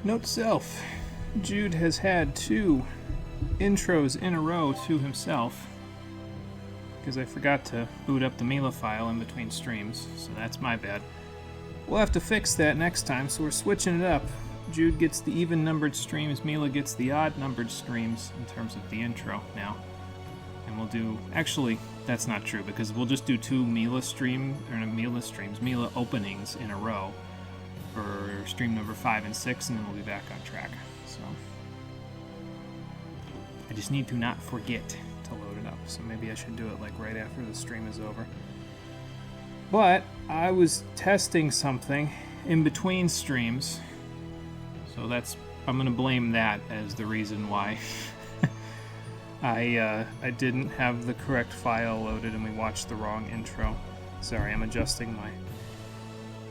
Note to self, Jude has had 2 intros in a row to himself because I forgot to boot up the Mila file in between streams, so that's my bad. We'll have to fix that next time, so we're switching it up. Jude gets the even-numbered streams, Mila gets the odd-numbered streams in terms of the intro now. And we'll do... Actually, that's not true, because we'll just do 2 Mila openings in a row for stream number 5 and 6, and then we'll be back on track. So I just need to not forget to load it up, so maybe I should do it like right after the stream is over. But I was testing something in between streams, so I'm gonna blame that as the reason why I didn't have the correct file loaded and we watched the wrong intro. Sorry, I'm adjusting my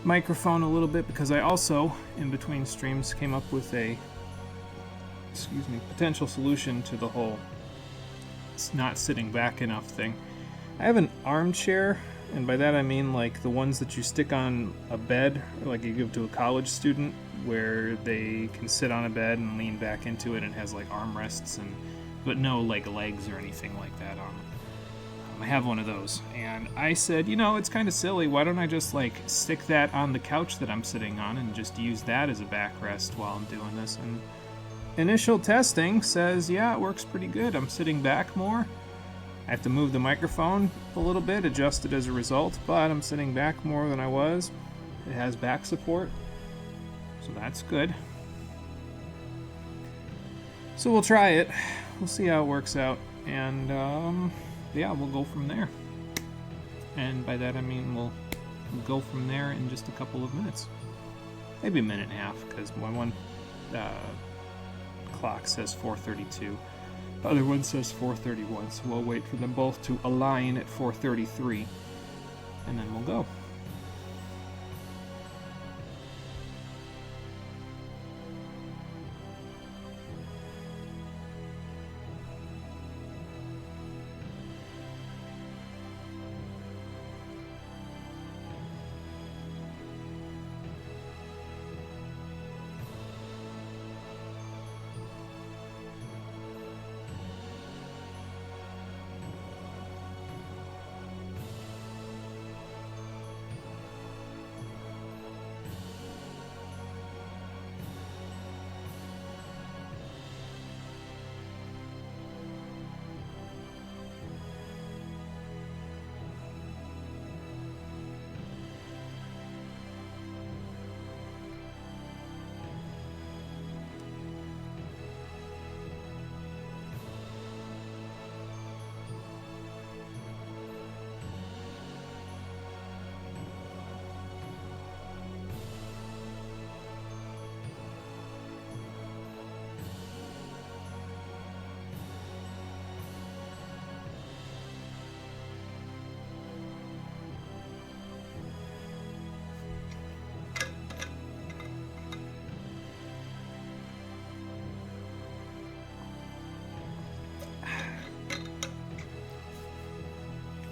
microphone a little bit because I also, in between streams, came up with a potential solution to the whole not sitting back enough thing. I have an armchair, and by that I mean like the ones that you stick on a bed, like you give to a college student, where they can sit on a bed and lean back into it and has like armrests but no like legs or anything like that on it. I have one of those, and I said, it's kind of silly, why don't I just like stick that on the couch that I'm sitting on and just use that as a backrest while I'm doing this. And initial testing says, yeah, it works pretty good. I'm sitting back more. I have to move the microphone a little bit, adjust it as a result, but I'm sitting back more than I was. It has back support, so that's good. So we'll try it. We'll see how it works out, and yeah, we'll go from there. And by that I mean we'll go from there in just a couple of minutes. Maybe a minute and a half, because my one clock says 4:32. The other one says 4:31, so we'll wait for them both to align at 4:33, and then we'll go.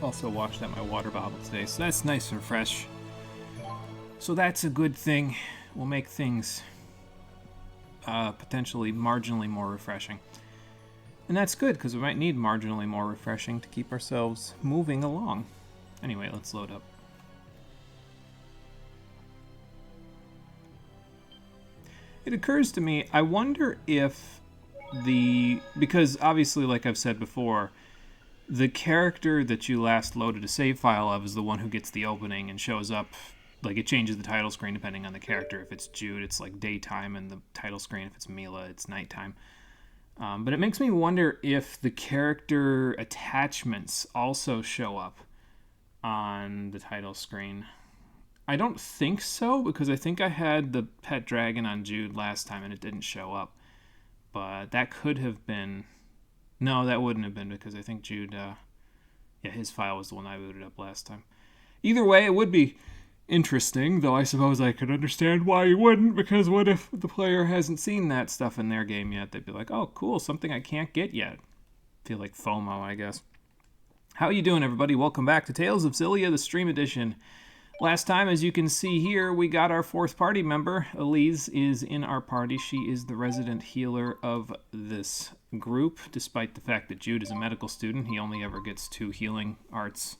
Also washed out my water bottle today, so that's nice and fresh. So that's a good thing. Will make things potentially marginally more refreshing. And that's good, because we might need marginally more refreshing to keep ourselves moving along. Anyway, let's load up. It occurs to me, I wonder if because obviously, like I've said before, the character that you last loaded a save file of is the one who gets the opening and shows up, like it changes the title screen depending on the character. If it's Jude, it's like daytime, and the title screen, if it's Mila, it's nighttime. But it makes me wonder if the character attachments also show up on the title screen. I don't think so, because I think I had the pet dragon on Jude last time and it didn't show up. But that could have been... No, that wouldn't have been, because I think Jude, his file was the one I booted up last time. Either way, it would be interesting, though I suppose I could understand why you wouldn't, because what if the player hasn't seen that stuff in their game yet? They'd be like, oh, cool, something I can't get yet. Feel like FOMO, I guess. How you doing, everybody? Welcome back to Tales of Xillia, the Stream Edition. Last time, as you can see here, we got our fourth party member. Elise is in our party. She is the resident healer of this group, despite the fact that Jude is a medical student. He only ever gets 2 healing arts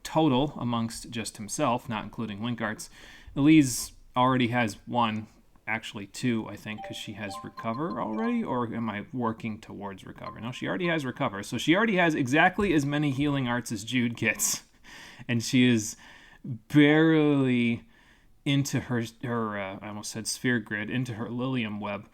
total amongst just himself, not including link arts. Elise already has 1, actually 2, I think, because she has recover already, or am I working towards recover? No, she already has recover, so she already has exactly as many healing arts as Jude gets, and she is barely into her I almost said sphere grid, into her Lilium web.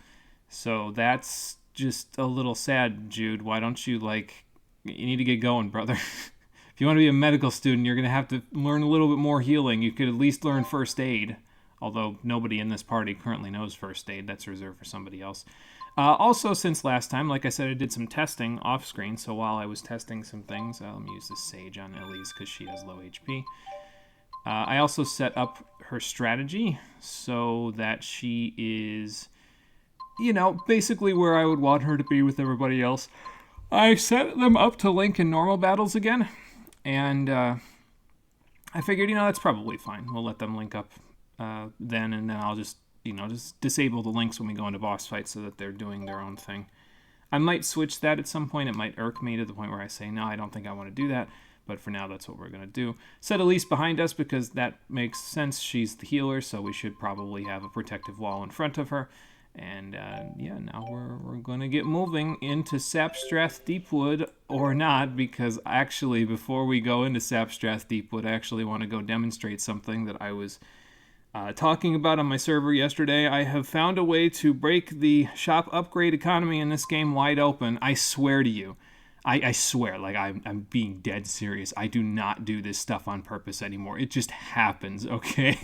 So that's just a little sad, Jude. Why don't you, you need to get going, brother. If you want to be a medical student, you're going to have to learn a little bit more healing. You could at least learn first aid, although nobody in this party currently knows first aid. That's reserved for somebody else. Also, since last time, like I said, I did some testing off screen, so while I was testing some things, let me use this Sage on Elise because she has low HP. I also set up her strategy so that she is, basically where I would want her to be with everybody else. I set them up to link in normal battles again, and I figured, that's probably fine. We'll let them link up then, and then I'll just disable the links when we go into boss fights so that they're doing their own thing. I might switch that at some point. It might irk me to the point where I say, no, I don't think I want to do that. But for now, that's what we're going to do. Set Elise behind us because that makes sense. She's the healer, so we should probably have a protective wall in front of her. And now we're going to get moving into Sapstrath Deepwood, or not, because actually, before we go into Sapstrath Deepwood, I actually want to go demonstrate something that I was talking about on my server yesterday. I have found a way to break the shop upgrade economy in this game wide open. I swear to you. I swear, I'm being dead serious. I do not do this stuff on purpose anymore. It just happens, okay?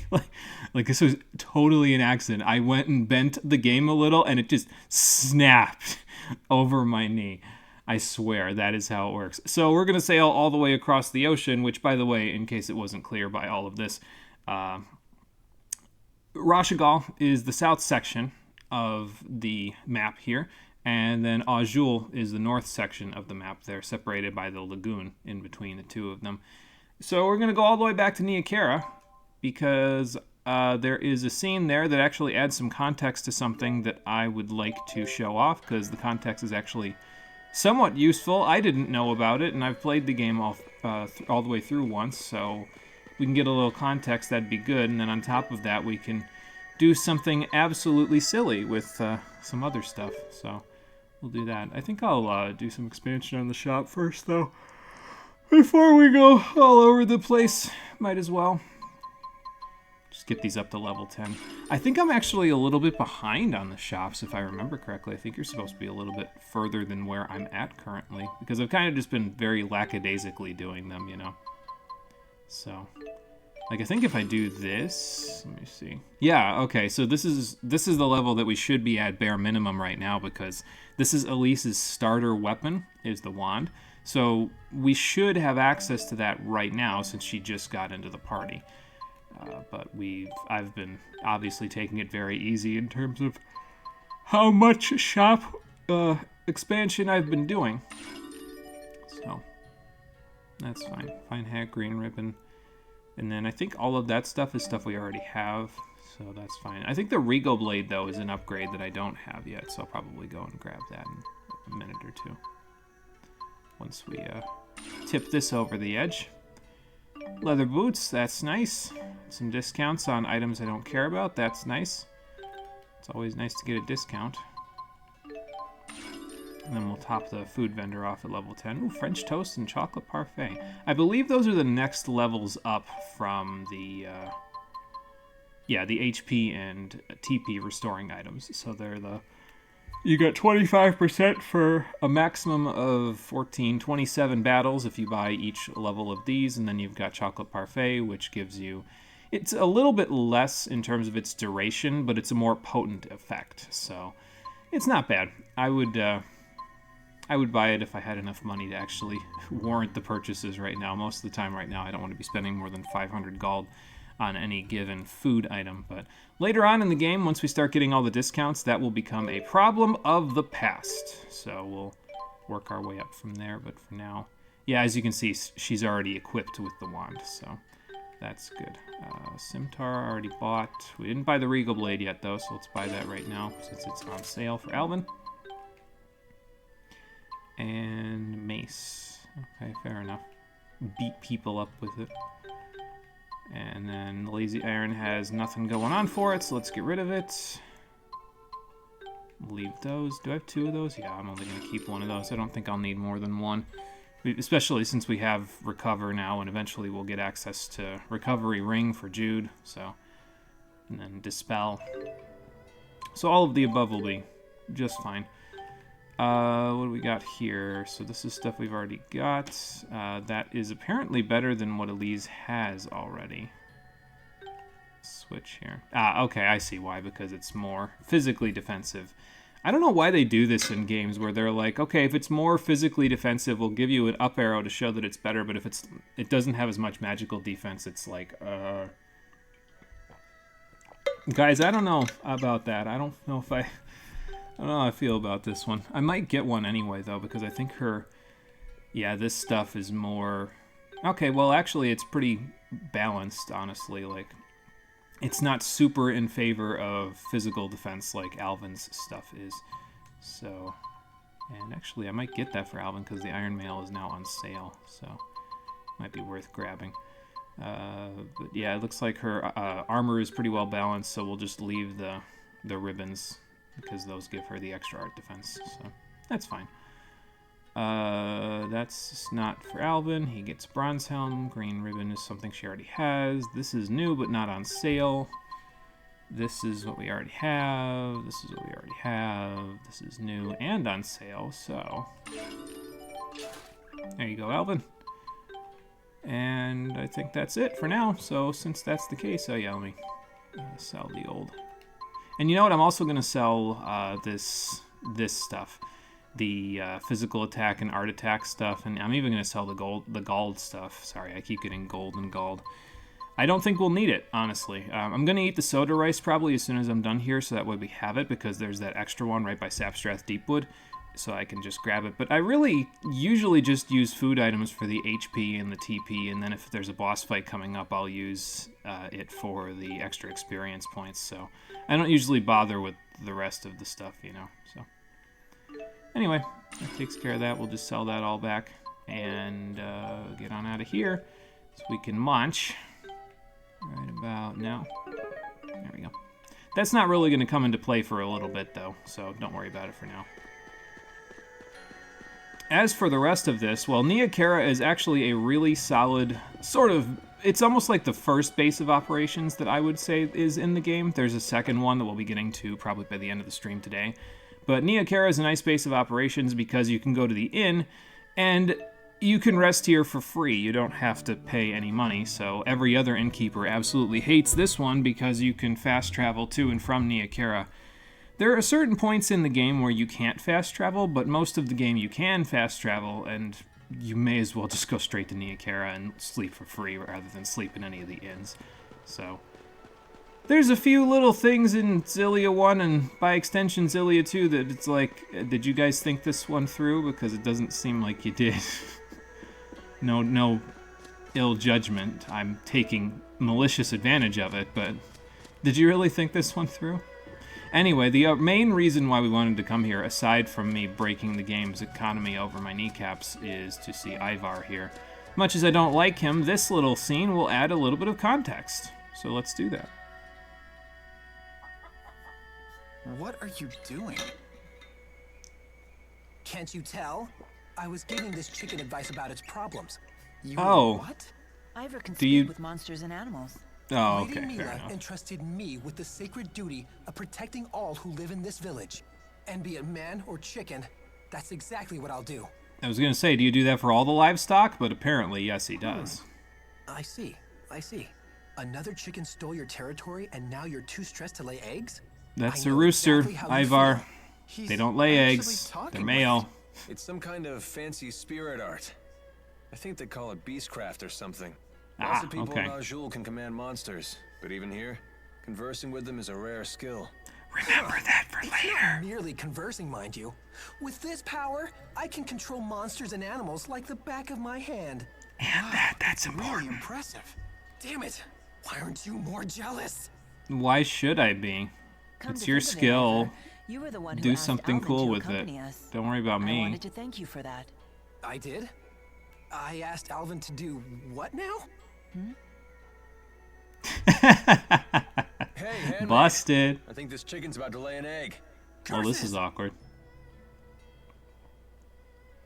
like this was totally an accident. I went and bent the game a little, and it just snapped over my knee. I swear, that is how it works. So we're going to sail all the way across the ocean, which, by the way, in case it wasn't clear by all of this, Rashigal is the south section of the map here. And then Azul is the north section of the map. They're separated by the lagoon in between the two of them. So we're going to go all the way back to Neokera because there is a scene there that actually adds some context to something that I would like to show off because the context is actually somewhat useful. I didn't know about it, and I've played the game all the way through once, so we can get a little context, that'd be good. And then on top of that, we can do something absolutely silly with some other stuff. So we'll do that. I think I'll do some expansion on the shop first, though. Before we go all over the place, might as well. Just get these up to level 10. I think I'm actually a little bit behind on the shops, if I remember correctly. I think you're supposed to be a little bit further than where I'm at currently, because I've kind of just been very lackadaisically doing them, So, I think if I do this, let me see. Yeah, okay, so this is the level that we should be at bare minimum right now, because this is Elise's starter weapon, is the wand. So we should have access to that right now since she just got into the party. But I've been obviously taking it very easy in terms of how much shop expansion I've been doing. So that's fine. Fine hat, green ribbon. And then I think all of that stuff is stuff we already have, so that's fine. I think the Regal Blade, though, is an upgrade that I don't have yet, so I'll probably go and grab that in a minute or two. Once we tip this over the edge. Leather boots, that's nice. Some discounts on items I don't care about, that's nice. It's always nice to get a discount. And then we'll top the food vendor off at level 10. Ooh, French toast and chocolate parfait. I believe those are the next levels up from the HP and TP restoring items. So they're you got 25% for a maximum of 27 battles if you buy each level of these, and then you've got chocolate parfait, which gives you, it's a little bit less in terms of its duration, but it's a more potent effect. So it's not bad. I would buy it if I had enough money to actually warrant the purchases right now. Most of the time right now, I don't want to be spending more than 500 gold on any given food item. But later on in the game, once we start getting all the discounts, that will become a problem of the past. So we'll work our way up from there. But for now, yeah, as you can see, she's already equipped with the wand. So That's good. Scimitar already bought. We didn't buy the Regal Blade yet, though, so let's buy that right now since it's on sale for Alvin. And Mace. Okay, fair enough. Beat people up with it. And then the Lazy Iron has nothing going on for it, so let's get rid of it. Leave those. Do I have 2 of those? Yeah, I'm only going to keep 1 of those. I don't think I'll need more than 1. Especially since we have Recover now, and eventually we'll get access to Recovery Ring for Jude, so... And then Dispel. So all of the above will be just fine. What do we got here? So this is stuff we've already got. That is apparently better than what Elise has already. Switch here. Okay, I see why, because it's more physically defensive. I don't know why they do this in games where they're like, okay, if it's more physically defensive, we'll give you an up arrow to show that it's better, but if it doesn't have as much magical defense, it's like, Guys, I don't know about that. I don't know how I feel about this one. I might get one anyway, though, because I think yeah, this stuff is more... Okay, well, actually, it's pretty balanced, honestly. Like, it's not super in favor of physical defense like Alvin's stuff is. So, and actually, I might get that for Alvin because the Iron Mail is now on sale. So, might be worth grabbing. But yeah, it looks like her armor is pretty well balanced, so we'll just leave the ribbons because those give her the extra art defense. So, that's fine. That's not for Alvin. He gets Bronze Helm. Green ribbon is something she already has. This is new, but not on sale. This is what we already have. This is what we already have. This is new and on sale, so... There you go, Alvin. And I think that's it for now. So since that's the case, oh yeah, let me sell the old. And you know what? I'm also going to sell this stuff. The physical attack and art attack stuff, and I'm even going to sell the gold stuff. Sorry, I keep getting gold and gold. I don't think we'll need it, honestly. I'm going to eat the soda rice probably as soon as I'm done here, so that way we have it, because there's that extra one right by Sapstrath Deepwood, so I can just grab it. But I really usually just use food items for the HP and the TP, and then if there's a boss fight coming up, I'll use it for the extra experience points. So I don't usually bother with the rest of the stuff, you know, so... Anyway, that takes care of that. We'll just sell that all back and get on out of here so we can launch right about now. There we go. That's not really going to come into play for a little bit, though, so don't worry about it for now. As for the rest of this, well, Nia Khera is actually a really solid sort of... It's almost like the first base of operations that I would say is in the game. There's a second one that we'll be getting to probably by the end of the stream today. But Nia Khera is a nice base of operations because you can go to the inn and you can rest here for free. You don't have to pay any money, so every other innkeeper absolutely hates this one because you can fast travel to and from Nia Khera. There are certain points in the game where you can't fast travel, but most of the game you can fast travel, and you may as well just go straight to Nia Khera and sleep for free rather than sleep in any of the inns. So... There's a few little things in Xillia 1 and by extension Xillia 2 that it's like, did you guys think this one through? Because it doesn't seem like you did. No ill judgment. I'm taking malicious advantage of it, but did you really think this one through? Anyway, the main reason why we wanted to come here, aside from me breaking the game's economy over my kneecaps, is to see Ivar here. Much as I don't like him, this little scene will add a little bit of context. So let's do that. What are you doing? Can't you tell? I was giving this chicken advice about its problems. You what? Ivor can speak with monsters and animals. Oh, okay, Lady fair Mila enough. entrusted me with the sacred duty of protecting all who live in this village. And be it man or chicken, that's exactly what I'll do. I was going to say, do you do that for all the livestock? But apparently, yes, he does. I see. Another chicken stole your territory and now you're too stressed to lay eggs? That's a rooster, exactly Ivar. They don't lay eggs. They're male. It's some kind of fancy spirit art. I think they call it beastcraft or something. Lots of people in Azul can command monsters, but even here, conversing with them is a rare skill. Remember that for later. Not merely conversing, mind you. With this power, I can control monsters and animals like the back of my hand. And that's important. Really impressive. Damn it! Why aren't you more jealous? Why should I be? It's your skill. You were the one who Do asked something Alvin cool to with it. accompany us. Don't worry about me. I wanted to thank you for that. I did? I asked Alvin to do what now? Hey, handmaid. Busted. I think this chicken's about to lay an egg. Oh, this is awkward.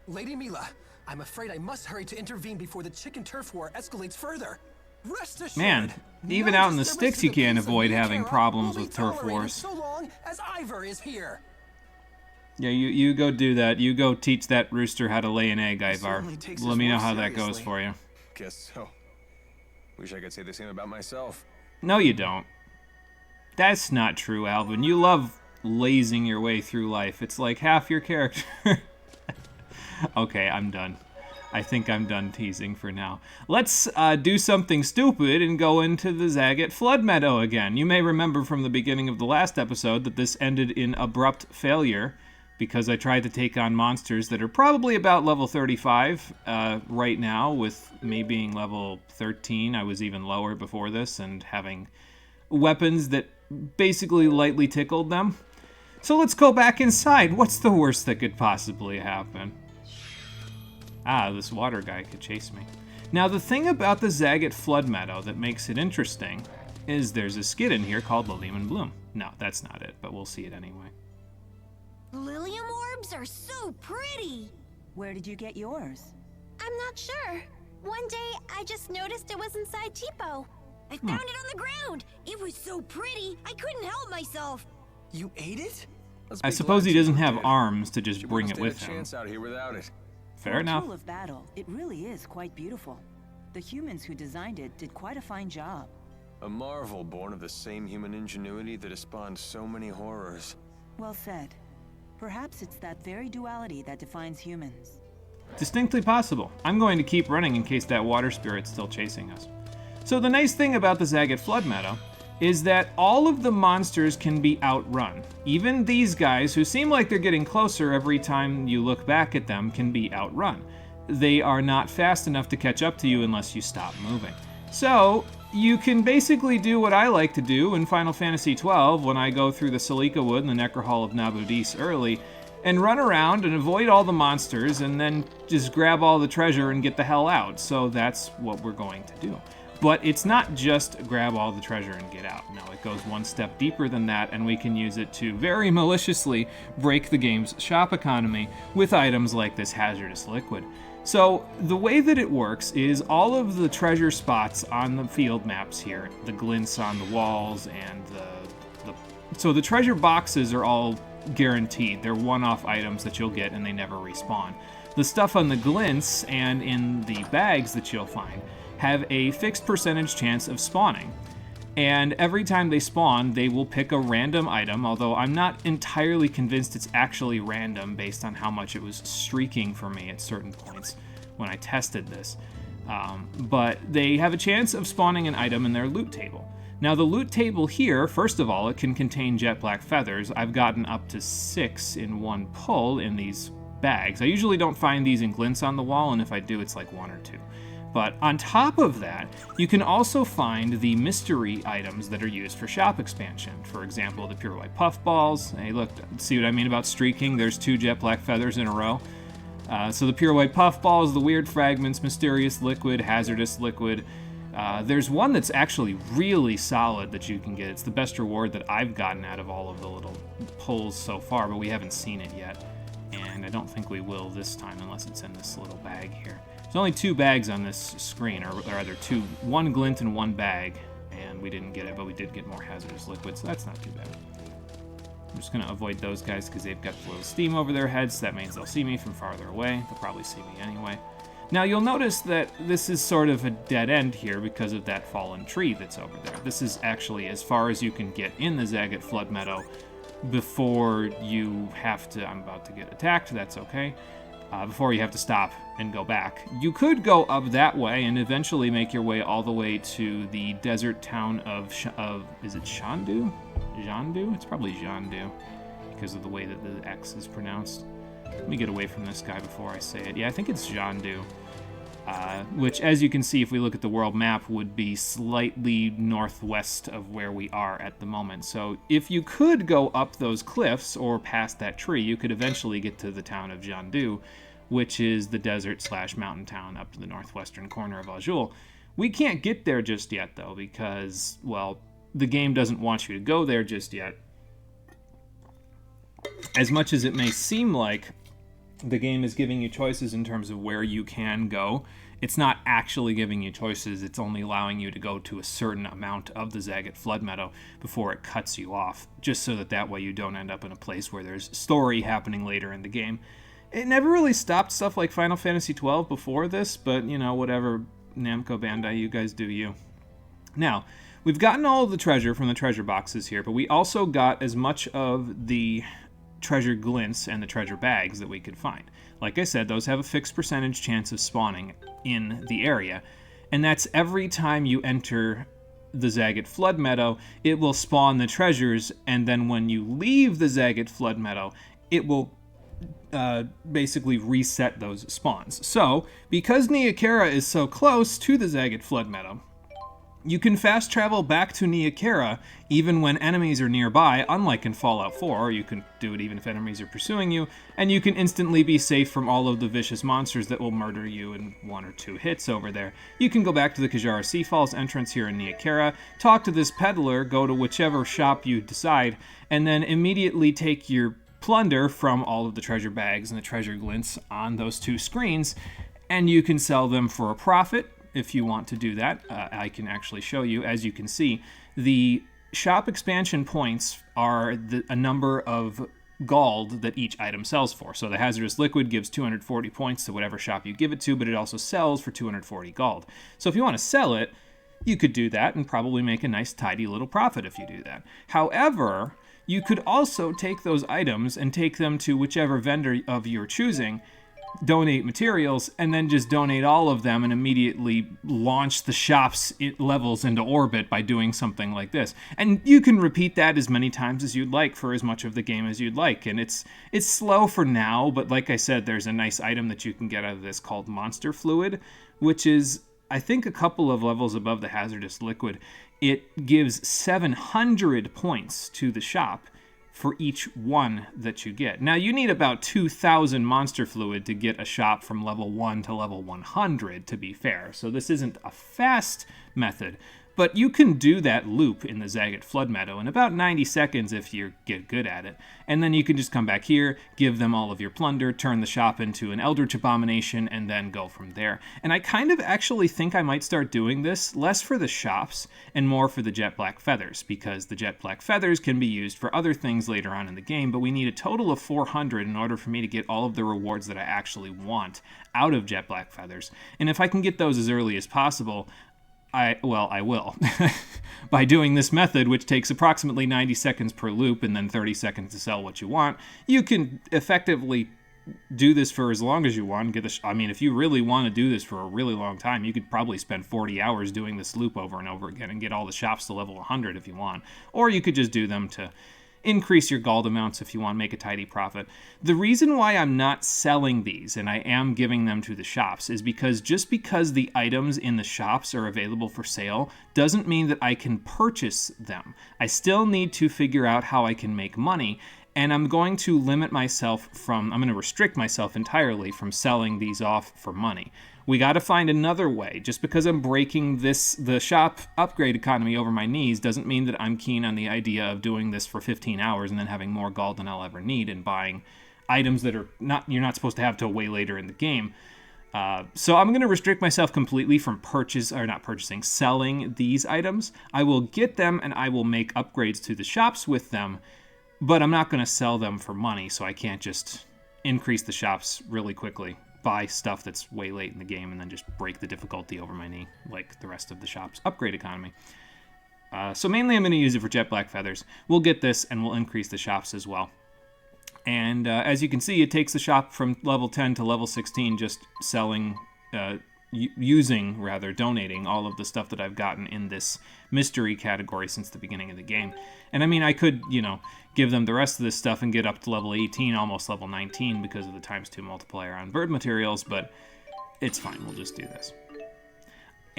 Lady Mila, I'm afraid I must hurry to intervene before the chicken turf war escalates further. Rest assured, Man, even no out in the disturbance sticks to you the can't peace of avoid New having Terra problems will be with turf tolerated wars. so long as Ivor is here. Yeah, you go do that. You go teach that rooster how to lay an egg, Ivar. certainly takes Let his me know work how that goes seriously. for you. Guess so. Wish I could say the same about myself. No, you don't. That's not true, Alvin. You love lazing your way through life. It's like half your character. Okay, I'm done. I think I'm done teasing for now. Let's do something stupid and go into the Zagat Flood Meadow again. You may remember from the beginning of the last episode that this ended in abrupt failure because I tried to take on monsters that are probably about level 35 right now, with me being level 13. I was even lower before this and having weapons that basically lightly tickled them. So let's go back inside. What's the worst that could possibly happen? Ah, this water guy could chase me. Now, the thing about the Zagat Flood Meadow that makes it interesting is there's a skid in here called Lilium and Bloom. No, that's not it, but we'll see it anyway. Lilium orbs are so pretty. Where did you get yours? I'm not sure. One day, I just noticed it was inside Tipo. I found it on the ground. It was so pretty, I couldn't help myself. You ate it? Let's I be suppose glad he doesn't you have did. arms to just She bring wouldn't it with stand a him. chance out here without it. Fair For enough. a tool of battle, it really is quite beautiful. The humans who designed it did quite a fine job. A marvel born of the same human ingenuity that has spawned so many horrors. Well said. Perhaps it's that very duality that defines humans. Distinctly possible. I'm going to keep running in case that water spirit's still chasing us. So the nice thing about the Zagat Flood Meadow is that all of the monsters can be outrun. Even these guys, who seem like they're getting closer every time you look back at them, can be outrun. They are not fast enough to catch up to you unless you stop moving. So you can basically do what I like to do in Final Fantasy XII when I go through the Celica Wood and the Necro Hall of Nabudis early, and run around and avoid all the monsters and then just grab all the treasure and get the hell out. So that's what we're going to do. But it's not just grab all the treasure and get out. No, it goes one step deeper than that, and we can use it to very maliciously break the game's shop economy with items like this hazardous liquid. So the way that it works is all of the treasure spots on the field maps here, the glints on the walls and so the treasure boxes are all guaranteed. They're one-off items that you'll get and they never respawn. The stuff on the glints and in the bags that you'll find have a fixed percentage chance of spawning. And every time they spawn, they will pick a random item, although I'm not entirely convinced it's actually random based on how much it was streaking for me at certain points when I tested this. But they have a chance of spawning an item in their loot table. Now the loot table here, first of all, it can contain jet black feathers. I've gotten up to 6 in one pull in these bags. I usually don't find these in glints on the wall, and if I do, it's like 1 or 2. But on top of that, you can also find the mystery items that are used for shop expansion. For example, the pure white puffballs. Hey, look, see what I mean about streaking? There's 2 jet black feathers in a row. So the pure white puffballs, the weird fragments, mysterious liquid, hazardous liquid. There's one that's actually really solid that you can get. It's the best reward that I've gotten out of all of the little pulls so far, but we haven't seen it yet. And I don't think we will this time unless it's in this little bag here. There's only 2 bags on this screen, or rather 1 glint and 1 bag, and we didn't get it, but we did get more hazardous liquid, so that's not too bad. I'm just going to avoid those guys because they've got a little steam over their heads, so that means they'll see me from farther away. They'll probably see me anyway. Now you'll notice that this is sort of a dead end here because of that fallen tree that's over there. This is actually as far as you can get in the Zagat Flood Meadow before you have to... I'm about to get attacked, that's okay. Before you have to stop and go back. You could go up that way and eventually make your way all the way to the desert town of is it Shandu? Jandu? It's probably Jandu because of the way that the X is pronounced. Let me get away from this guy before I say it. Yeah, I think it's Jandu. which, as you can see, if we look at the world map, would be slightly northwest of where we are at the moment. So if you could go up those cliffs or past that tree, you could eventually get to the town of Jandu, which is the desert/mountain town up to the northwestern corner of Azul. We can't get there just yet, though, because, well, the game doesn't want you to go there just yet. As much as it may seem like the game is giving you choices in terms of where you can go, it's not actually giving you choices. It's only allowing you to go to a certain amount of the Zagat Flood Meadow before it cuts you off, just so that way you don't end up in a place where there's story happening later in the game. It never really stopped stuff like Final Fantasy XII before this, but, you know, whatever, Namco Bandai, you guys do you. Now, we've gotten all of the treasure from the treasure boxes here, but we also got as much of the treasure glints and the treasure bags that we could find. Like I said, those have a fixed percentage chance of spawning in the area, and that's every time you enter the Zagat Flood Meadow, it will spawn the treasures, and then when you leave the Zagat Flood Meadow, it will basically reset those spawns. So, because Neokera is so close to the Zagat Flood Meadow, you can fast travel back to Neokera even when enemies are nearby, unlike in Fallout 4. You can do it even if enemies are pursuing you, and you can instantly be safe from all of the vicious monsters that will murder you in 1 or 2 hits over there. You can go back to the Kajara Sea Falls entrance here in Neokera, talk to this peddler, go to whichever shop you decide, and then immediately take your plunder from all of the treasure bags and the treasure glints on those 2 screens, and you can sell them for a profit. If you want to do that, I can actually show you. As you can see, the shop expansion points are a number of gold that each item sells for. So the hazardous liquid gives 240 points to whatever shop you give it to, but it also sells for 240 gold. So if you want to sell it, you could do that and probably make a nice tidy little profit if you do that. However, you could also take those items and take them to whichever vendor of your choosing, donate materials, and then just donate all of them and immediately launch the shop's levels into orbit by doing something like this. And you can repeat that as many times as you'd like for as much of the game as you'd like. And it's slow for now, but like I said, there's a nice item that you can get out of this called Monster Fluid, which is, I think, a couple of levels above the hazardous liquid. It gives 700 points to the shop for each one that you get. Now, you need about 2,000 monster fluid to get a shop from level 1 to level 100, to be fair. So this isn't a fast method, but you can do that loop in the Zagat Flood Meadow in about 90 seconds if you get good at it. And then you can just come back here, give them all of your plunder, turn the shop into an Eldritch Abomination, and then go from there. And I kind of actually think I might start doing this, less for the shops and more for the Jet Black Feathers, because the Jet Black Feathers can be used for other things later on in the game, but we need a total of 400 in order for me to get all of the rewards that I actually want out of Jet Black Feathers. And if I can get those as early as possible, I will. By doing this method, which takes approximately 90 seconds per loop and then 30 seconds to sell what you want, you can effectively do this for as long as you want. If you really want to do this for a really long time, you could probably spend 40 hours doing this loop over and over again and get all the shops to level 100 if you want. Or you could just do them to increase your gold amounts if you want to make a tidy profit. The reason why I'm not selling these and I am giving them to the shops is because just because the items in the shops are available for sale doesn't mean that I can purchase them. I still need to figure out how I can make money, and I'm going to restrict myself entirely from selling these off for money. We got to find another way. Just because I'm breaking the shop upgrade economy over my knees doesn't mean that I'm keen on the idea of doing this for 15 hours and then having more gold than I'll ever need and buying items that you're not supposed to have till way later in the game. So I'm going to restrict myself completely from selling these items. I will get them and I will make upgrades to the shops with them, but I'm not going to sell them for money, so I can't just increase the shops really quickly, buy stuff that's way late in the game, and then just break the difficulty over my knee like the rest of the shop's upgrade economy. So mainly I'm going to use it for Jet Black Feathers. We'll get this and we'll increase the shops as well. And as you can see, it takes the shop from level 10 to level 16 just selling, donating all of the stuff that I've gotten in this mystery category since the beginning of the game. And I mean, I could, give them the rest of this stuff and get up to level 18, almost level 19 because of the ×2 multiplier on bird materials, but it's fine. We'll just do this.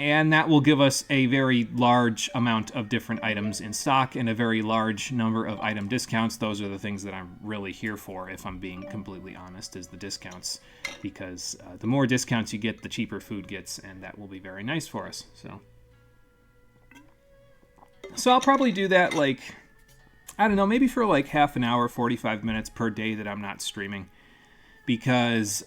And that will give us a very large amount of different items in stock and a very large number of item discounts. Those are the things that I'm really here for, if I'm being completely honest, is the discounts. Because the more discounts you get, the cheaper food gets, and that will be very nice for us. So I'll probably do that, like, I don't know, maybe for like half an hour, 45 minutes per day that I'm not streaming. Because...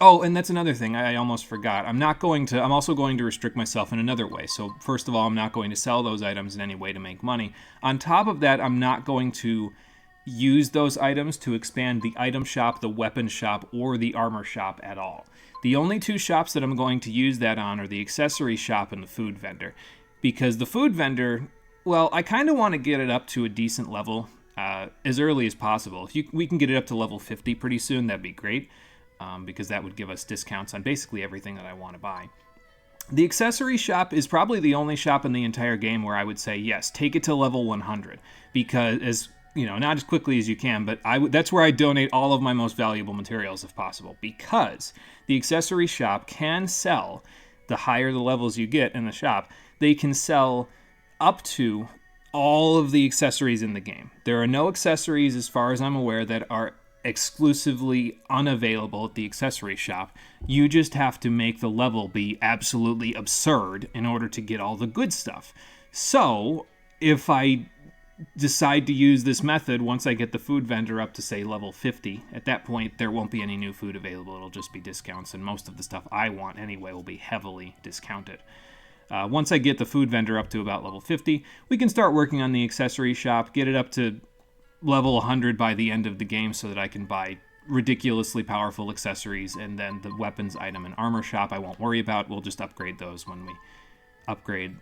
oh, and that's another thing I almost forgot. I'm also going to restrict myself in another way. So first of all, I'm not going to sell those items in any way to make money. On top of that, I'm not going to use those items to expand the item shop, the weapon shop, or the armor shop at all. The only two shops that I'm going to use that on are the accessory shop and the food vendor. Because the food vendor, well, I kind of want to get it up to a decent level as early as possible. If we can get it up to level 50 pretty soon, that'd be great. Because that would give us discounts on basically everything that I want to buy. The accessory shop is probably the only shop in the entire game where I would say, yes, take it to level 100. Because, not as quickly as you can, but that's where I donate all of my most valuable materials if possible. Because the accessory shop can sell, the higher the levels you get in the shop, they can sell up to all of the accessories in the game. There are no accessories, as far as I'm aware, that are exclusively unavailable at the accessory shop. You just have to make the level be absolutely absurd in order to get all the good stuff. So, if I decide to use this method, once I get the food vendor up to, say, level 50, at that point, there won't be any new food available. It'll just be discounts, and most of the stuff I want anyway will be heavily discounted. Once I get the food vendor up to about level 50, we can start working on the accessory shop, get it up to level 100 by the end of the game so that I can buy ridiculously powerful accessories, and then the weapons, item, and armor shop I won't worry about. We'll just upgrade those when we upgrade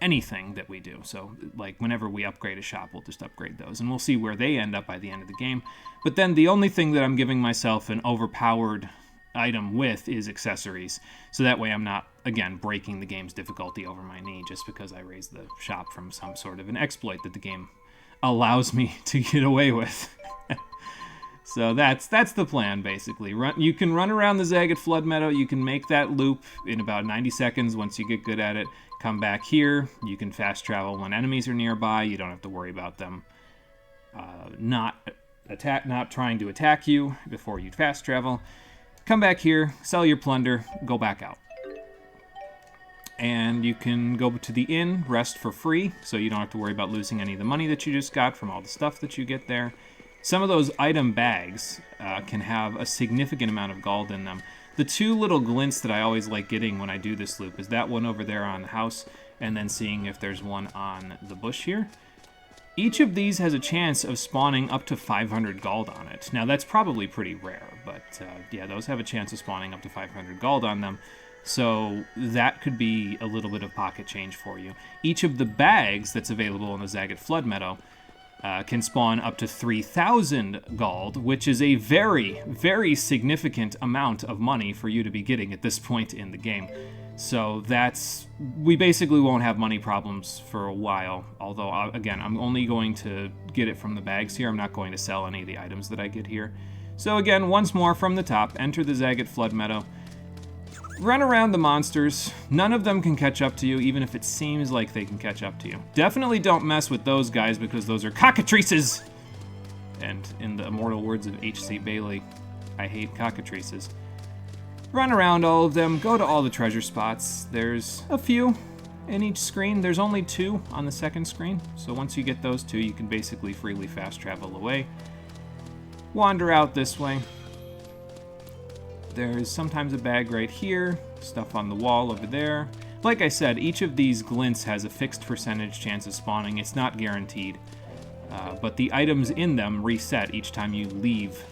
anything that we do. So, like, whenever we upgrade a shop, we'll just upgrade those, and we'll see where they end up by the end of the game. But then the only thing that I'm giving myself an overpowered item with is accessories. So that way I'm not, again, breaking the game's difficulty over my knee just because I raised the shop from some sort of an exploit that the game allows me to get away with. So that's the plan, basically. You can run around the Zagat Flood Meadow. You can make that loop in about 90 seconds once you get good at it. Come back here. You can fast travel when enemies are nearby. You don't have to worry about them not trying to attack you before you fast travel. Come back here, sell your plunder, go back out. And you can go to the inn, rest for free, so you don't have to worry about losing any of the money that you just got from all the stuff that you get there. Some of those item bags can have a significant amount of gold in them. The two little glints that I always like getting when I do this loop is that one over there on the house, and then seeing if there's one on the bush here. Each of these has a chance of spawning up to 500 gold on it. Now, that's probably pretty rare, but yeah, those have a chance of spawning up to 500 gold on them. So that could be a little bit of pocket change for you. Each of the bags that's available in the Zagat Flood Meadow can spawn up to 3,000 gold, which is a very, very significant amount of money for you to be getting at this point in the game. So we basically won't have money problems for a while, although, again, I'm only going to get it from the bags here. I'm not going to sell any of the items that I get here. So again, once more from the top, enter the Zagat Flood Meadow. Run around the monsters. None of them can catch up to you, even if it seems like they can catch up to you. Definitely don't mess with those guys, because those are cockatrices! And in the immortal words of H.C. Bailey, I hate cockatrices. Run around all of them, go to all the treasure spots. There's a few in each screen. There's only 2 on the second screen, so once you get those 2, you can basically freely fast travel away. Wander out this way. There's sometimes a bag right here, stuff on the wall over there. Like I said, each of these glints has a fixed percentage chance of spawning. It's not guaranteed, but the items in them reset each time you leave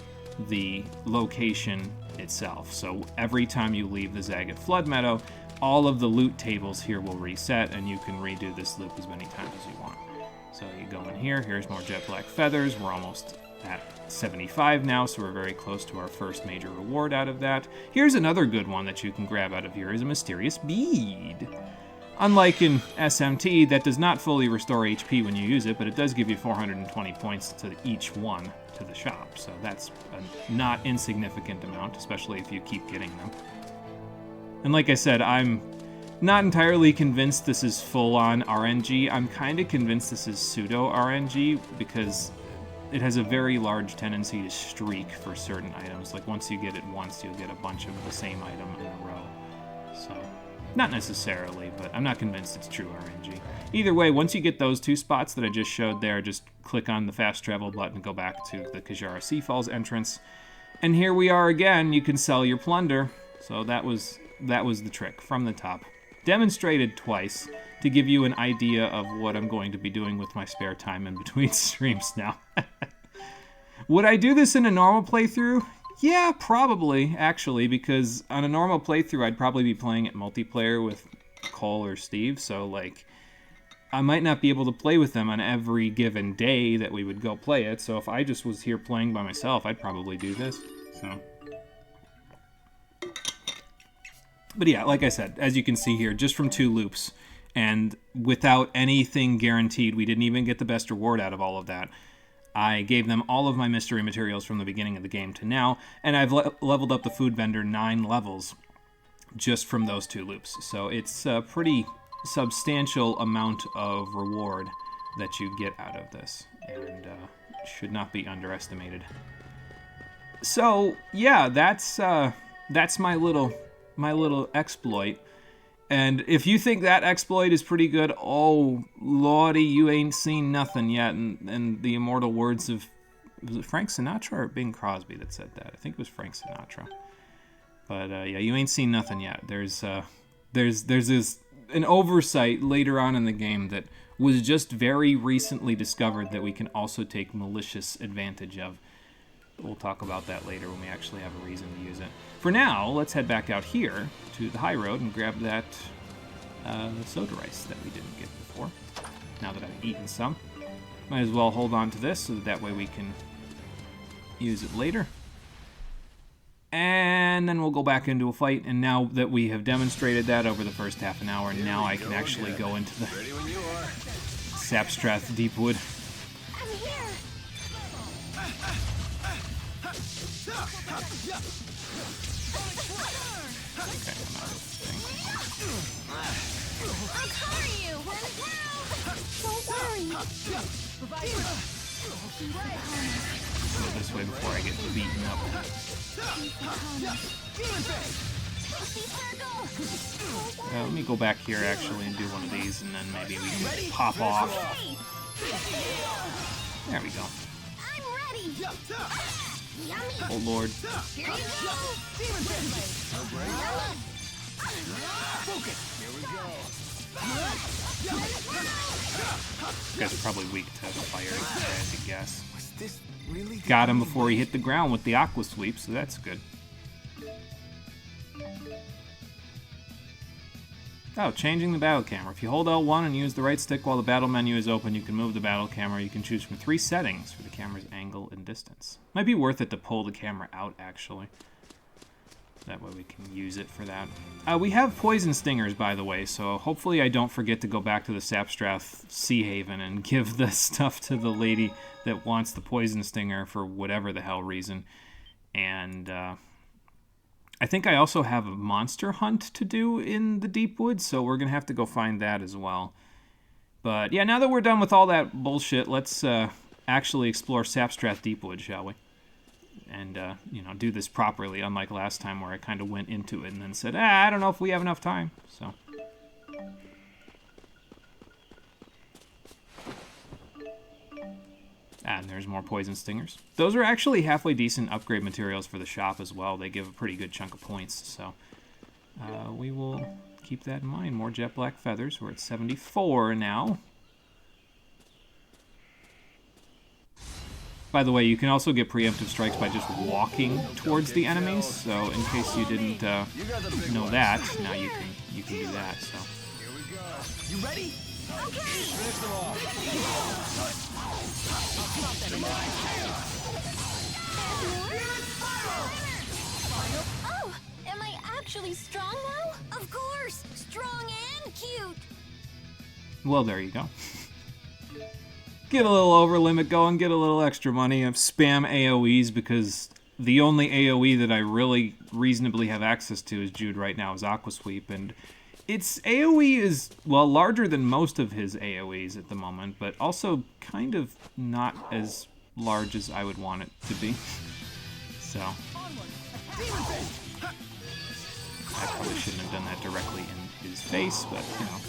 the location itself. So every time you leave the Zagat Flood Meadow, all of the loot tables here will reset, and you can redo this loop as many times as you want. So you go in here, here's more jet black feathers. We're almost at 75 now, so we're very close to our first major reward out of that. Here's another good one that you can grab out of here, is a mysterious bead. Unlike in SMT, that does not fully restore HP when you use it, but it does give you 420 points to each one to the shop, so that's a not insignificant amount, especially if you keep getting them. And like I said, I'm not entirely convinced this is full-on RNG. I'm kind of convinced this is pseudo-RNG, because it has a very large tendency to streak for certain items. Like, once you get it once, you'll get a bunch of the same item in a row. So, not necessarily, but I'm not convinced it's true RNG. Either way, once you get those 2 spots that I just showed there, just click on the fast travel button and go back to the Kajara Sea Falls entrance. And here we are again. You can sell your plunder. So that was the trick from the top. Demonstrated twice to give you an idea of what I'm going to be doing with my spare time in between streams now. Would I do this in a normal playthrough? Yeah, probably, actually, because on a normal playthrough, I'd probably be playing it multiplayer with Cole or Steve, so, like, I might not be able to play with them on every given day that we would go play it, so if I just was here playing by myself, I'd probably do this, so. But yeah, like I said, as you can see here, just from 2 loops, and without anything guaranteed, we didn't even get the best reward out of all of that. I gave them all of my mystery materials from the beginning of the game to now, and I've leveled up the food vendor 9 levels just from those 2 loops. So it's a pretty substantial amount of reward that you get out of this, and should not be underestimated. So yeah, that's my little exploit. And if you think that exploit is pretty good, oh lordy, you ain't seen nothing yet. And the immortal words of, was it Frank Sinatra or Bing Crosby that said that? I think it was Frank Sinatra. But yeah, you ain't seen nothing yet. There's an oversight later on in the game that was just very recently discovered that we can also take malicious advantage of. We'll talk about that later when we actually have a reason to use it. For now, let's head back out here to the high road and grab that soda rice that we didn't get before. Now that I've eaten some. Might as well hold on to this so that way we can use it later. And then we'll go back into a fight, and now that we have demonstrated that over the first half an hour, now I can actually go into the Sapstrath Deepwood. I'm here. Okay, I'm out of this thing. I'll cover you. Don't worry. Go this way before I get beaten up. Let me go back here actually and do one of these, and then maybe we can pop off. There we go. I'm ready. Yummy. Oh lord. Here you go. You guys are probably weak to fire, I had to guess. Got him before he hit the ground with the aqua sweep, so that's good. Oh, changing the battle camera. If you hold L1 and use the right stick while the battle menu is open, you can move the battle camera. You can choose from 3 settings for the camera's angle and distance. Might be worth it to pull the camera out, actually. That way we can use it for that. We have poison stingers, by the way, so hopefully I don't forget to go back to the Sapstrath Sea Haven and give the stuff to the lady that wants the poison stinger for whatever the hell reason. And I think I also have a monster hunt to do in the deep woods, so we're going to have to go find that as well. But yeah, now that we're done with all that bullshit, let's actually explore Sapstrath Deepwood, shall we? And, you know, do this properly, unlike last time where I kind of went into it and then said, I don't know if we have enough time, so. And there's more poison stingers. Those are actually halfway decent upgrade materials for the shop as well. They give a pretty good chunk of points, so we will keep that in mind. More jet black feathers. We're at 74 now. By the way, you can also get preemptive strikes by just walking towards the enemies. So in case you didn't know that, now you can do that. So. Here we go. You ready? Okay. Finish them off. Oh, am I actually strong now? Of course. Strong and cute. Well, there you go. Get a little over limit going, get a little extra money, spam AoEs, because the only AoE that I really reasonably have access to as Jude right now is Aqua Sweep, and its AoE is, well, larger than most of his AoEs at the moment, but also kind of not as large as I would want it to be. So, I probably shouldn't have done that directly in his face, but, you know.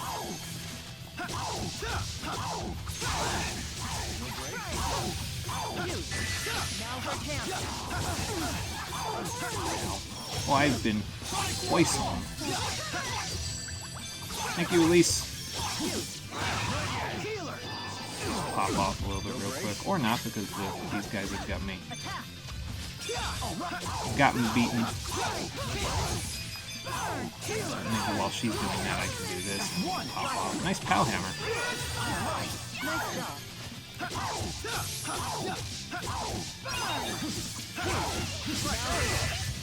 Oh, I've been poisoned. Thank you, Elise. Pop off a little bit real quick. Or not, because these guys have got me. Got me beaten. Maybe while she's doing that, I can do this. Pop off. Nice pow hammer.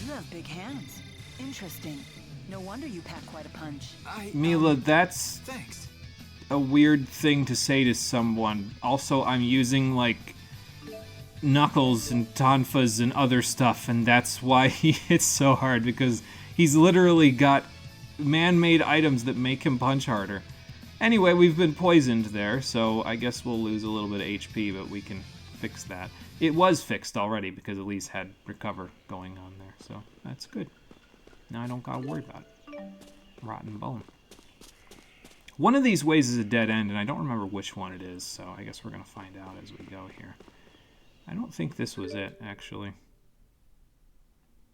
You have big hands. Interesting. No wonder you pack quite a punch. Mila, that's Thanks. a weird thing to say to someone. Also, I'm using, like, knuckles and tonfas and other stuff, and that's why he hits so hard, because he's literally got man-made items that make him punch harder. Anyway, we've been poisoned there, so I guess we'll lose a little bit of HP, but we can fix that. It was fixed already, because Elise had recover going on there, so that's good. Now I don't gotta worry about it. Rotten bone. One of these ways is a dead end, and I don't remember which one it is, so I guess we're gonna find out as we go here. I don't think this was it, actually.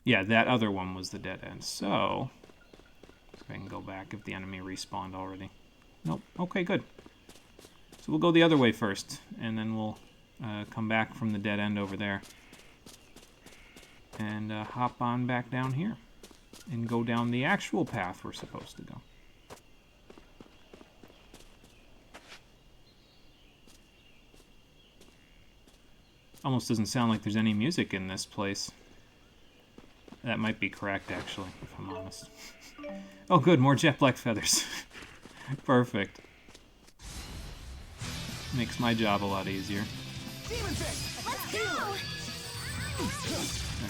Yeah, that other one was the dead end, so I can go back if the enemy respawned already. Nope. Okay, good. So we'll go the other way first, and then we'll come back from the dead end over there. And hop on back down here. And go down the actual path we're supposed to go. Almost doesn't sound like there's any music in this place. That might be correct, actually, if I'm honest. Oh, good, more jet black feathers. Perfect. Makes my job a lot easier. Let's go!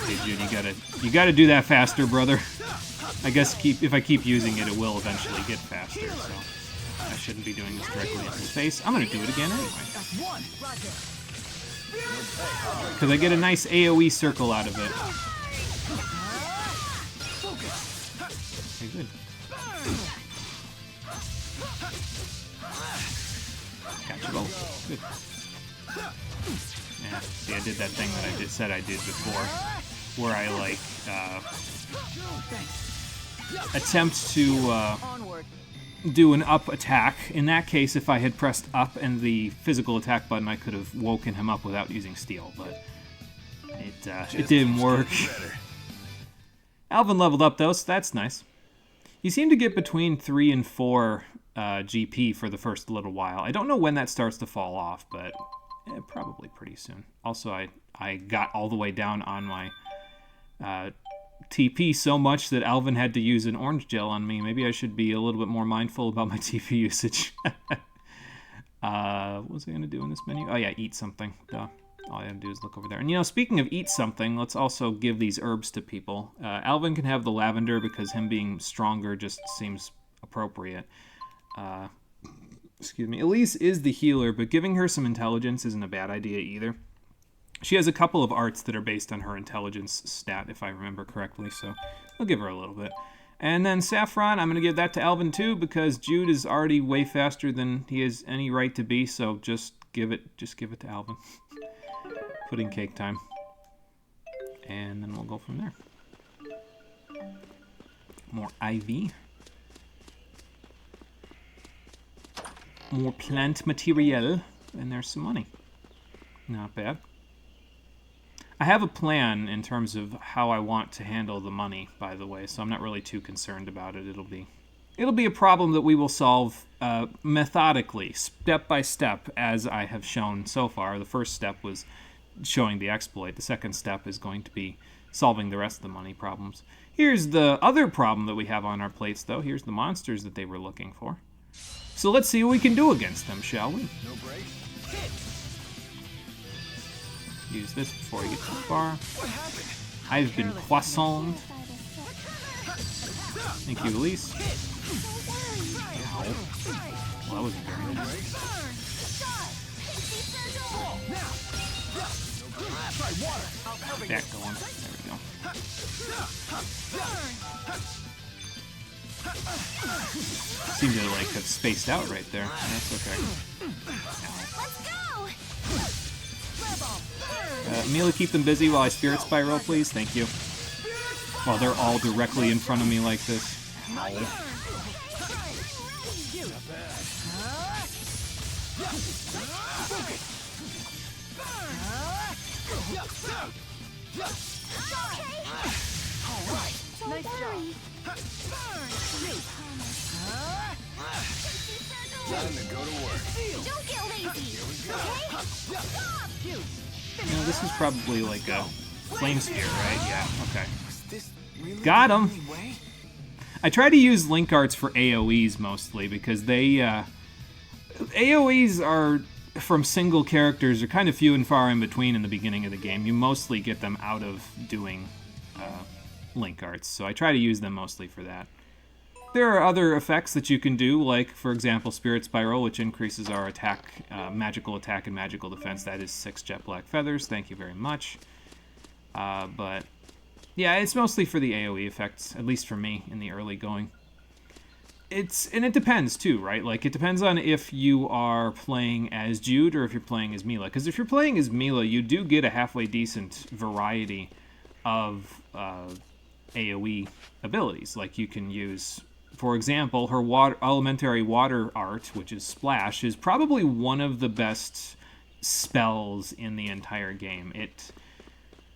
Okay, Jude, you gotta do that faster, brother. I guess if I keep using it, it will eventually get faster, so I shouldn't be doing this directly in his face. I'm gonna do it again anyway. Because I get a nice AoE circle out of it. Okay, good. Catch it all. Good. Yeah, see, I did that thing that I said I did before, where I, like, attempt to do an up attack. In that case, if I had pressed up and the physical attack button, I could have woken him up without using steel, but it didn't work. Alvin leveled up, though, so that's nice. You seem to get between 3 and 4 GP for the first little while. I don't know when that starts to fall off, but probably pretty soon. Also, I got all the way down on my TP so much that Alvin had to use an orange gel on me. Maybe I should be a little bit more mindful about my TP usage. What was I going to do in this menu? Oh yeah, eat something. Duh. All I have to do is look over there. And, you know, speaking of eat something, let's also give these herbs to people. Alvin can have the lavender because him being stronger just seems appropriate. Excuse me. Elise is the healer, but giving her some intelligence isn't a bad idea either. She has a couple of arts that are based on her intelligence stat, if I remember correctly, so I'll give her a little bit. And then Saffron, I'm going to give that to Alvin too, because Jude is already way faster than he has any right to be, so just give it to Alvin. Pudding cake time. And then we'll go from there. More ivy. More plant material. And there's some money. Not bad. I have a plan in terms of how I want to handle the money, by the way, so I'm not really too concerned about it. It'll be a problem that we will solve methodically, step by step, as I have shown so far. The first step was showing the exploit. The second step is going to be solving the rest of the money problems. Here's the other problem that we have on our plates, though. Here's the monsters that they were looking for. So let's see what we can do against them, shall we? No break. Use this before we get too far. What happened? I've been poissoned. Thank you, Elise. Ow. Well, that wasn't very nice. Back going. There we go. Seem to like have spaced out right there. That's okay. Let's go! Mila, keep them busy while I Spirit Spiral, please. Thank you. While they're all directly in front of me like this. Ow. Nice job. Time to go to work. Don't get lazy, okay? You know, this is probably like a flame sphere, right? Yeah, okay. This really Got the him. only way? I try to use link arts for AoEs mostly because they, AoEs are from single characters are kind of few and far in between in the beginning of the game. You mostly get them out of doing link arts, so I try to use them mostly for that. There are other effects that you can do, like, for example, Spirit Spiral, which increases our attack, magical attack and magical defense. That is 6 jet black feathers. Thank you very much. But, yeah, it's mostly for the AoE effects, at least for me, in the early going. And it depends, too, right? Like, it depends on if you are playing as Jude or if you're playing as Mila. Because if you're playing as Mila, you do get a halfway decent variety of AoE abilities. Like, you can use... For example, her elementary water art, which is Splash, is probably one of the best spells in the entire game. It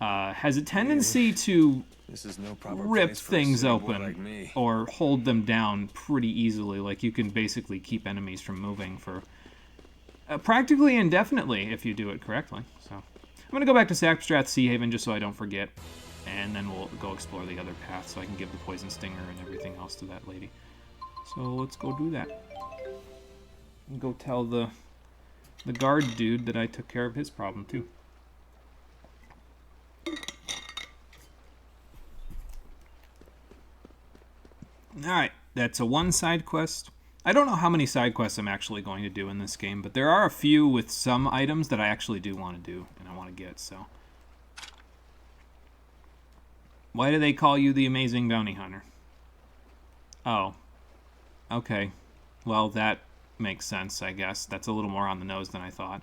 has a tendency to This is no proper rip place for a things city boy open like me. or hold them down pretty easily. Like, you can basically keep enemies from moving for practically indefinitely if you do it correctly. So I'm going to go back to Sapstrath Sea Haven just so I don't forget. And then we'll go explore the other path so I can give the Poison Stinger and everything else to that lady. So let's go do that. And go tell the guard dude that I took care of his problem too. Alright, that's a one side quest. I don't know how many side quests I'm actually going to do in this game, but there are a few with some items that I actually do want to do and I want to get, so... Why do they call you the Amazing Bounty Hunter? Oh. Okay. Well, that makes sense, I guess. That's a little more on the nose than I thought.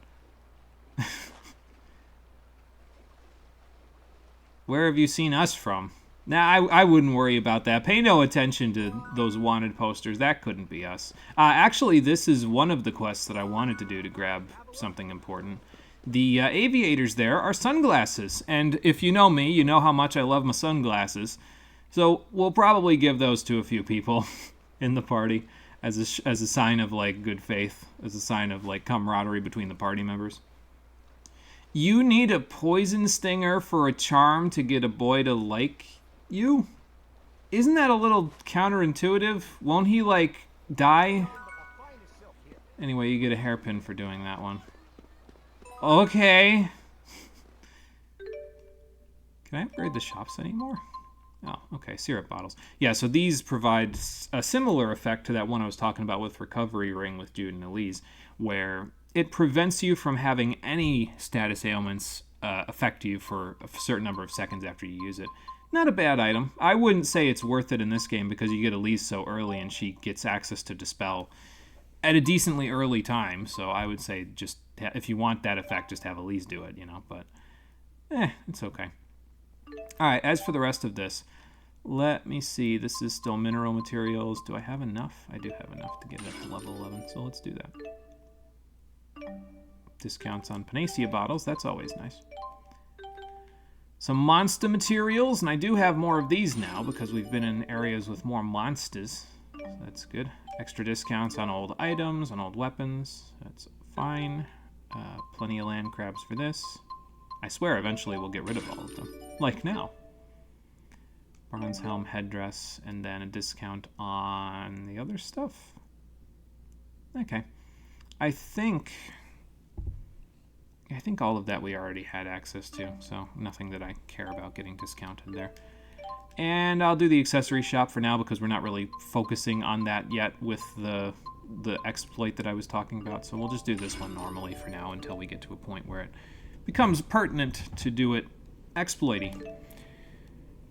Where have you seen us from? Nah, I wouldn't worry about that. Pay no attention to those wanted posters. That couldn't be us. Actually, this is one of the quests that I wanted to do to grab something important. The aviators there are sunglasses, and if you know me, you know how much I love my sunglasses. So we'll probably give those to a few people in the party as a sign of, like, good faith, as a sign of, like, camaraderie between the party members. You need a poison stinger for a charm to get a boy to like you? Isn't that a little counterintuitive? Won't he, like, die? Anyway, you get a hairpin for doing that one. Okay. Can I upgrade the shops anymore? Oh, okay, syrup bottles. Yeah, so these provide a similar effect to that one I was talking about with Recovery Ring with Jude and Elise, where it prevents you from having any status ailments affect you for a certain number of seconds after you use it. Not a bad item. I wouldn't say it's worth it in this game because you get Elise so early and she gets access to Dispel at a decently early time, so I would say just, if you want that effect, just have Elise do it, you know, but, it's okay. Alright, as for the rest of this, let me see, this is still mineral materials. Do I have enough? I do have enough to get it up to level 11, so let's do that. Discounts on Panacea bottles, that's always nice. Some monster materials, and I do have more of these now because we've been in areas with more monsters, so that's good. Extra discounts on old items, on old weapons. That's fine. Plenty of land crabs for this. I swear eventually we'll get rid of all of them. Like now. Bronze helm, headdress, and then a discount on the other stuff. Okay. I think all of that we already had access to, so nothing that I care about getting discounted there. And I'll do the accessory shop for now because we're not really focusing on that yet with the exploit that I was talking about. So we'll just do this one normally for now until we get to a point where it becomes pertinent to do it exploity.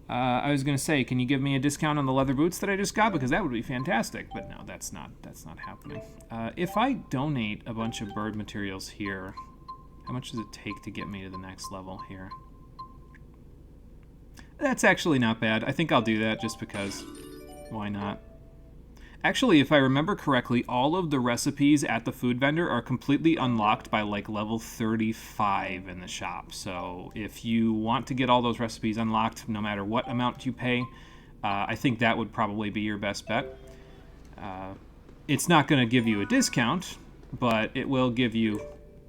I was going to say, can you give me a discount on the leather boots that I just got? Because that would be fantastic. But no, that's not happening. If I donate a bunch of bird materials here, how much does it take to get me to the next level here? That's actually not bad. I think I'll do that just because. Why not? Actually, if I remember correctly, all of the recipes at the food vendor are completely unlocked by like level 35 in the shop. So if you want to get all those recipes unlocked, no matter what amount you pay, I think that would probably be your best bet. It's not going to give you a discount, but it will give you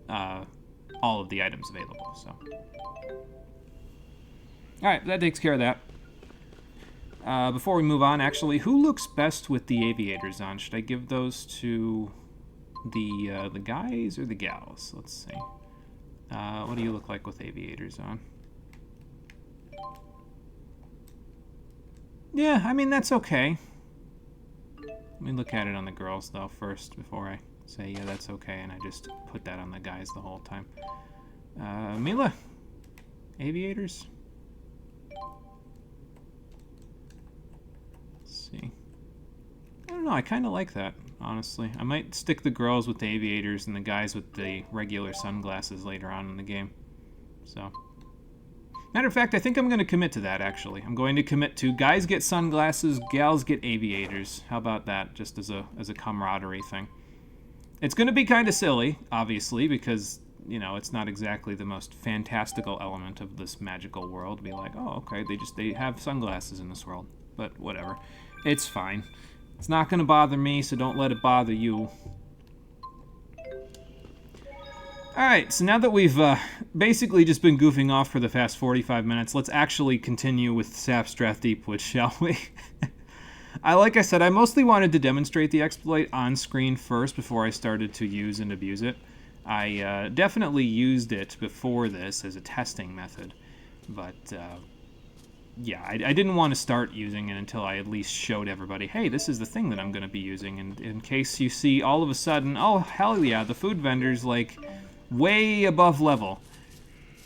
all of the items available. So, all right, that takes care of that. Before we move on, actually, who looks best with the aviators on? Should I give those to the guys or the gals? Let's see. What do you look like with aviators on? Yeah, I mean, that's okay. Let me look at it on the girls, though, first, before I say, yeah, that's okay, and I just put that on the guys the whole time. Mila? Aviators? See. I don't know, I kind of like that, honestly. I might stick the girls with the aviators and the guys with the regular sunglasses later on in the game. So, matter of fact, I think I'm going to commit to that, actually. I'm going to commit to guys get sunglasses, gals get aviators. How about that, just as a camaraderie thing? It's going to be kind of silly, obviously, because, you know, it's not exactly the most fantastical element of this magical world. Be like, oh, okay, they have sunglasses in this world. But whatever. It's fine. It's not going to bother me, so don't let it bother you. Alright, so now that we've basically just been goofing off for the past 45 minutes, let's actually continue with Sapstrath Deepwood, shall we? Like I said, I mostly wanted to demonstrate the exploit on screen first before I started to use and abuse it. I definitely used it before this as a testing method, but yeah, I didn't want to start using it until I at least showed everybody, hey, this is the thing that I'm going to be using, and in case you see all of a sudden, oh, hell yeah, the food vendor's like way above level.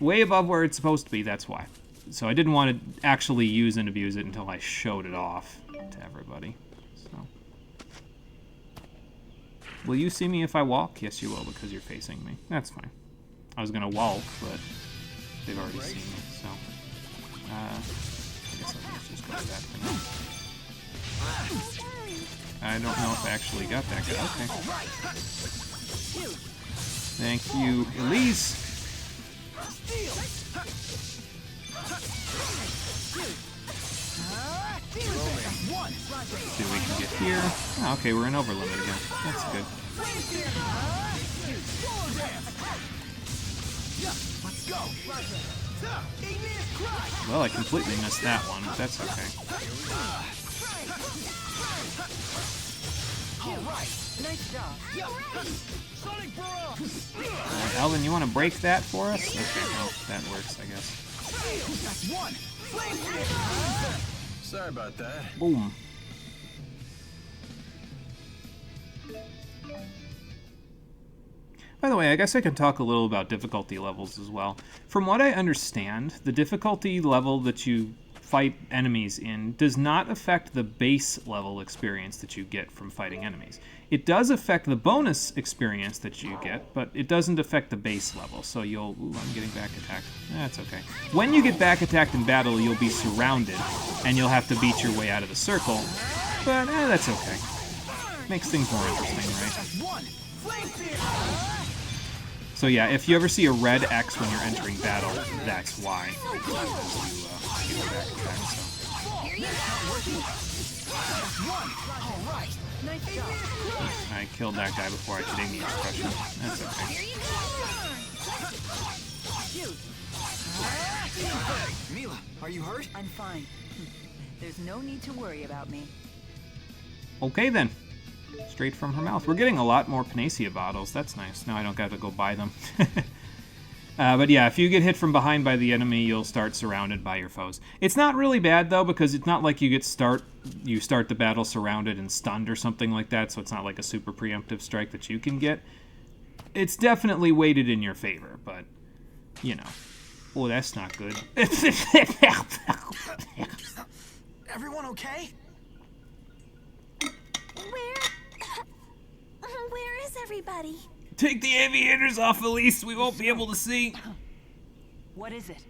Way above where it's supposed to be, that's why. So I didn't want to actually use and abuse it until I showed it off to everybody. So, will you see me if I walk? Yes, you will, because you're facing me. That's fine. I was going to walk, but they've already seen me, so... I guess I'll just go with that for now. I don't know if I actually got that guy. Okay. Thank you, Elise. See what we can get here. Oh, okay, we're in over limit again. That's good. Let's go. Well, I completely missed that one, but that's okay. Alvin, you want to break that for us? Okay, well, that works, I guess. Sorry about that. Boom. By the way, I guess I can talk a little about difficulty levels as well. From what I understand, the difficulty level that you fight enemies in does not affect the base level experience that you get from fighting enemies. It does affect the bonus experience that you get, but it doesn't affect the base level, so you'll... Ooh, I'm getting back attacked. That's okay. When you get back attacked in battle, you'll be surrounded, and you'll have to beat your way out of the circle, but that's okay. Makes things more interesting, right? So yeah, if you ever see a red X when you're entering battle, that's why. You get back attacked, so. I killed that guy before I could aim the expression. That's okay. Mila, are you hurt? I'm fine. There's no need to worry about me. Okay then. Straight from her mouth. We're getting a lot more Panacea bottles. That's nice. Now I don't have to go buy them. But yeah, if you get hit from behind by the enemy, you'll start surrounded by your foes. It's not really bad, though, because it's not like you start the battle surrounded and stunned or something like that, so it's not like a super preemptive strike that you can get. It's definitely weighted in your favor, but, you know. Oh, that's not good. Everyone okay? Where is everybody? Take the aviators off, Elise. We won't be able to see. What is it?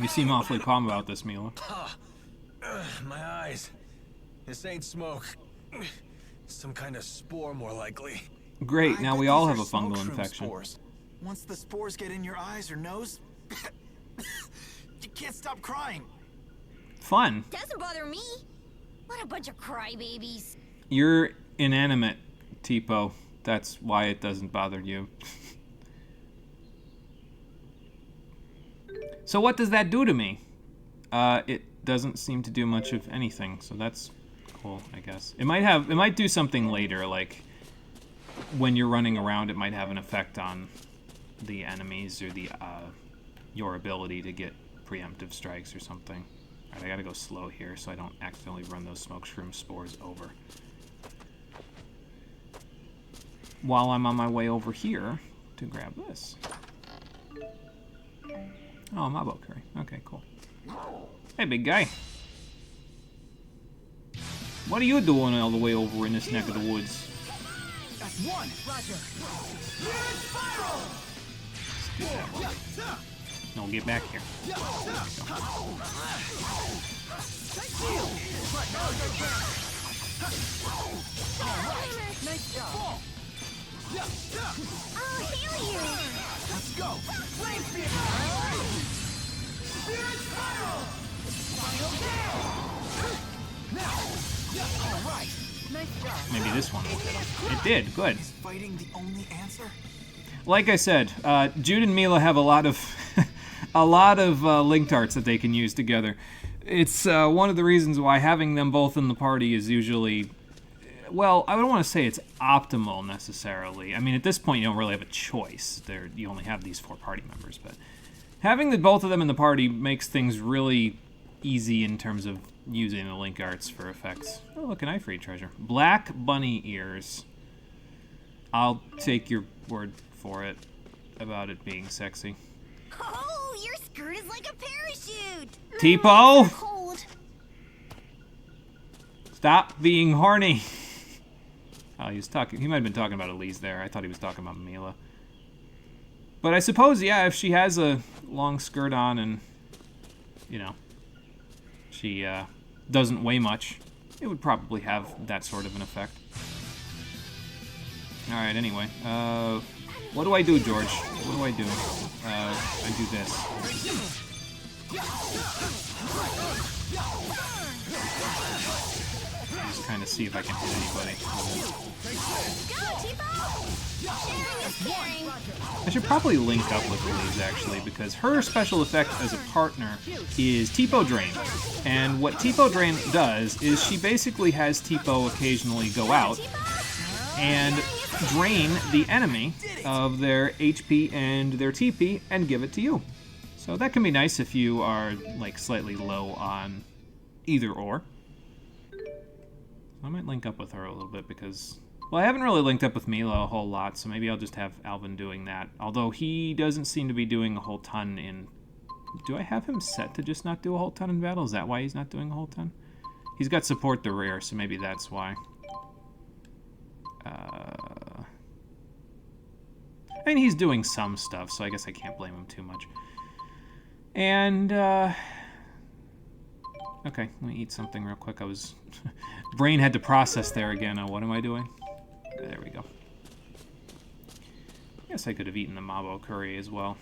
You seem awfully calm about this, Mila. My eyes. This ain't smoke. Some kind of spore, more likely. Great, now I we bet all these have a are smoke fungal shroom infection. Spores. Once the spores get in your eyes or nose, you can't stop crying. Fun. Doesn't bother me. What a bunch of crybabies. You're inanimate, Tipo. That's why it doesn't bother you. So what does that do to me? It doesn't seem to do much of anything, so that's cool, I guess. It might do something later, like when you're running around, it might have an effect on the enemies or your ability to get preemptive strikes or something. Alright, I gotta go slow here so I don't accidentally run those smoke shroom spores over. While I'm on my way over here to grab this. Oh, Mabo curry. Okay, cool. Hey, big guy. What are you doing all the way over in this neck of the woods? That's one. Roger. No, get back here. Nice job. Oh, Xillia! Let's go. Flame spear. Spirit spiral. Now. All right. Nice job. Maybe this one will hit him. It did. Good. Is fighting the only answer? Like I said, Jude and Mila have a lot of linked arts that they can use together. It's one of the reasons why having them both in the party is usually, well, I don't want to say it's optimal necessarily. I mean, at this point, you don't really have a choice. You only have these 4 party members, but having both of them in the party makes things really easy in terms of using the link arts for effects. Oh, look, an Ifrit treasure. Black bunny ears. I'll take your word for it about it being sexy. Oh, your skirt is like a parachute. Tipo! Cold. Stop being horny. Oh, he might have been talking about Elise there. I thought he was talking about Mila. But I suppose, yeah, if she has a long skirt on and, you know, she doesn't weigh much, it would probably have that sort of an effect. Alright, anyway. What do I do, George? What do I do? I do this. Just kind of see if I can hit anybody. Go, Tipo! Sharing is caring. I should probably link up with Elise, actually, because her special effect as a partner is Tipo Drain. And what Tipo Drain does is she basically has Tipo occasionally go out and drain the enemy of their HP and their TP and give it to you. So that can be nice if you are like slightly low on either or. I might link up with her a little bit because, well, I haven't really linked up with Mila a whole lot, so maybe I'll just have Alvin doing that. Although he doesn't seem to be doing a whole ton in... Do I have him set to just not do a whole ton in battle? Is that why he's not doing a whole ton? He's got support the rear, so maybe that's why. I mean, he's doing some stuff, so I guess I can't blame him too much. And, okay, let me eat something real quick. Brain had to process there again. What am I doing? There we go. I guess I could have eaten the Mabo curry as well.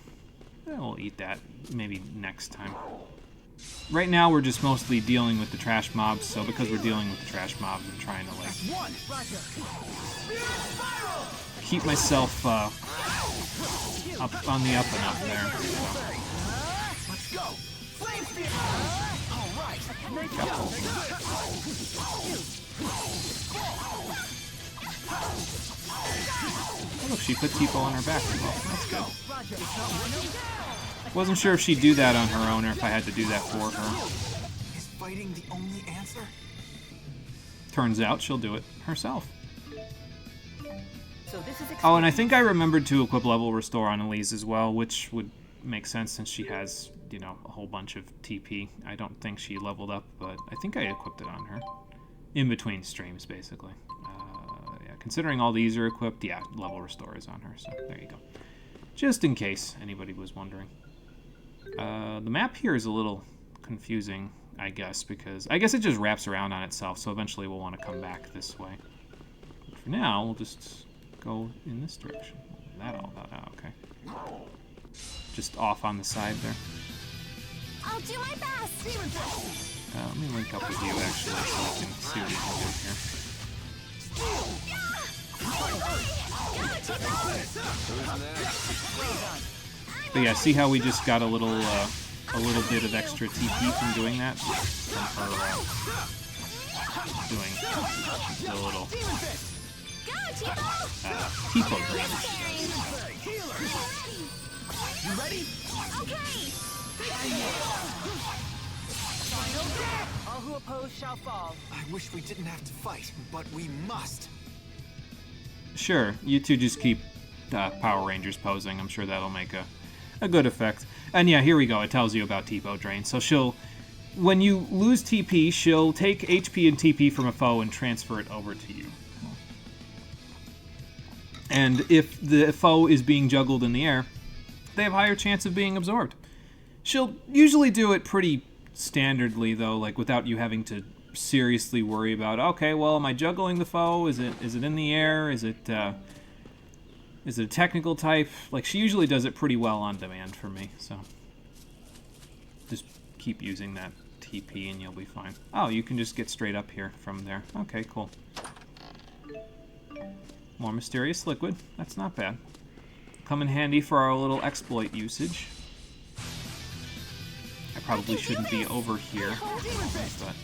We'll eat that maybe next time. Right now, we're just mostly dealing with the trash mobs, so because we're dealing with the trash mobs, I'm trying to, like, keep myself up on the up and up there. Let's go. Flame spear. All right. Oh, look, she put Tipo on her back as well. That's good. Wasn't sure if she'd do that on her own or if I had to do that for her. Is fighting the only answer? Turns out she'll do it herself. So this is Oh, and I think I remembered to equip level restore on Elise as well, which would make sense since she has, you know, a whole bunch of TP. I don't think she leveled up, but I think I equipped it on her. In between streams, basically. Yeah, considering all these are equipped, yeah, level restore is on her, so there you go. Just in case anybody was wondering. The map here is a little confusing, I guess, because I guess it just wraps around on itself, so eventually we'll want to come back this way. But for now, we'll just go in this direction. What is that all about? Oh, okay. Just off on the side there. I'll do my best. Let me link up with you, actually, so we can see what we can do here. But yeah, see how we just got a little bit of extra TP from doing that? From her doing the little Tipo drainage. You ready? all who oppose shall fall. I wish we didn't have to fight, but we must. Sure, you two just keep Power Rangers posing. I'm sure that'll make a good effect. And yeah, here we go. It tells you about Tipo Drain. So she'll, when you lose TP, she'll take HP and TP from a foe and transfer it over to you. And if the foe is being juggled in the air, they have a higher chance of being absorbed. She'll usually do it pretty standardly, though, like without you having to seriously worry about, okay, well, am I juggling the foe? Is it in the air? Is it a technical type? Like, she usually does it pretty well on demand for me, so just keep using that TP and you'll be fine. Oh, you can just get straight up here from there. Okay, cool. More mysterious liquid. That's not bad. Come in handy for our little exploit usage. I probably shouldn't be over here, but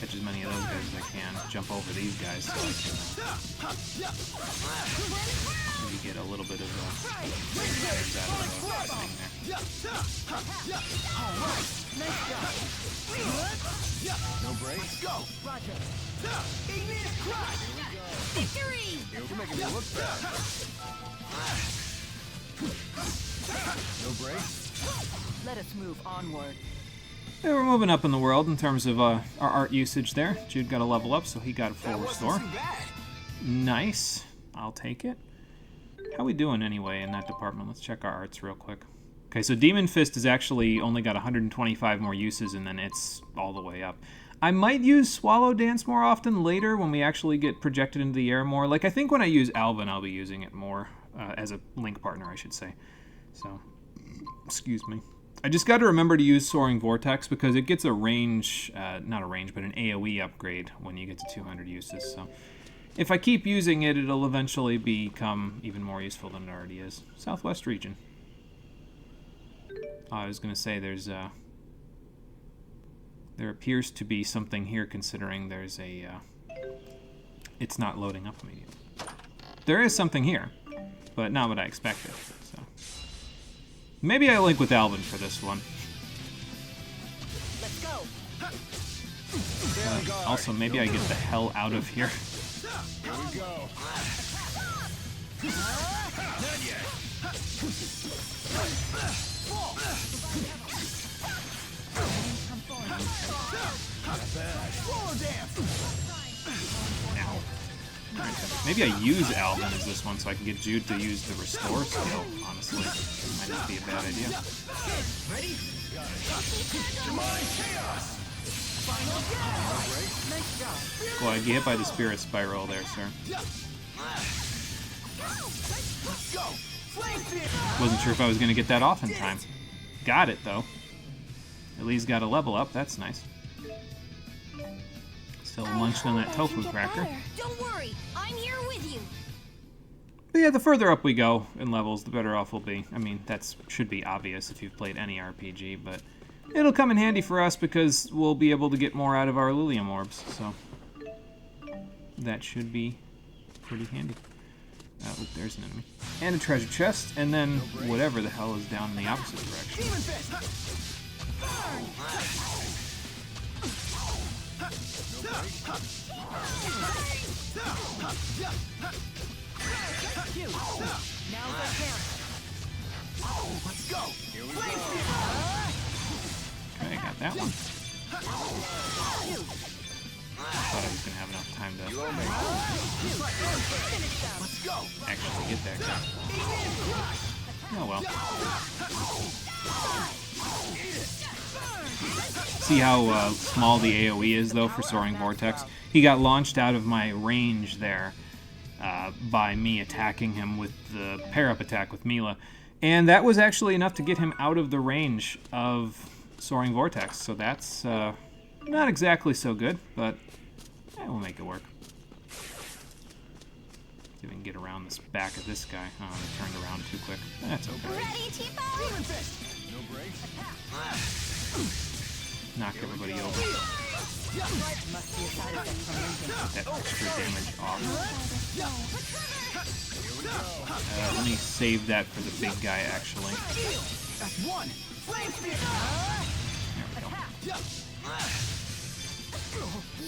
catch as many of those guys as I can. Jump over these guys so I can maybe get a little bit of thing there. No breaks. Go. Roger. Victory! You're making me look bad. No breaks. Let us move onward. Yeah, we're moving up in the world in terms of our art usage there. Jude got a level up, so he got a full restore. Nice. I'll take it. How we doing anyway in that department? Let's check our arts real quick. Okay, so Demon Fist has actually only got 125 more uses, and then it's all the way up. I might use Swallow Dance more often later when we actually get projected into the air more. Like, I think when I use Alvin, I'll be using it more as a link partner, I should say. So, excuse me. I just got to remember to use Soaring Vortex because it gets a range, not a range, but an AoE upgrade when you get to 200 uses. So if I keep using it, it'll eventually become even more useful than it already is. Southwest region. I was going to say there appears to be something here considering there's a, it's not loading up immediately. There is something here, but not what I expected. So maybe I link with Alvin for this one. Let's go. Also, maybe I get the hell out of here. Here we go. Not yet. Ow. Maybe I use Alvin as this one so I can get Jude to use the restore skill, honestly. Might not be a bad idea. Ready? Well, I get hit by the Spirit Spiral there, sir. Wasn't sure if I was going to get that off in time. Got it, though. At least got a level up. That's nice. Still munching on that tofu cracker. Don't worry, I'm here with you. But yeah, the further up we go in levels, the better off we'll be. I mean, that should be obvious if you've played any RPG, but it'll come in handy for us because we'll be able to get more out of our Lilium orbs, so that should be pretty handy. Oh, there's an enemy. And a treasure chest, and then whatever the hell is down in the opposite direction. Let's go. Here we go. Okay, I got that one. Thought I was gonna have enough time to Let's go. actually get that guy. Oh well. See how small the AoE is though for Soaring Vortex? He got launched out of my range there by me attacking him with the pair-up attack with Mila. And that was actually enough to get him out of the range of Soaring Vortex. So that's not exactly so good, but we'll make it work. See if we can get around this back of this guy. Oh, I turned around too quick. That's okay. Ready, Tipo? No breaks. Knock everybody over. Get that extra damage off. Let me save that for the big guy, actually. That's one. Flame spear. There we go.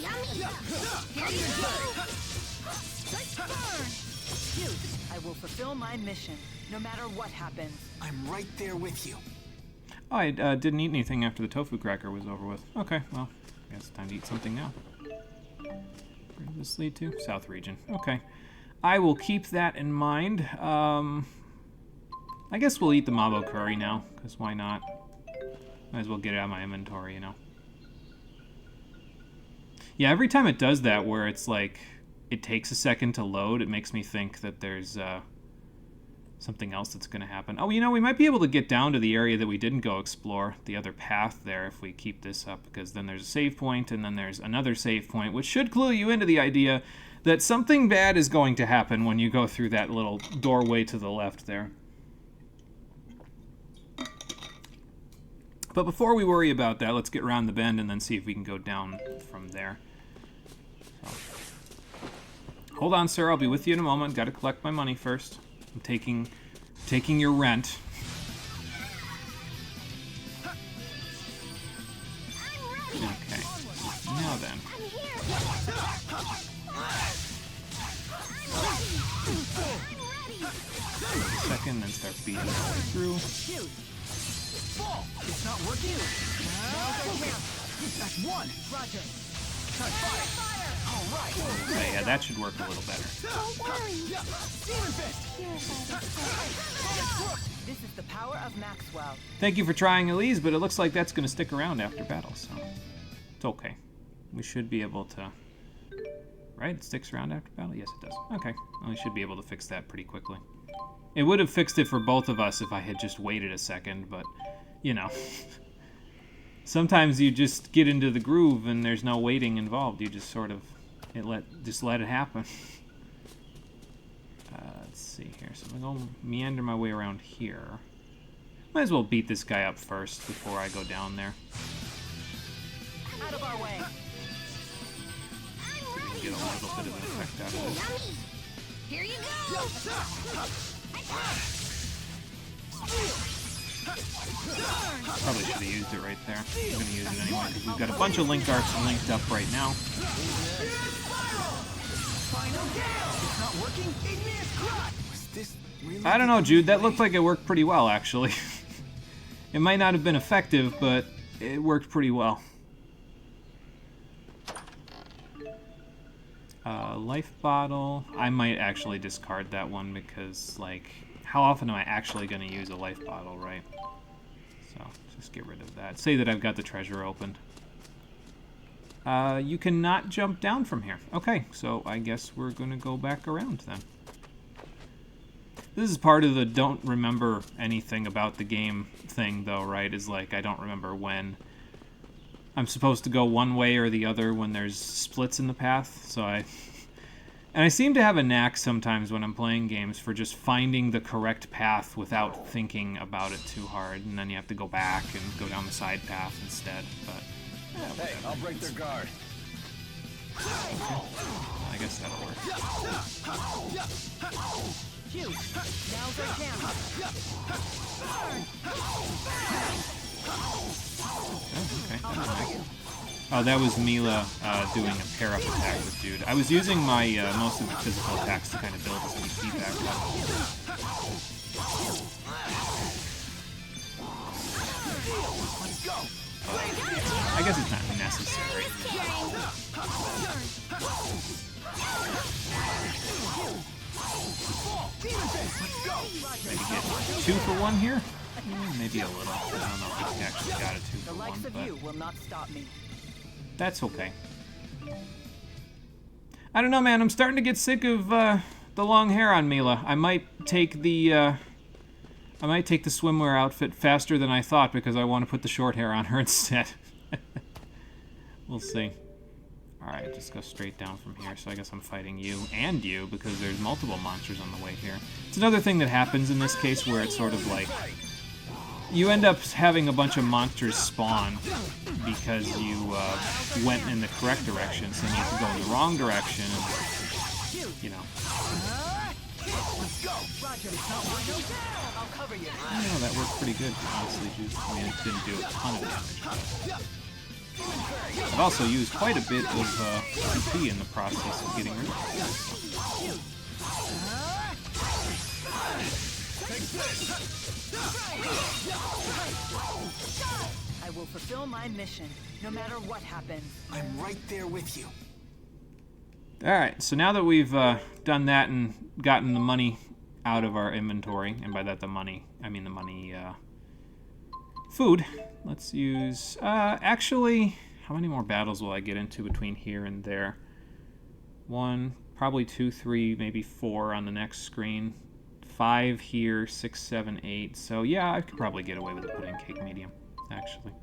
Yummy. Here you go. I will fulfill my mission, no matter what happens. I'm right there with you. Oh, I didn't eat anything after the tofu cracker was over with. Okay, well, I guess it's time to eat something now. Where does this lead to? South region. Okay. I will keep that in mind. I guess we'll eat the Mabo curry now, because why not? Might as well get it out of my inventory, you know. Yeah, every time it does that, where it's like, it takes a second to load, it makes me think that there's something else that's going to happen. Oh, you know, we might be able to get down to the area that we didn't go explore, the other path there, if we keep this up, because then there's a save point, and then there's another save point, which should clue you into the idea that something bad is going to happen when you go through that little doorway to the left there. But before we worry about that, let's get around the bend and then see if we can go down from there. So. Hold on, sir. I'll be with you in a moment. Got to collect my money first. I'm taking your rent. Okay. Now then. Second, then start beating our way through. It's not working. That's one. Roger. Touch fire. All right. Okay, yeah, that should work a little better. Don't worry. Demon fist. This is the power of Maxwell. Thank you for trying, Elise, but it looks like that's going to stick around after battle, so it's okay. We should be able to... Right? It sticks around after battle? Yes, it does. Okay. Well, we should be able to fix that pretty quickly. It would have fixed it for both of us if I had just waited a second, but, you know. Sometimes you just get into the groove and there's no waiting involved. You just sort of just let it happen. Let's see here. So I'm going to meander my way around here. Might as well beat this guy up first before I go down there. Out of our way. Get a little bit of an effect out of this. Here you go. Probably should have used it right there. I'm going to use it anyway because we've got a bunch of link arts linked up right now. I don't know, Jude. That looked like it worked pretty well, actually. It might not have been effective, but it worked pretty well. Life bottle. I might actually discard that one because, like, how often am I actually going to use a life bottle, right? So, just get rid of that. Say that I've got the treasure opened. You cannot jump down from here. Okay, so I guess we're going to go back around then. This is part of the don't remember anything about the game thing, though, right? Is like, I don't remember when I'm supposed to go one way or the other when there's splits in the path, so And I seem to have a knack sometimes when I'm playing games for just finding the correct path without thinking about it too hard, and then you have to go back and go down the side path instead, but... Hey, I'll break their guard. I guess that'll work. Now's our chance. Oh, okay. That was nice. Oh, that was Mila doing a pair-up attack with Jude. I was using my most of the physical attacks to kind of build his HP back up. I guess it's not necessary. Maybe get 2 for 1 here? Maybe a little. I don't know if he actually got a 2 for 1, The likes of but you will not stop me. that's okay. I don't know, man. I'm starting to get sick of the long hair on Mila. I might take the swimwear outfit faster than I thought because I want to put the short hair on her instead. We'll see. Alright, just go straight down from here. So I guess I'm fighting you and you because there's multiple monsters on the way here. It's another thing that happens in this case where it's sort of like you end up having a bunch of monsters spawn because you went in the correct direction, so you have to go in the wrong direction, and, you know. No, that worked pretty good, honestly, Jude. I mean, it didn't do a ton of damage, but I've also used quite a bit of CP in the process of getting rid of it. I will fulfill my mission, no matter what happens. I'm right there with you. Alright, so now that we've done that and gotten the money out of our inventory, and by that the money, I mean the money, food, let's use, actually, how many more battles will I get into between here and there? 1, probably 2, 3, maybe 4 on the next screen. 5 here, 6, 7, 8. So yeah, I could probably get away with a pudding cake medium, actually.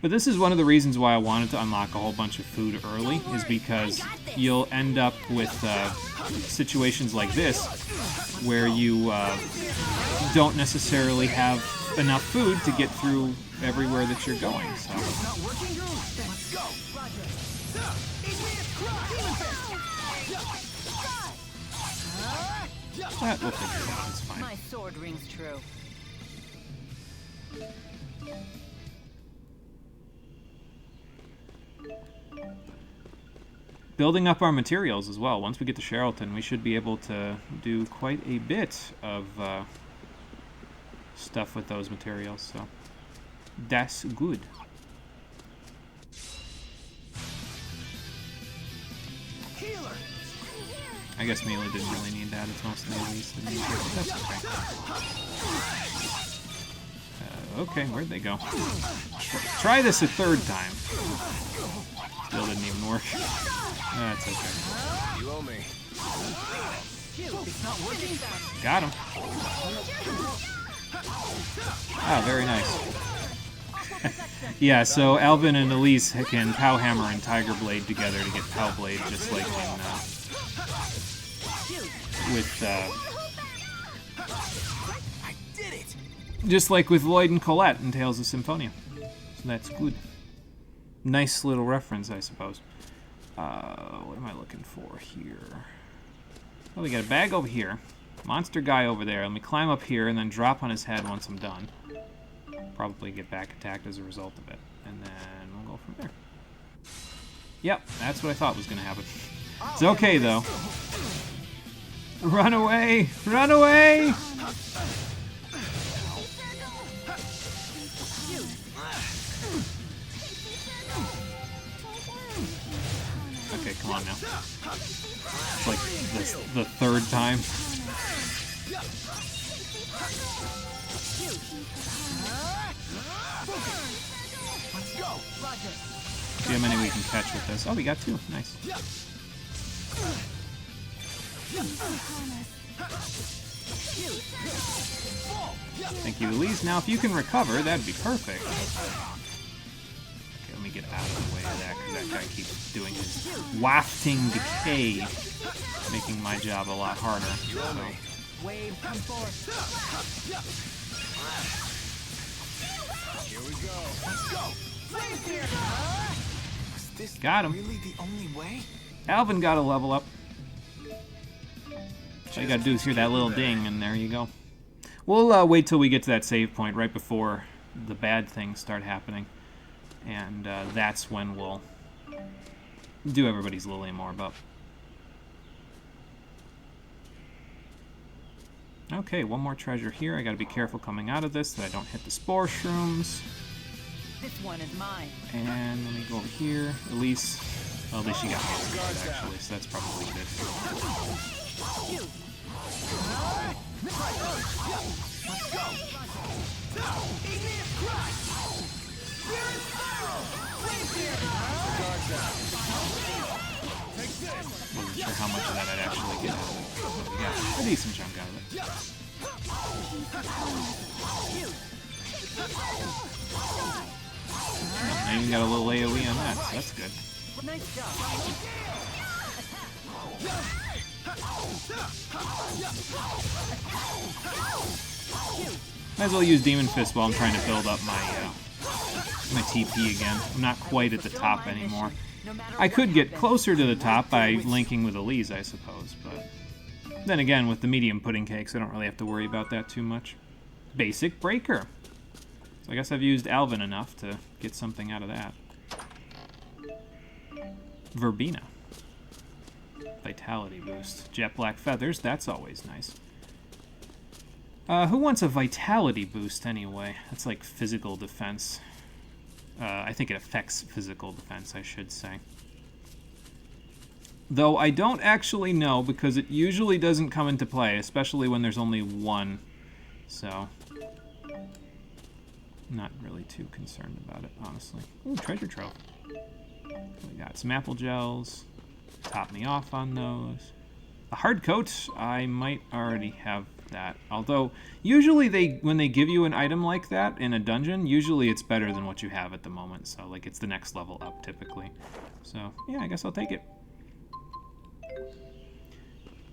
But this is one of the reasons why I wanted to unlock a whole bunch of food early, is because you'll end up with situations like this, where you don't necessarily have enough food to get through everywhere that you're going. So. That will figure it out, it's fine. My sword rings true. Building up our materials as well. Once we get to Sherrilton, we should be able to do quite a bit of stuff with those materials, so that's good. I guess Mila didn't really need that. It's mostly Elise that needs it, but that's okay. Okay, where'd they go? Try this a 3rd time. Still didn't even work. That's okay. You owe me. Got him. Ah, very nice. Yeah, so Alvin and Elise can Pow Hammer and Tiger Blade together to get Pow Blade, just like in, just like with Lloyd and Colette in Tales of Symphonia. So that's good. Nice little reference, I suppose. What am I looking for here? Oh, we got a bag over here. Monster guy over there. Let me climb up here and then drop on his head once I'm done. Probably get back attacked as a result of it. And then we'll go from there. Yep, that's what I thought was going to happen. It's okay, though. Run away! Run away! Okay, come on now. It's like the 3rd time. See how many we can catch with this. Oh, we got 2. Nice. Thank you, Elise. Now, if you can recover, that'd be perfect. Okay, let me get out of the way of that, because that guy keeps doing his wafting decay, making my job a lot harder. So. Wave, come forth. Here we go. Let's go. this Got him. really the only way? Alvin got a level up. All you gotta do is hear that little ding, and there you go. We'll wait till we get to that save point right before the bad things start happening. And that's when we'll do everybody's Lily morb up. Okay, one more treasure here. I gotta be careful coming out of this that I don't hit the spore shrooms. This one is mine. And let me go over here. Elise. Well, at least she got me actually, so that's probably good. Wasn't sure how much of that I'd actually get out of it, but we got a decent chunk out of it. I even got a little AoE on that, so that's good. Nice job. Might as well use Demon Fist while I'm trying to build up my my TP again. I'm not quite at the top anymore. I could get closer to the top by linking with Elise, I suppose, but then again, with the medium pudding cakes, I don't really have to worry about that too much. Basic Breaker. So I guess I've used Alvin enough to get something out of that. Verbena. Vitality boost. Jet Black Feathers, that's always nice. Who wants a vitality boost anyway? That's like physical defense. I think it affects physical defense, I should say. Though I don't actually know because it usually doesn't come into play, especially when there's only one. So, not really too concerned about it, honestly. Ooh, treasure trove. We got some apple gels. Top me off on those. A hard coat, I might already have that. Although, usually when they give you an item like that in a dungeon, usually it's better than what you have at the moment. So, like, it's the next level up, typically. So, yeah, I guess I'll take it.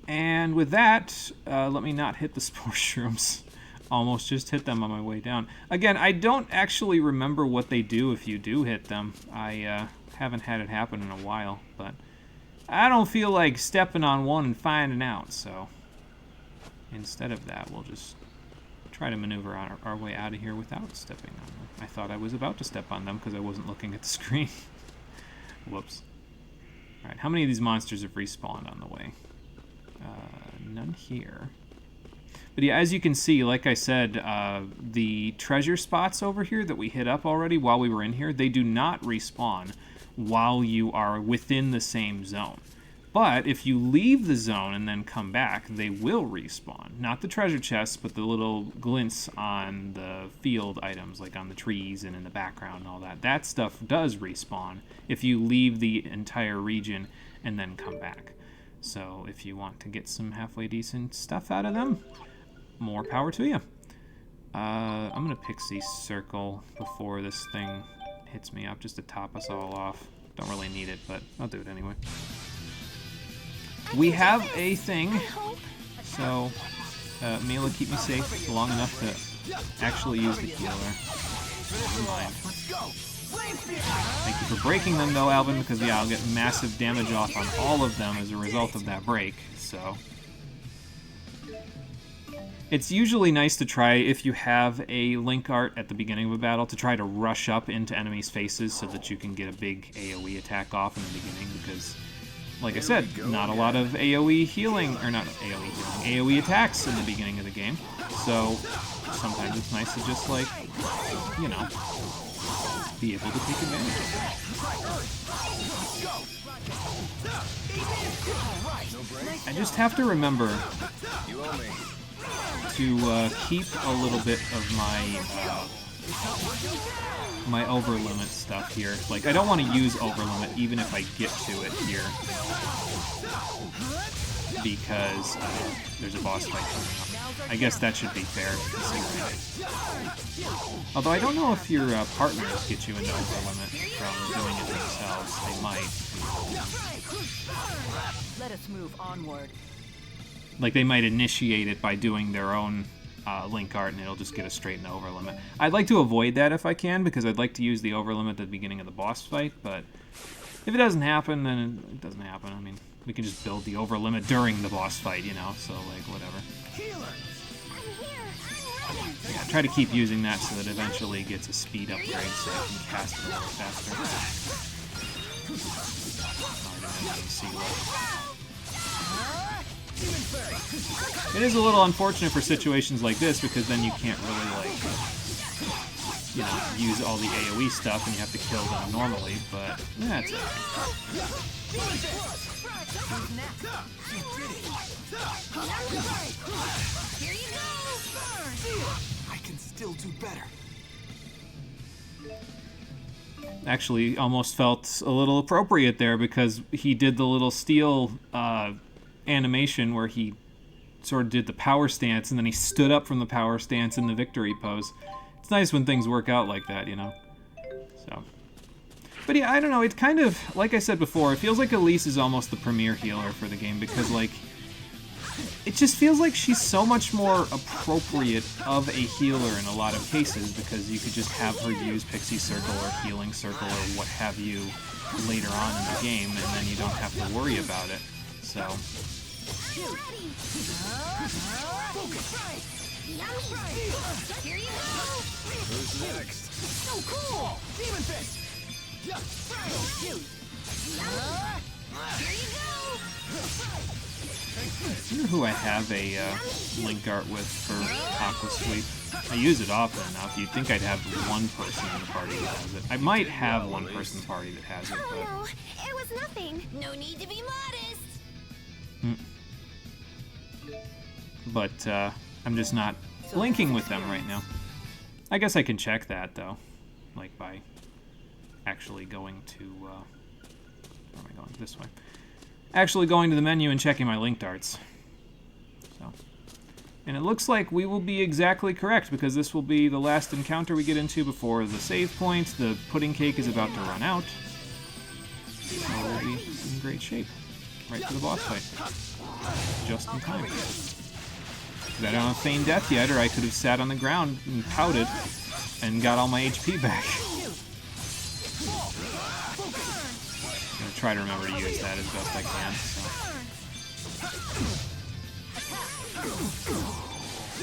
And with that, let me not hit the spore shrooms. Almost just hit them on my way down. Again, I don't actually remember what they do if you do hit them. I haven't had it happen in a while, but I don't feel like stepping on one and finding out, so instead of that, we'll just try to maneuver our way out of here without stepping on them. I thought I was about to step on them because I wasn't looking at the screen. Whoops. Alright, how many of these monsters have respawned on the way? None here. But yeah, as you can see, like I said, the treasure spots over here that we hit up already while we were in here, they do not respawn while you are within the same zone. But if you leave the zone and then come back, they will respawn. Not the treasure chests, but the little glints on the field items, like on the trees and in the background and all that. That stuff does respawn if you leave the entire region and then come back. So if you want to get some halfway decent stuff out of them, more power to you. I'm going to Pixie Circle before this thing hits me up, just to top us all off. Don't really need it, but I'll do it anyway. We have a thing, so Mila, keep me safe long enough to actually use the healer. Never mind. Thank you for breaking them, though, Alvin, because, yeah, I'll get massive damage off on all of them as a result of that break, so. It's usually nice to try, if you have a link art at the beginning of a battle, to try to rush up into enemies' faces so that you can get a big AoE attack off in the beginning, because, like I said, not a lot of AoE healing, or not AoE healing, AoE attacks in the beginning of the game, so sometimes it's nice to just, like, you know, be able to take advantage of that. I just have to remember to keep a little bit of my over limit stuff here. Like, I don't want to use over limit even if I get to it here, because there's a boss fight coming up. I guess that should be fair, considering. Although I don't know if your partners get you into over limit from doing it themselves. They might. Let us move onward. Like, they might initiate it by doing their own link art, and it'll just get us straight into over limit. I'd like to avoid that if I can, because I'd like to use the over limit at the beginning of the boss fight, but If it doesn't happen, then it doesn't happen. I mean, we can just build the over limit during the boss fight, you know, so, like, whatever. Yeah, try to keep using that so that eventually it gets a speed upgrade so I can cast it a little faster. It is a little unfortunate for situations like this because then you can't really, like, you know, use all the AoE stuff and you have to kill them normally, but that's okay. Here you go! I can still do better. Actually, almost felt a little appropriate there because he did the little steel animation where he sort of did the power stance and then he stood up from the power stance in the victory pose. It's nice when things work out like that, you know? So. But yeah, I don't know, it kind of, like I said before, it feels like Elise is almost the premier healer for the game because, like, it just feels like she's so much more appropriate of a healer in a lot of cases because you could just have her use Pixie Circle or Healing Circle or what have you later on in the game and then you don't have to worry about it. So. Here you go! Who's next? So cool! Demon Fist! Here you go! I wonder who I have a link art with for Aqua Sweep. I use it often enough. You'd think I'd have one person in the party that has it. I might have one person in the party that has it, Oh but... no, it was nothing. No need to be modest. But I'm just not linking with them right now. I guess I can check that, though. Like, by actually going to... where am I going? This way. Actually going to the menu and checking my linked arts. So, and it looks like we will be exactly correct because this will be the last encounter we get into before the save point. The pudding cake is about to run out. So we'll be in great shape. Right to the boss fight. Just in time. Because I don't have Feign Death yet, or I could have sat on the ground and pouted and got all my HP back. I'm gonna try to remember to use that as best I can. So.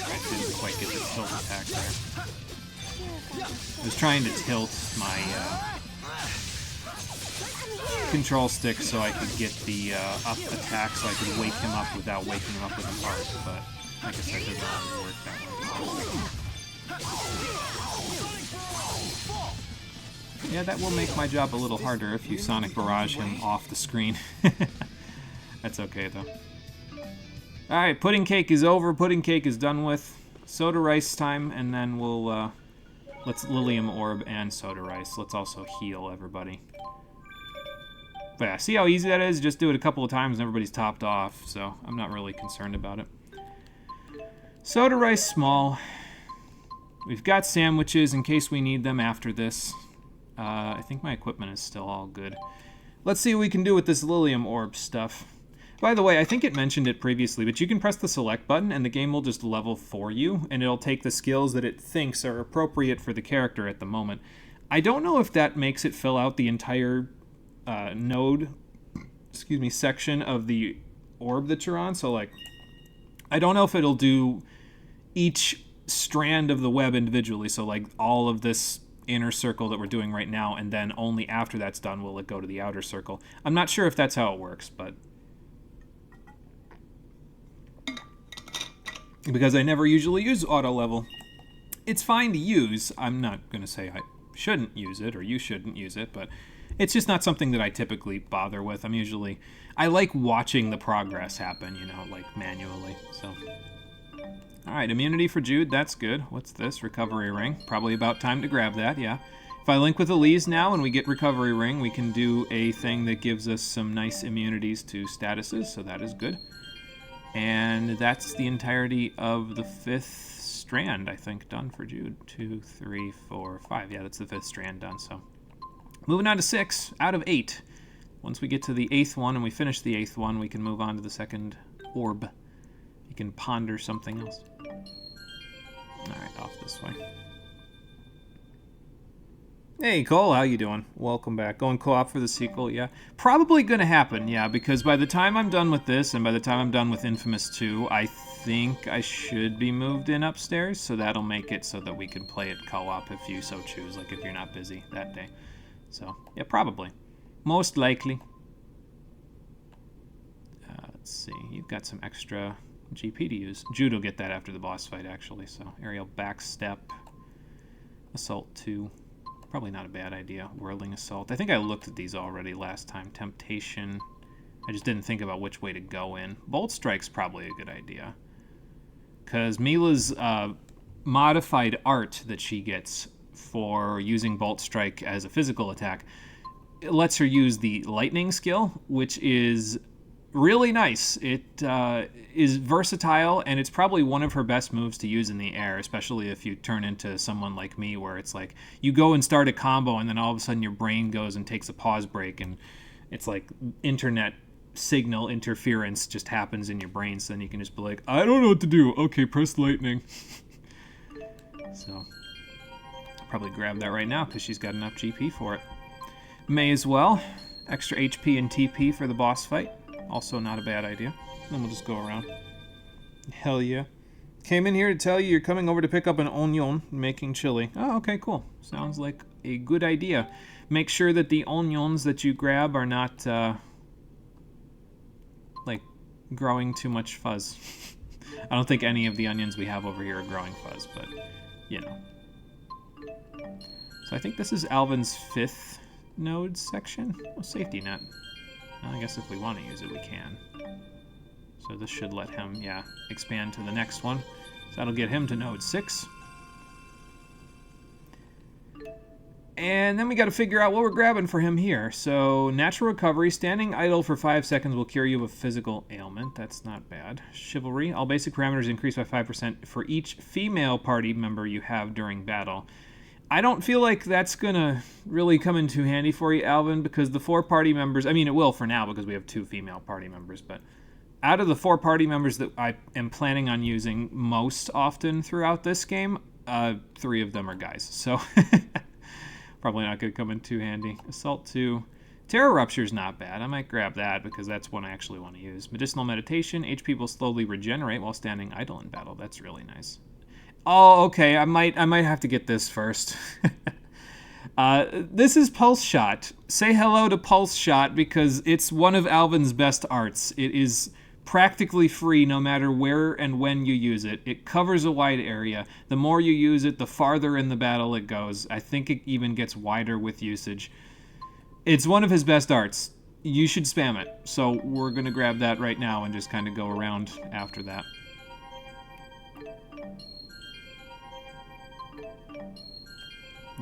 I didn't quite get the tilt attack there. I was trying to tilt my control stick so I could get the up attack so I could wake him up without waking him up with a heart, but like I said, it doesn't always work that way. Yeah, that will make my job a little harder if you Sonic Barrage him off the screen. That's okay, though. Alright, pudding cake is over. Pudding cake is done with. Soda rice time, and then we'll, let's Lilium Orb and soda rice. Let's also heal everybody. But yeah, see how easy that is? Just do it a couple of times and everybody's topped off, so I'm not really concerned about it. Soda rice small. We've got sandwiches in case we need them after this. I think my equipment is still all good. Let's see what we can do with this Lilium Orb stuff. By the way, I think it mentioned it previously, but you can press the select button and the game will just level for you, and it'll take the skills that it thinks are appropriate for the character at the moment. I don't know if that makes it fill out the entire node, section of the orb that you're on, so like, I don't know if it'll do each strand of the web individually, so like all of this inner circle that we're doing right now, and then only after that's done will it go to the outer circle. I'm not sure if that's how it works, but because I never usually use auto level. It's fine to use. I'm not going to say I shouldn't use it or you shouldn't use it, but it's just not something that I typically bother with. I like watching the progress happen, you know, like manually, so. Alright, immunity for Jude, that's good. What's this? Recovery ring. Probably about time to grab that, yeah. If I link with Elise now and we get recovery ring, we can do a thing that gives us some nice immunities to statuses, so that is good. And that's the entirety of the 5th strand, I think, done for Jude. 2, 3, 4, 5. Yeah, that's the 5th strand done, so. Moving on to 6 out of 8. Once we get to the 8th one and we finish the 8th one, we can move on to the 2nd orb. You can ponder something else. Alright, off this way. Hey Cole, how you doing? Welcome back. Going co-op for the sequel, yeah. Probably gonna happen, yeah, because by the time I'm done with this and by the time I'm done with Infamous 2, I think I should be moved in upstairs, so that'll make it so that we can play it co-op if you so choose, like if you're not busy that day. So, yeah, probably. Most likely. Let's see, you've got some extra GP to use. Jude will get that after the boss fight, actually, so aerial backstep, assault 2. Probably not a bad idea. Whirling Assault. I think I looked at these already last time. Temptation. I just didn't think about which way to go in. Bolt Strike's probably a good idea. Because Mila's modified art that she gets for using Bolt Strike as a physical attack, it lets her use the Lightning skill, which is really nice. It is versatile, and it's probably one of her best moves to use in the air, especially if you turn into someone like me, where it's like you go and start a combo, and then all of a sudden your brain goes and takes a pause break, and it's like internet signal interference just happens in your brain, so then you can just be like, I don't know what to do. Okay, press lightning. So, probably grab that right now, because she's got enough GP for it. May as well. Extra HP and TP for the boss fight. Also not a bad idea. Then we'll just go around. Hell yeah. Came in here to tell you you're coming over to pick up an onion making chili. Oh, okay, cool. Sounds like a good idea. Make sure that the onions that you grab are not, like, growing too much fuzz. I don't think any of the onions we have over here are growing fuzz, but, you know. So I think this is Alvin's 5th node section. Oh, safety net. I guess if we want to use it, we can. So this should let him, yeah, expand to the next one. So that'll get him to node 6. And then we got to figure out what we're grabbing for him here. So natural recovery, standing idle for 5 seconds will cure you of a physical ailment. That's not bad. Chivalry, all basic parameters increase by 5% for each female party member you have during battle. I don't feel like that's going to really come in too handy for you, Alvin, because the 4 party members, I mean, it will for now because we have 2 female party members, but out of the 4 party members that I am planning on using most often throughout this game, 3 of them are guys, so probably not going to come in too handy. Assault 2. Terror Rupture is not bad. I might grab that because that's one I actually want to use. Medicinal Meditation. HP will slowly regenerate while standing idle in battle. That's really nice. Oh, okay. I might have to get this first. This is Pulse Shot. Say hello to Pulse Shot because it's one of Alvin's best arts. It is practically free no matter where and when you use it. It covers a wide area. The more you use it, the farther in the battle it goes. I think it even gets wider with usage. It's one of his best arts. You should spam it. So we're going to grab that right now and just kind of go around after that.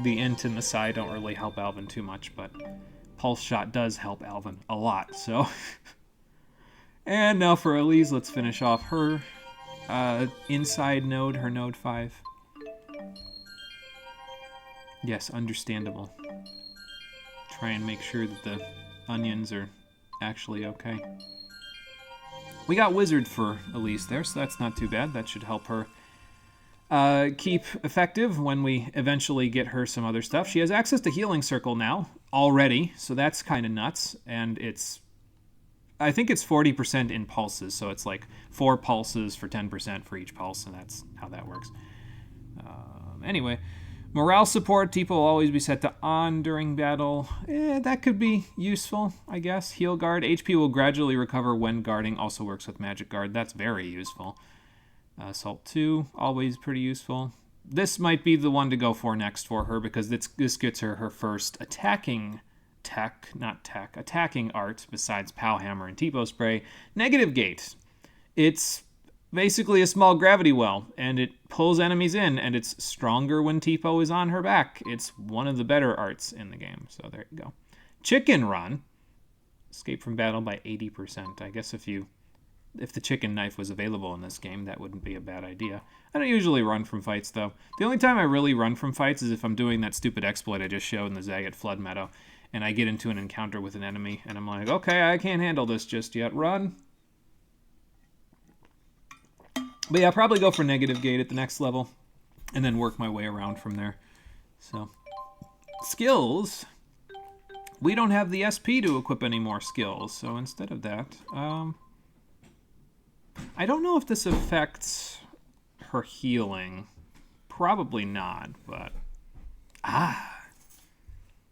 The int and the psi don't really help Alvin too much, but Pulse Shot does help Alvin a lot, so. And now for Elise, let's finish off her inside node, her node 5. Yes, understandable. Try and make sure that the onions are actually okay. We got Wizard for Elise there, so that's not too bad. That should help her keep effective when we eventually get her some other stuff. She has access to Healing Circle now, already, so that's kind of nuts. And it's, I think it's 40% in pulses, so it's like 4 pulses for 10% for each pulse, and that's how that works. Anyway, morale support, Tipo will always be set to on during battle. That could be useful, I guess. Heal Guard, HP will gradually recover when guarding, also works with Magic Guard. That's very useful. Assault 2, always pretty useful. This might be the one to go for next for her because this gets her first attacking attacking art besides Pow Hammer and Tipo Spray. Negative Gate. It's basically a small gravity well, and it pulls enemies in, and it's stronger when Tipo is on her back. It's one of the better arts in the game, so there you go. Chicken Run. Escape from battle by 80%. I guess if the chicken knife was available in this game, that wouldn't be a bad idea. I don't usually run from fights, though. The only time I really run from fights is if I'm doing that stupid exploit I just showed in the Zagat Flood Meadow, and I get into an encounter with an enemy, and I'm like, okay, I can't handle this just yet. Run. But yeah, I'll probably go for Negative Gate at the next level, and then work my way around from there. So, skills. We don't have the SP to equip any more skills, so instead of that, I don't know if this affects her healing. Probably not, but...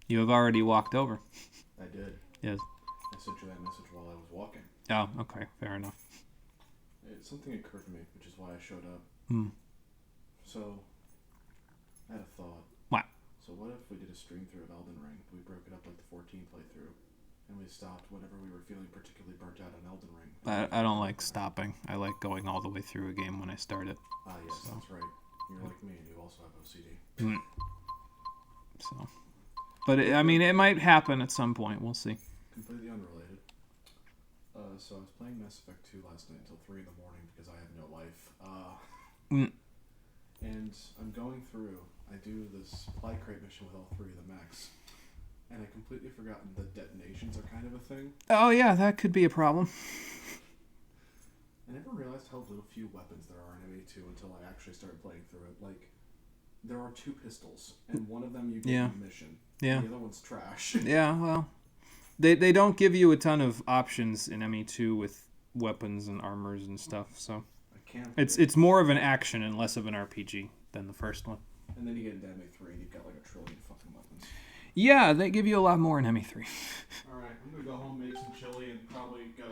You have already walked over. I did. Yes. I sent you that message while I was walking. Oh, okay. Fair enough. Something occurred to me, which is why I showed up. So, I had a thought. What? So what if we did a stream through of Elden Ring? We broke it up like the 14 playthrough. And we stopped whenever we were feeling particularly burnt out on Elden Ring. I don't like stopping. I like going all the way through a game when I start it. Ah, yes, that's right. You're like me, and you also have OCD. So, but I mean, it might happen at some point. We'll see. Completely unrelated. So I was playing Mass Effect 2 last night until 3 in the morning because I have no life. And I'm going through. I do this supply crate mission with all 3 of the mechs. And I completely forgotten that detonations are kind of a thing. Oh yeah, that could be a problem. I never realized how little few weapons there are in MA2 until I actually started playing through it. Like, there are 2 pistols, and one of them you get in a mission. Yeah. The other one's trash. Yeah, well, they don't give you a ton of options in ME2 with weapons and armors and stuff, so it's more of an action and less of an RPG than the first one. And then you get into MA3 and you've got like a trillion fucking weapons. Yeah, they give you a lot more in ME3. Alright, I'm gonna go home, make some chili, and probably go,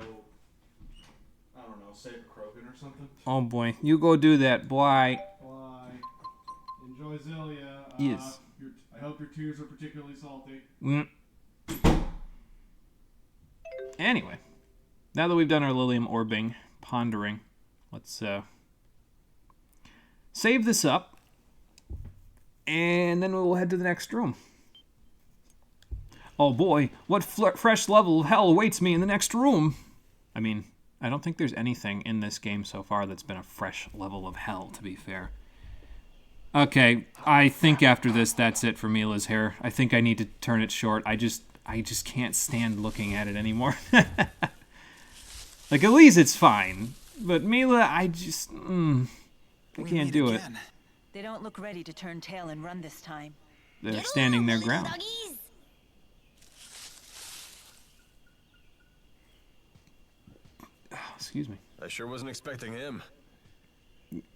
I don't know, save a Krogan or something. Oh boy, you go do that, boy. Bye. Enjoy Xillia. Yes. I hope your tears are particularly salty. Anyway, now that we've done our Lilium orbing, pondering, let's save this up, and then we'll head to the next room. Oh boy, what fresh level of hell awaits me in the next room? I mean, I don't think there's anything in this game so far that's been a fresh level of hell, to be fair. Okay, I think after this, that's it for Mila's hair. I think I need to turn it short. I just can't stand looking at it anymore. Like, at least it's fine. But Mila, I just... I can't do it. They don't look ready to turn tail and run this time. They're standing their ground. Oh, excuse me. I sure wasn't expecting him.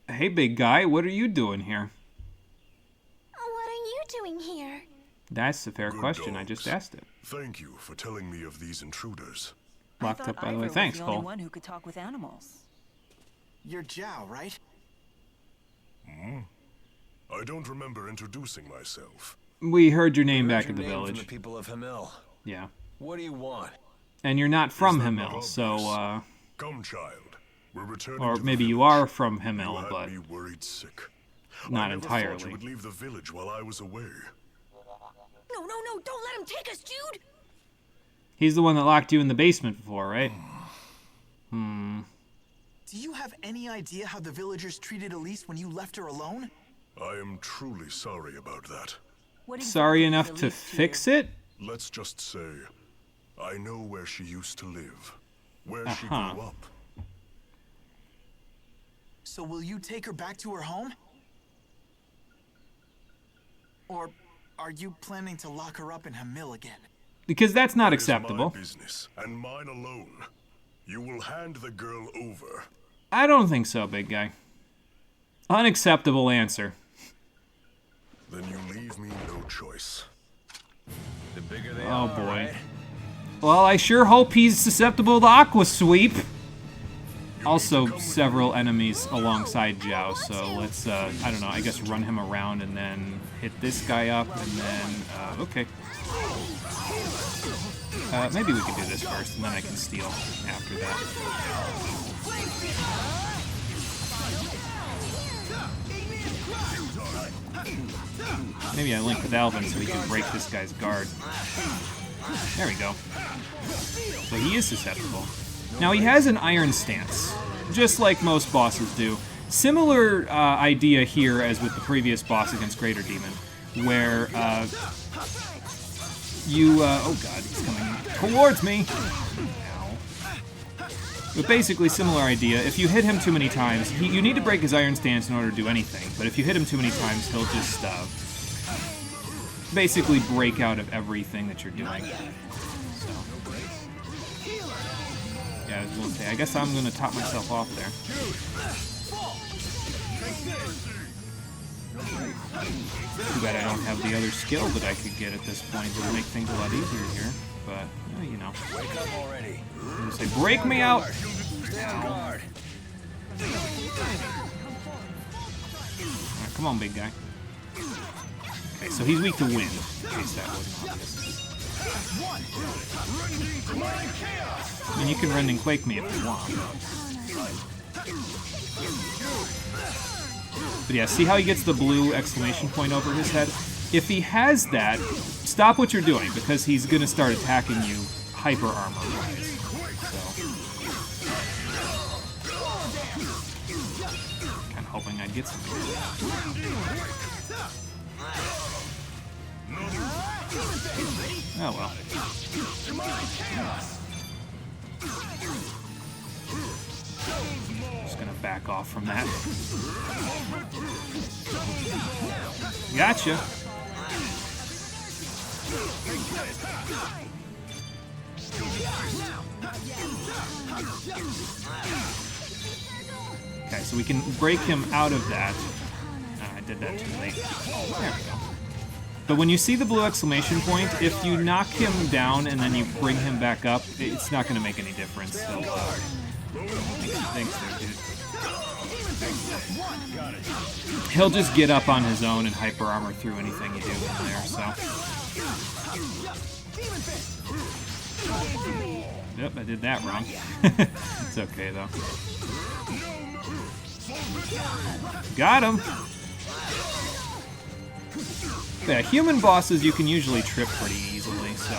Hey, big guy, what are you doing here? What are you doing here? That's a fair question. Dogs. I just asked it. Thank you for telling me of these intruders. Locked up, by the way. Ivor Thanks, was the only Cole. one who could talk with animals. You're Zhao, right? I don't remember introducing myself. We heard your name Heard back your at the name from village. the people of Hamil. Yeah. What do you want? And you're not from Is that Hamil, not so, obvious? Come, child. We're returning or to the maybe you village. are from You Hamil, had but me worried sick. not I never thought entirely. you would leave the village while I was away. No, don't let him take us, Jude! He's the one that locked you in the basement before, right? Do you have any idea how the villagers treated Elise when you left her alone? I am truly sorry about that. What Sorry exactly enough did to Elise do? fix it? Let's just say, I know where she used to live, where she Uh-huh. grew up. So will you take her back to her home? Or are you planning to lock her up in Hamil again? Because that's not It is my acceptable. business, and mine alone. You will hand the girl over. I don't think so, big guy. Unacceptable answer. Then you leave me no choice. The bigger they Oh, are, boy. right? Well, I sure hope he's susceptible to Aqua Sweep. Also, several enemies alongside Zhao, so let's, I don't know, I guess run him around and then hit this guy up, and then, okay. Maybe we can do this first, and then I can steal after that. Maybe I link with Alvin so he can break this guy's guard. There we go. So he is susceptible. Now he has an iron stance, just like most bosses do. Similar idea here as with the previous boss against Greater Demon, where you, oh god, he's coming towards me. Ow. But basically, similar idea. If you hit him too many times, you need to break his iron stance in order to do anything. But if you hit him too many times, he'll just basically break out of everything that you're doing. So. Yeah, I was going to say, I guess I'm going to top myself off there. Too bad I don't have the other skill that I could get at this point. It would make things a lot easier here, but, you know. Wake up already. I'm going to say, break me out! Stand guard. Alright, come on, big guy. Okay, so he's weak to wind, in case that wasn't obvious. I mean, you can rend and quake me if you want. But yeah, see how he gets the blue exclamation point over his head? If he has that, stop what you're doing, because he's going to start attacking you hyper armor-wise. So. Kind of hoping I'd get something. Oh well. Just gonna back off from that. Gotcha. Okay, so we can break him out of that. I did that too late. There we go. But when you see the blue exclamation point, if you knock him down and then you bring him back up, it's not going to make any difference. So, thanks there, dude. He'll just get up on his own and hyper armor through anything you do from there, so. Yep, I did that wrong. It's okay, though. Got him! Yeah, human bosses you can usually trip pretty easily, so...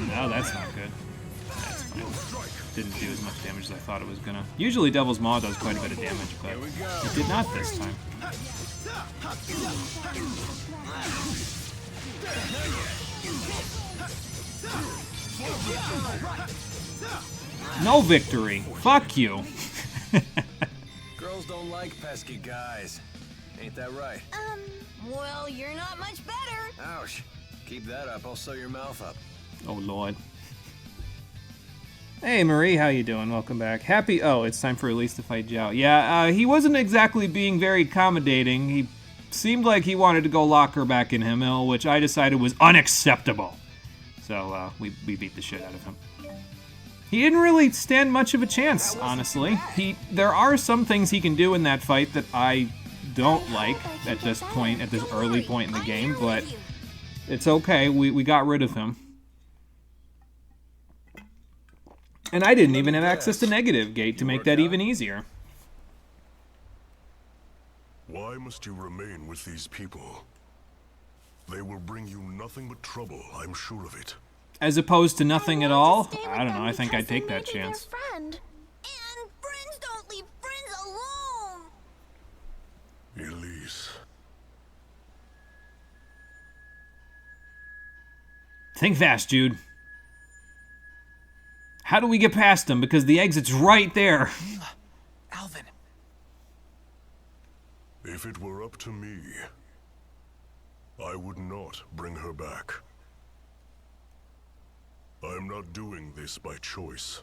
No, that's not good. That's fine. Didn't do as much damage as I thought it was gonna. Usually Devil's Maw does quite a bit of damage, but it did not this time. No victory! Fuck you! Girls don't like pesky guys. Ain't that right? Well, you're not much better. Ouch. Keep that up, I'll sew your mouth up. Oh, Lord. Hey, Marie, how you doing? Welcome back. Happy... Oh, it's time for Elise to fight Zhao. Yeah, he wasn't exactly being very accommodating. He seemed like he wanted to go lock her back in Himmel, which I decided was unacceptable. So, we beat the shit out of him. He didn't really stand much of a chance, honestly. There are some things he can do in that fight that I don't like at this point, at this early point in the game, but it's okay. We got rid of him. And I didn't even have access to Negative Gate to make that even easier. Why must you remain with these people? They will bring you nothing but trouble, I'm sure of it. As opposed to nothing at all? I don't know, I think I'd take that chance. Friend. And friends don't leave friends alone. Elise. Think fast, Jude. How do we get past them? Because the exit's right there. Alvin. If it were up to me, I would not bring her back. I'm not doing this by choice.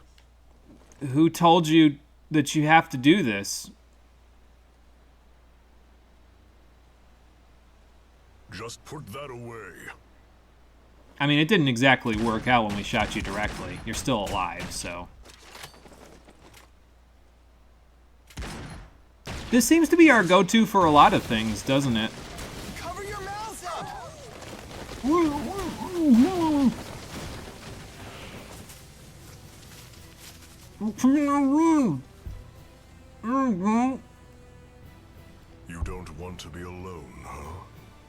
Who told you that you have to do this? Just put that away. I mean, it didn't exactly work out when we shot you directly. You're still alive, so... This seems to be our go-to for a lot of things, doesn't it? Cover your mouth up. You don't want to be alone, huh?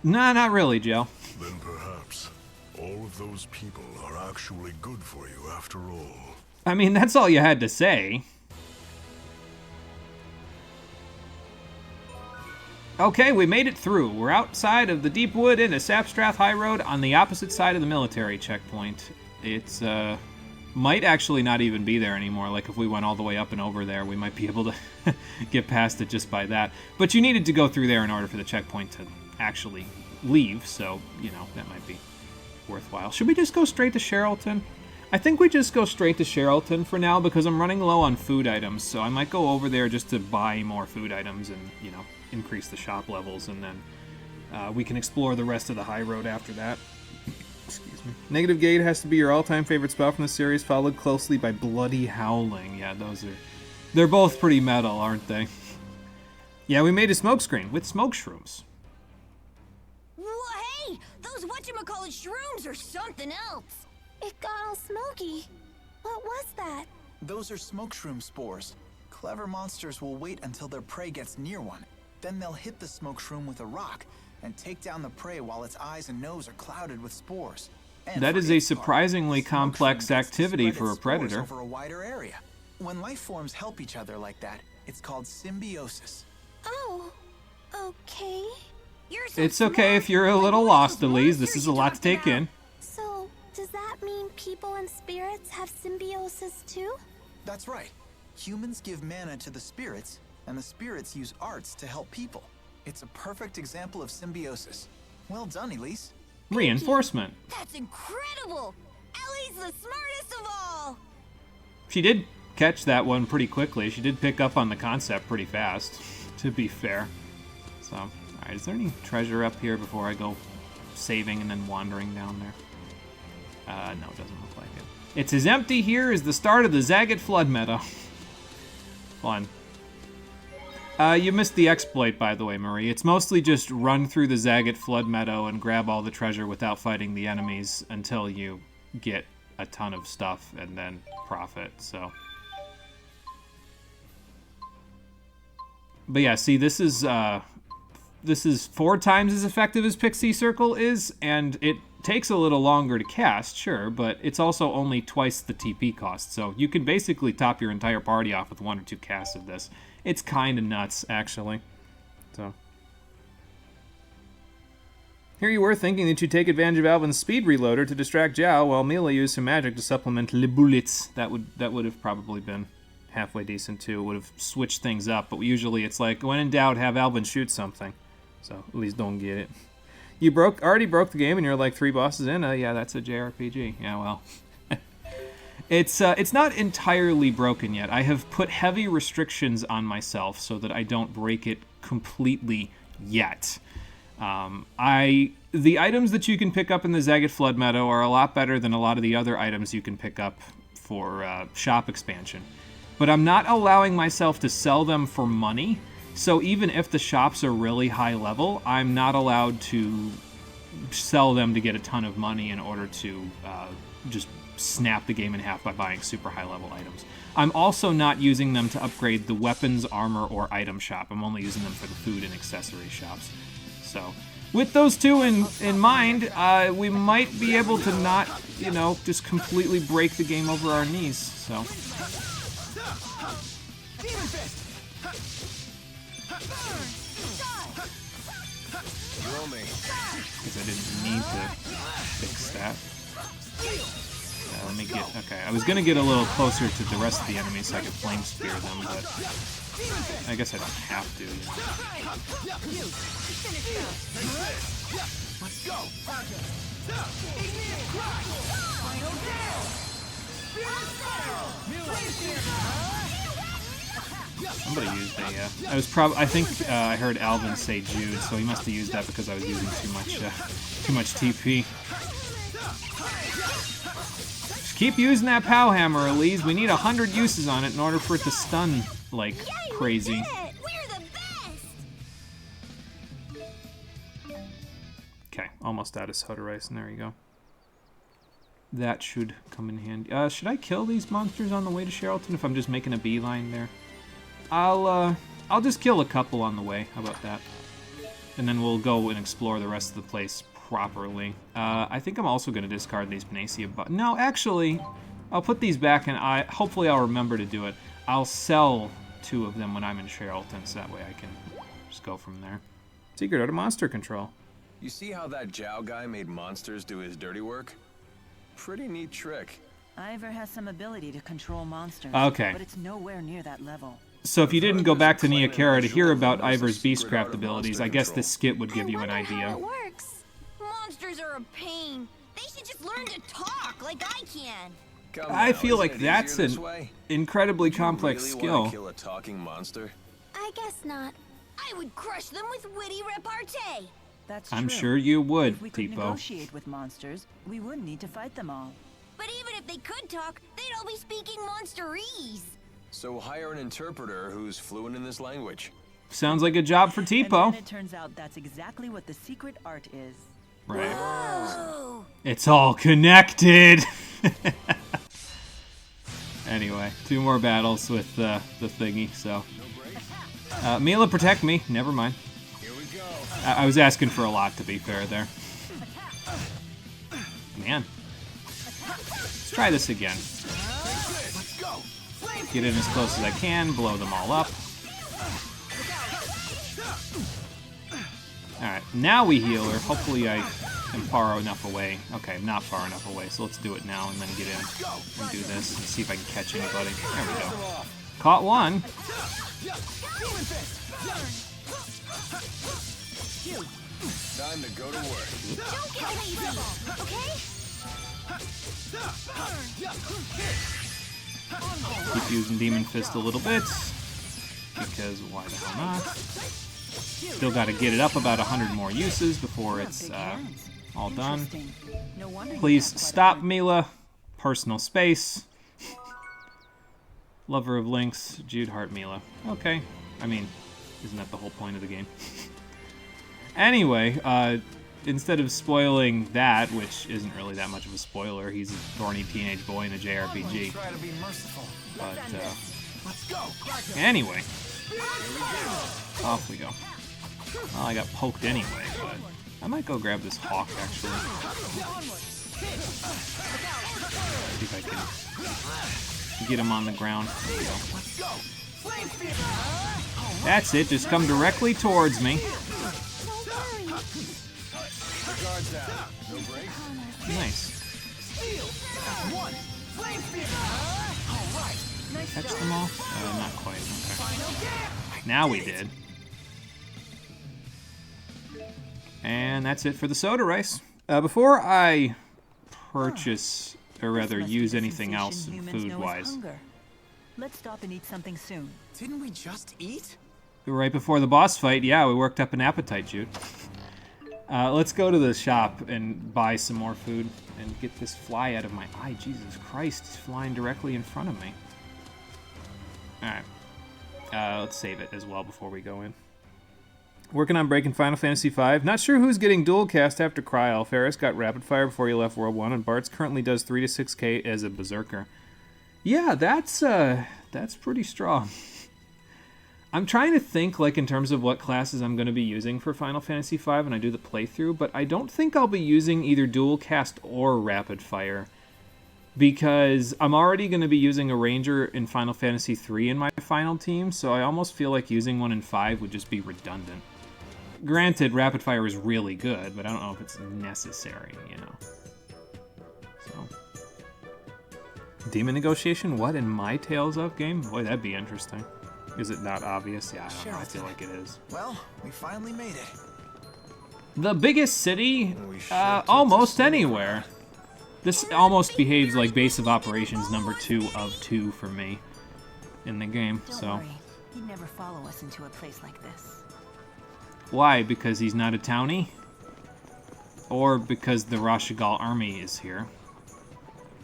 Nah, not really, Joe. Then perhaps all of those people are actually good for you after all. I mean, that's all you had to say. Okay, we made it through. We're outside of the Deep Wood into Sapstrath High Road on the opposite side of the military checkpoint. It's, might actually not even be there anymore. Like, if we went all the way up and over there, we might be able to get past it just by that. But you needed to go through there in order for the checkpoint to actually leave, so, you know, that might be worthwhile. Should we just go straight to Sherrilton? I think we just go straight to Sherrilton for now because I'm running low on food items, so I might go over there just to buy more food items and, you know, increase the shop levels, and then we can explore the rest of the high road after that. Excuse me. Negative Gate has to be your all-time favorite spell from the series, followed closely by Bloody Howling. Yeah, they're both pretty metal, aren't they? Yeah, we made a smokescreen with smoke shrooms. Well, hey, those whatchamacallit shrooms are something else. It got all smoky. What was that? Those are smoke shroom spores. Clever monsters will wait until their prey gets near one. Then they'll hit the smoke shroom with a rock and take down the prey while its eyes and nose are clouded with spores. And that is a surprisingly complex activity for a predator. Over a wider area. When life forms help each other like that, it's called symbiosis. Oh, okay. It's okay if you're a little lost, Elise. This is a lot to take in. So, does that mean people and spirits have symbiosis too? That's right. Humans give mana to the spirits, and the spirits use arts to help people. It's a perfect example of symbiosis. Well done, Elise. Reinforcement. That's incredible! Ellie's the smartest of all! She did catch that one pretty quickly. She did pick up on the concept pretty fast, to be fair. So, alright, is there any treasure up here before I go saving and then wandering down there? No, it doesn't look like it. It's as empty here as the start of the Zagat Flood Meadow. Fun. You missed the exploit, by the way, Marie. It's mostly just run through the Zagat Flood Meadow and grab all the treasure without fighting the enemies until you get a ton of stuff and then profit, so. But yeah, see, this is 4 times as effective as Pixie Circle is, and it takes a little longer to cast, sure, but it's also only twice the TP cost, so you can basically top your entire party off with 1 or 2 casts of this. It's kind of nuts, actually. So. Here you were thinking that you'd take advantage of Alvin's speed reloader to distract Zhao, while Mila used some magic to supplement Le Bullets. That would have probably been halfway decent, too. It would have switched things up, but usually it's like, when in doubt, have Alvin shoot something. So, at least don't get it. You already broke the game and you're like 3 bosses in? Yeah, that's a JRPG. Yeah, well. It's not entirely broken yet. I have put heavy restrictions on myself so that I don't break it completely yet. The items that you can pick up in the Zagat Flood Meadow are a lot better than a lot of the other items you can pick up for shop expansion. But I'm not allowing myself to sell them for money. So even if the shops are really high level, I'm not allowed to sell them to get a ton of money in order to just snap the game in half by buying super high level items. I'm also not using them to upgrade the weapons, armor, or item shop. I'm only using them for the food and accessory shops. So with those two in mind, we might be able to not, you know, just completely break the game over our knees. So. Because I didn't need to fix that. Let me get... Okay, I was going to get a little closer to the rest of the enemies so I could flame spear them, but I guess I don't have to. Let's go. Somebody used I think I heard Alvin say Jude, so he must have used that because I was using too much TP. Just keep using that POW hammer, Elise. We need 100 uses on it in order for it to stun like crazy. We're the best. Okay, almost out of soda rice, and there you go. That should come in handy. Should I kill these monsters on the way to Sherrilton if I'm just making a beeline there? I'll just kill a couple on the way. How about that? And then we'll go and explore the rest of the place properly. I think I'm also going to discard these Panacea No, actually, I'll put these back, and hopefully I'll remember to do it. I'll sell 2 of them when I'm in Sherrilton, so that way I can just go from there. Secret out of monster control. You see how that Zhao guy made monsters do his dirty work? Pretty neat trick. Ivor has some ability to control monsters, okay, but it's nowhere near that level. So if you didn't go back to Neokara to hear about Ivor's Beastcraft abilities, I guess this skit would give you an idea. How it works. monsters are a pain. They should just learn to talk like I can. I feel like that's an incredibly complex skill. Kill a talking monster? I guess not. I would crush them with witty repartee. That's I'm true. sure you would, If we could Tipo. negotiate with monsters, we wouldn't need to fight them all. But even if they could talk, they'd all be speaking monsterese. So hire an interpreter who's fluent in this language. Sounds like a job for And Tipo. then it turns out that's exactly what the secret art is. Right. Oh. It's all connected. Anyway, 2 more battles with the thingy, so. Mila, protect me. Never mind. Here we go. I was asking for a lot, to be fair there. Man. Let's try this again. Get in as close as I can, blow them all up. Alright, now we heal her. Hopefully I am far enough away. Okay, not far enough away, so let's do it now and then get in and do this and see if I can catch anybody. There we go. Caught one. Time to go to work. Don't get lazy, okay? Keep using Demon Fist a little bit, because why the hell not? Still got to get it up about 100 more uses before it's all done. Interesting. No wonder you Please have quite a stop, heart. Mila. Personal space. Lover of Links, Jude Hart Mila. Okay. I mean, isn't that the whole point of the game? Anyway, instead of spoiling that, which isn't really that much of a spoiler, he's a thorny teenage boy in a JRPG. Try to be merciful. But, Let's go. anyway. Off we go. Well, I got poked anyway, but I might go grab this hawk, actually. See if I can get him on the ground. There we go. That's it, just come directly towards me. Nice. Catch them all? Not quite. Okay. Now we did. And that's it for the soda rice. Before I purchase, or rather This must use be the anything else sensation humans know as food-wise. hunger. Let's stop and eat something soon. Didn't we just eat? Right before the boss fight, yeah, we worked up an appetite, Jude. Let's go to the shop and buy some more food and get this fly out of my eye. Jesus Christ, it's flying directly in front of me. Alright. Let's save it as well before we go in. Working on breaking Final Fantasy V. Not sure who's getting dual cast after Cryol. Ferris got Rapid Fire before he left World 1, and Bartz currently does 3 to 6k as a Berserker. Yeah, that's pretty strong. I'm trying to think, like, in terms of what classes I'm going to be using for Final Fantasy V when I do the playthrough, but I don't think I'll be using either Dual Cast or Rapid Fire, because I'm already going to be using a Ranger in Final Fantasy III in my final team, so I almost feel like using one in 5 would just be redundant. Granted, Rapid Fire is really good, but I don't know if it's necessary, you know. So. Demon Negotiation? What, in my Tales of game? Boy, that'd be interesting. Is it not obvious? Yeah, I don't know. I feel like it is. Well, we finally made it. The biggest city? We sure took Almost this anywhere. This almost behaves like base of operations number 2 of 2 for me in the game, Don't so. worry. He'd never follow us into a place like this. Why? Because he's not a townie? Or because the Rashigal army is here?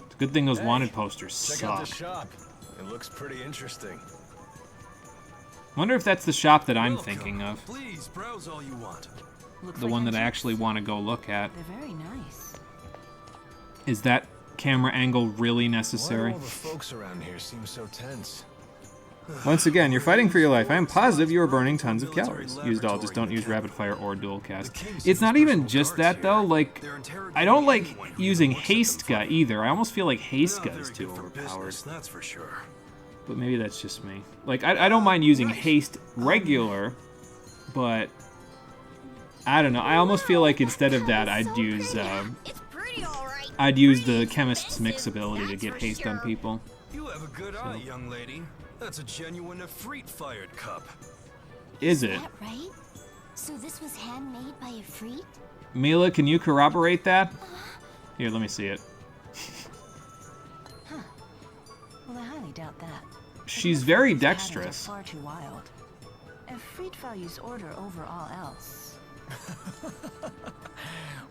It's a good thing those wanted posters Check out the suck. shop. It looks pretty interesting. Wonder if that's the shop that I'm thinking of. Please browse all you want. Looks The like one that I antiques. actually want to go look at. They're very nice. Is that camera angle really Why necessary? do all the folks around here seem so tense? Once again, you're fighting for your life. I am positive you are burning tons of calories. Used all, just don't use rapid fire or dual cast. It's not even just that though, like, I don't like using haste gun either. I almost feel like haste gun is too overpowered. That's for sure. But maybe that's just me. Like, I don't mind using haste regular, but I don't know. I almost feel like instead of that, I'd use It's pretty alright. I'd use the chemist's mix ability to get haste on people. You have a good eye, young lady. That's a genuine Efreet-fired cup. Is it? That right? So this was handmade by a freak? Mila, can you corroborate that? Here, let me see it. Huh. Well, I highly doubt that. She's very dexterous. Far too wild. If Friedfall use order over all else.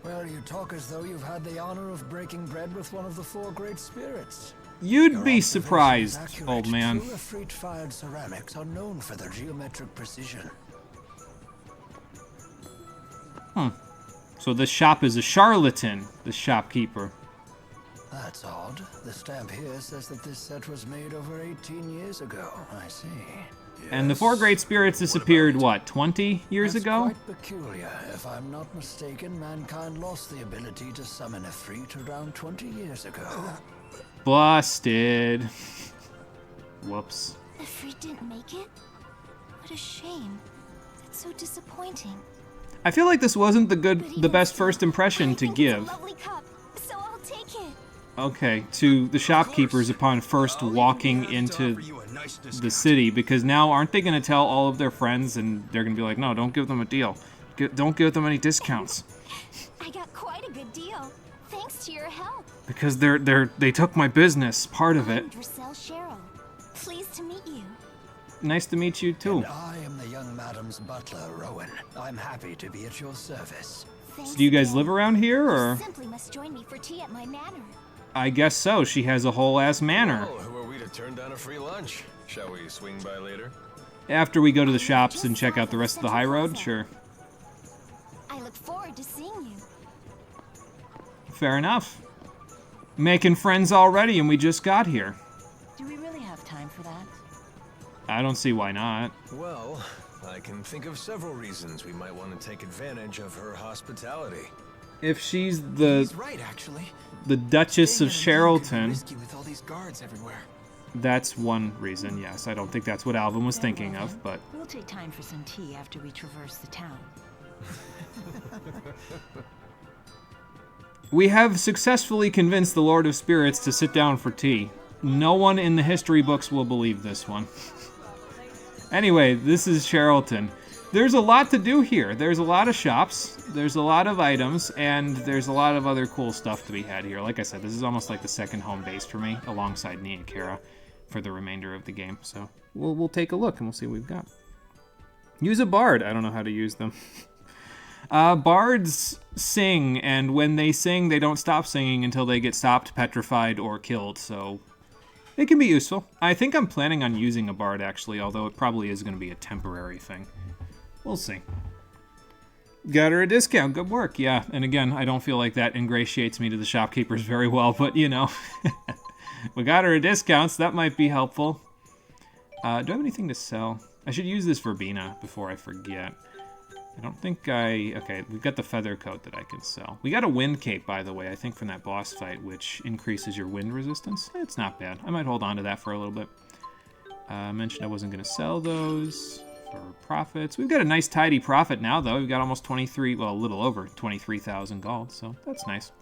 Well, you talk as though you've had the honor of breaking bread with one of the four great spirits. You'd be surprised, old man. True Efreet-fired ceramics are known for their geometric precision. So this shop is a charlatan, the shopkeeper. That's odd. The stamp here says that this set was made over 18 years ago. I see. Yes. And the four great spirits disappeared, what, 20 years That's ago? Quite peculiar. If I'm not mistaken, mankind lost the ability to summon Efreet around 20 years ago. Busted. Whoops. Efreet didn't make it? What a shame. That's so disappointing. I feel like this wasn't the best first impression to give. It's a lovely cup, so I'll take it. Okay, to the shopkeepers upon first walking into the city, because now aren't they going to tell all of their friends and they're going to be like, no, don't give them a deal. Don't give them any discounts. I got quite a good deal, thanks to your help. Because they took my business, part of it. I'm Drissel Cheryl. Pleased to meet you. Nice to meet you too. And I am the young madam's butler, Rowan. I'm happy to be at your service. Thanks Do you guys again. live around here, You or? simply must join me for tea at my manor. I guess so. She has a whole ass manor. Oh, who are we to turn down a free lunch? Shall we swing by later? After we go to the shops and check out the rest of the high road, sure. I look forward to seeing you. Fair enough. Making friends already, and we just got here. Do we really have time for that? I don't see why not. Well, I can think of several reasons we might want to take advantage of her hospitality. If she's He's right, actually. the Duchess of Staying in a den could be Charlton, risky with all these guards everywhere. that's one reason, yes. I don't think that's what Alvin was Very thinking well, of, then. but... We'll take time for some tea after we traverse the town. We have successfully convinced the Lord of Spirits to sit down for tea. No one in the history books will believe this one. Anyway, this is Charlton. There's a lot to do here. There's a lot of shops, there's a lot of items, and there's a lot of other cool stuff to be had here. Like I said, this is almost like the second home base for me, alongside Nia and Kara, for the remainder of the game. So we'll take a look and we'll see what we've got. Use a bard. I don't know how to use them. Bards sing, and when they sing, they don't stop singing until they get stopped, petrified, or killed, so it can be useful. I think I'm planning on using a bard, actually, although it probably is going to be a temporary thing. We'll see. Got her a discount. Good work. Yeah, and again, I don't feel like that ingratiates me to the shopkeepers very well, but, you know. We got her a discount, so that might be helpful. Do I have anything to sell? I should use this verbena before I forget. I don't think okay, we've got the feather coat that I can sell. We got a wind cape, by the way, I think from that boss fight, which increases your wind resistance. It's not bad. I might hold on to that for a little bit. I mentioned I wasn't going to sell those for profits. We've got a nice tidy profit now, though. We've got almost 23, well, a little over 23,000 gold, so that's nice.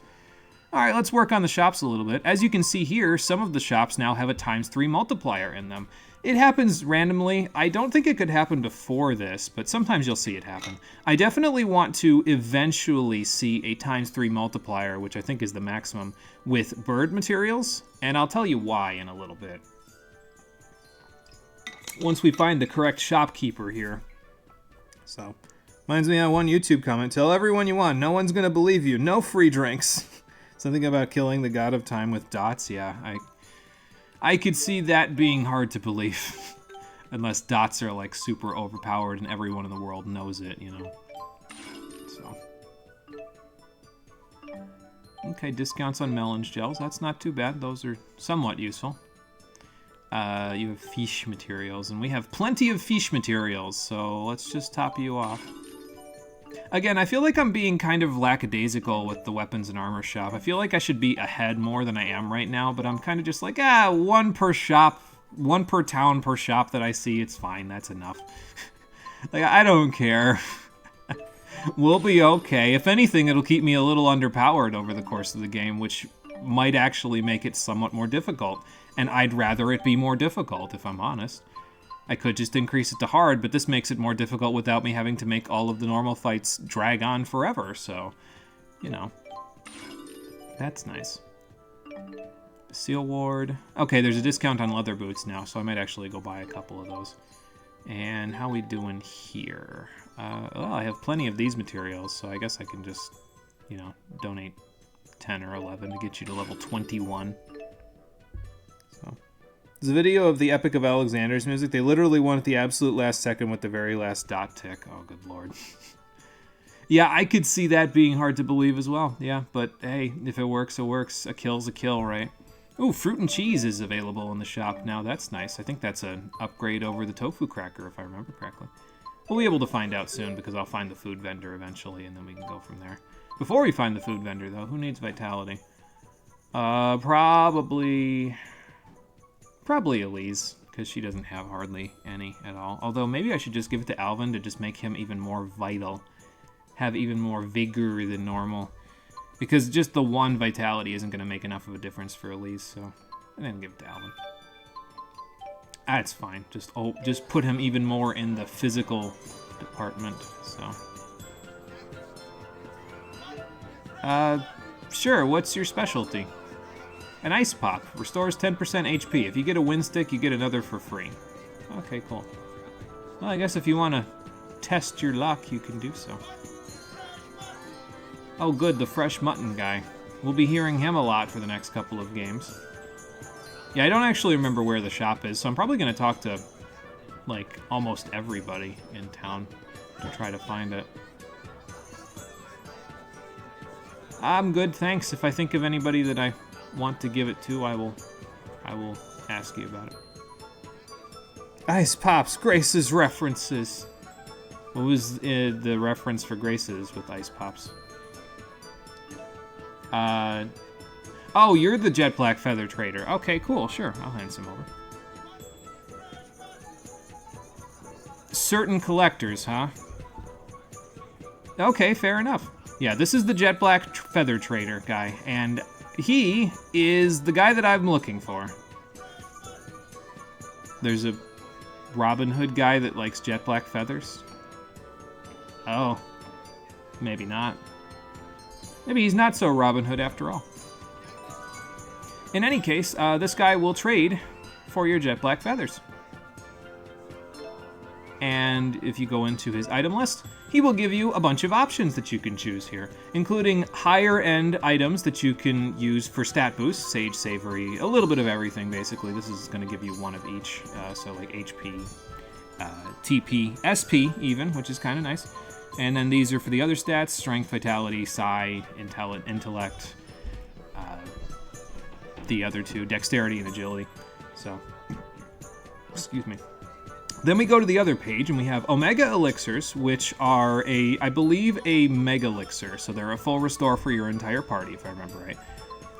All right, let's work on the shops a little bit. As you can see here, some of the shops now have a ×3 multiplier in them. It happens randomly. I don't think it could happen before this, but sometimes you'll see it happen. I definitely want to eventually see a ×3 multiplier, which I think is the maximum, with bird materials, and I'll tell you why in a little bit. Once we find the correct shopkeeper here. So, reminds me of one YouTube comment. Tell everyone you want. No one's going to believe you. No free drinks. Something about killing the god of time with dots. Yeah, I could see that being hard to believe. Unless dots are like super overpowered and everyone in the world knows it, you know. So. Okay, discounts on melons gels. That's not too bad. Those are somewhat useful. You have fish materials, and we have plenty of fish materials, so let's just top you off. Again, I feel like I'm being kind of lackadaisical with the weapons and armor shop. I feel like I should be ahead more than I am right now, but I'm kind of just like, one per shop, one per town per shop that I see, it's fine, that's enough. Like, I don't care. We'll be okay. If anything, it'll keep me a little underpowered over the course of the game, which might actually make it somewhat more difficult. And I'd rather it be more difficult, if I'm honest. I could just increase it to hard, but this makes it more difficult without me having to make all of the normal fights drag on forever, so you know, that's nice. Seal Ward. Okay, there's a discount on leather boots now, so I might actually go buy a couple of those. And how we doing here? Well, I have plenty of these materials, so I guess I can just, you know, donate 10 or 11 to get you to level 21. So, there's a video of the Epic of Alexander's music. They literally won at the absolute last second with the very last dot tick. Oh, good lord. Yeah, I could see that being hard to believe as well. Yeah, but hey, if it works, it works. A kill's a kill, right? Ooh, fruit and cheese is available in the shop now. That's nice. I think that's an upgrade over the tofu cracker, if I remember correctly. We'll be able to find out soon, because I'll find the food vendor eventually, and then we can go from there. Before we find the food vendor, though, who needs vitality? Probably Elise, because she doesn't have hardly any at all. Although, maybe I should just give it to Alvin to just make him even more vital. Have even more vigor than normal. Because just the one vitality isn't going to make enough of a difference for Elise, so I didn't give it to Alvin. That's fine. Just put him even more in the physical department, so. Sure, what's your specialty? An ice pop. Restores 10% HP. If you get a wind stick, you get another for free. Okay, cool. Well, I guess if you want to test your luck, you can do so. Oh good, the fresh mutton guy. We'll be hearing him a lot for the next couple of games. Yeah, I don't actually remember where the shop is, so I'm probably going to talk to, like, almost everybody in town to try to find it. I'm good, thanks. If I think of anybody that I want to give it to, I will ask you about it. Ice Pops, Grace's references. What was the reference for Grace's with Ice Pops? Oh, you're the Jet Black Feather Trader. Okay, cool, sure. I'll hand some over. Certain collectors, huh? Okay, fair enough. Yeah, this is the Jet Black Feather Trader guy, and he is the guy that I'm looking for. There's a Robin Hood guy that likes jet black feathers. Oh, maybe not. Maybe he's not so Robin Hood after all. In any case, this guy will trade for your jet black feathers. And if you go into his item list, he will give you a bunch of options that you can choose here, including higher end items that you can use for stat boosts, Sage, Savory, a little bit of everything basically. This is going to give you one of each, so like HP, TP, SP even, which is kind of nice. And then these are for the other stats: Strength, Vitality, Psi, Intellect, the other two, Dexterity and Agility. So, excuse me. Then we go to the other page, and we have Omega Elixirs, which are I believe, a Mega Elixir. So they're a full restore for your entire party, if I remember right.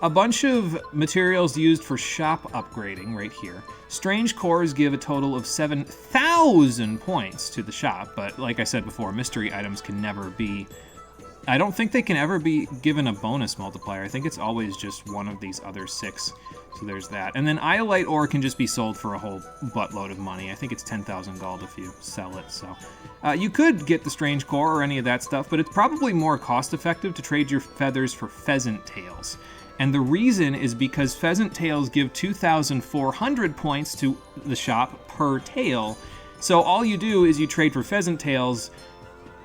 A bunch of materials used for shop upgrading right here. Strange cores give a total of 7,000 points to the shop, but like I said before, mystery items can never be... I don't think they can ever be given a bonus multiplier. I think it's always just one of these other 6. So there's that. And then Iolite ore can just be sold for a whole buttload of money. I think it's 10,000 gold if you sell it. So you could get the Strange Core or any of that stuff, but it's probably more cost-effective to trade your feathers for pheasant tails. And the reason is because pheasant tails give 2,400 points to the shop per tail. So all you do is you trade for pheasant tails,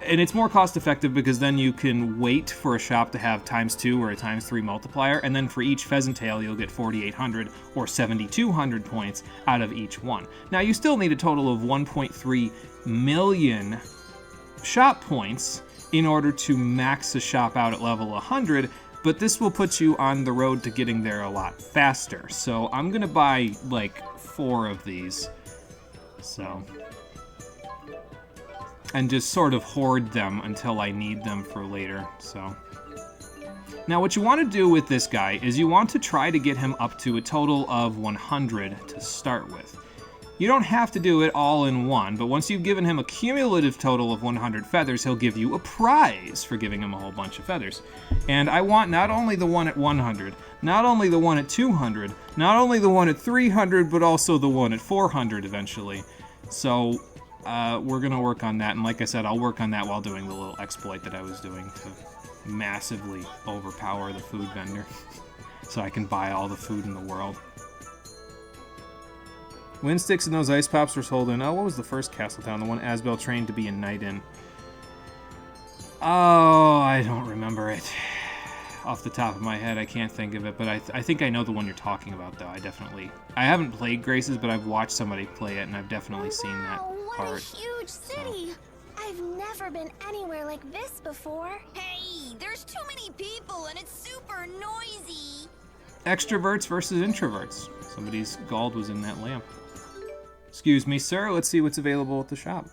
and it's more cost effective because then you can wait for a shop to have ×2 or a ×3 multiplier, and then for each pheasant tail you'll get 4,800 or 7,200 points out of each one. Now you still need a total of 1.3 million shop points in order to max a shop out at level 100, but this will put you on the road to getting there a lot faster. So I'm gonna buy like 4 of these. So... and just sort of hoard them until I need them for later, so. Now what you want to do with this guy is you want to try to get him up to a total of 100 to start with. You don't have to do it all in one, but once you've given him a cumulative total of 100 feathers, he'll give you a prize for giving him a whole bunch of feathers. And I want not only the one at 100, not only the one at 200, not only the one at 300, but also the one at 400 eventually. So... we're going to work on that, and like I said, I'll work on that while doing the little exploit that I was doing to massively overpower the food vendor so I can buy all the food in the world. Wind sticks and those ice pops were sold in. Oh, what was the first castle town? The one Asbel trained to be a knight in. Oh, I don't remember it. Off the top of my head, I can't think of it, but I think I know the one you're talking about, though. I haven't played Graces, but I've watched somebody play it, and I've definitely seen that part. What a huge city! So. I've never been anywhere like this before. Hey, there's too many people, and it's super noisy. Extroverts versus introverts. Somebody's gold was in that lamp. Excuse me, sir. Let's see what's available at the shop.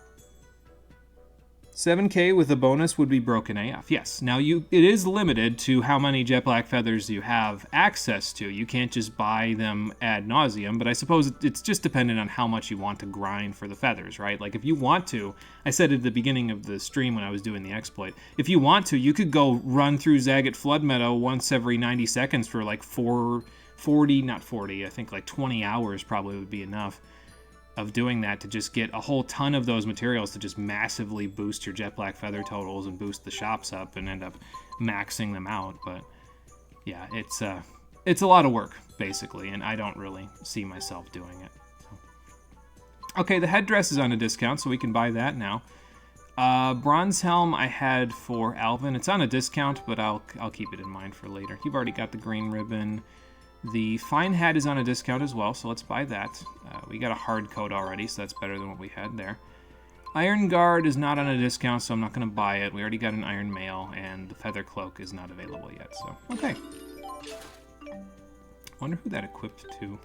7K with a bonus would be broken AF. Yes. Now it is limited to how many jet black feathers you have access to. You can't just buy them ad nauseum, but I suppose it's just dependent on how much you want to grind for the feathers, right? Like if you want to, I said at the beginning of the stream when I was doing the exploit, if you want to, you could go run through Zagat Flood Meadow once every 90 seconds for like 20 hours probably would be enough of doing that to just get a whole ton of those materials to just massively boost your jet black feather totals and boost the shops up and end up maxing them out. But yeah, it's a lot of work basically, and I don't really see myself doing it. So. Okay, the headdress is on a discount, so we can buy that now. Bronze helm I had for Alvin. It's on a discount, but I'll keep it in mind for later. You've already got the green ribbon. The fine hat is on a discount as well, so let's buy that. We got a hard coat already, so that's better than what we had there. Iron Guard is not on a discount, so I'm not going to buy it. We already got an Iron Mail, and the Feather Cloak is not available yet, so okay. Wonder who that equipped to.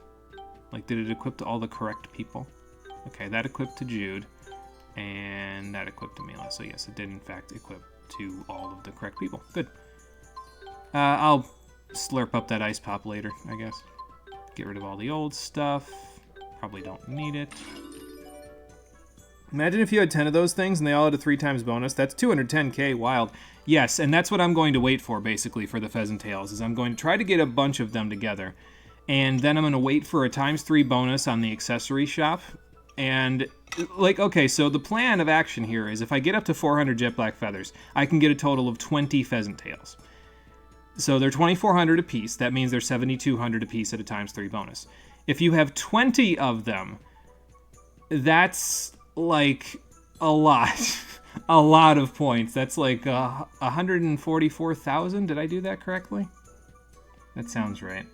Like, did it equip to all the correct people? Okay, that equipped to Jude, and that equipped to Mila. So yes, it did in fact equip to all of the correct people. Good. I'll slurp up that ice pop later, I guess. Get rid of all the old stuff. Probably don't need it. Imagine if you had 10 of those things and they all had a 3 times bonus. That's 210k wild. Yes, and that's what I'm going to wait for, basically, for the Pheasant Tails, is I'm going to try to get a bunch of them together. And then I'm going to wait for a ×3 bonus on the accessory shop. And, like, okay, so the plan of action here is if I get up to 400 jet black feathers, I can get a total of 20 Pheasant Tails. So they're 2,400 apiece. That means they're 7,200 apiece at a ×3 bonus. If you have 20 of them, that's like a lot. A lot of points. That's like 144,000. Did I do that correctly? That sounds right.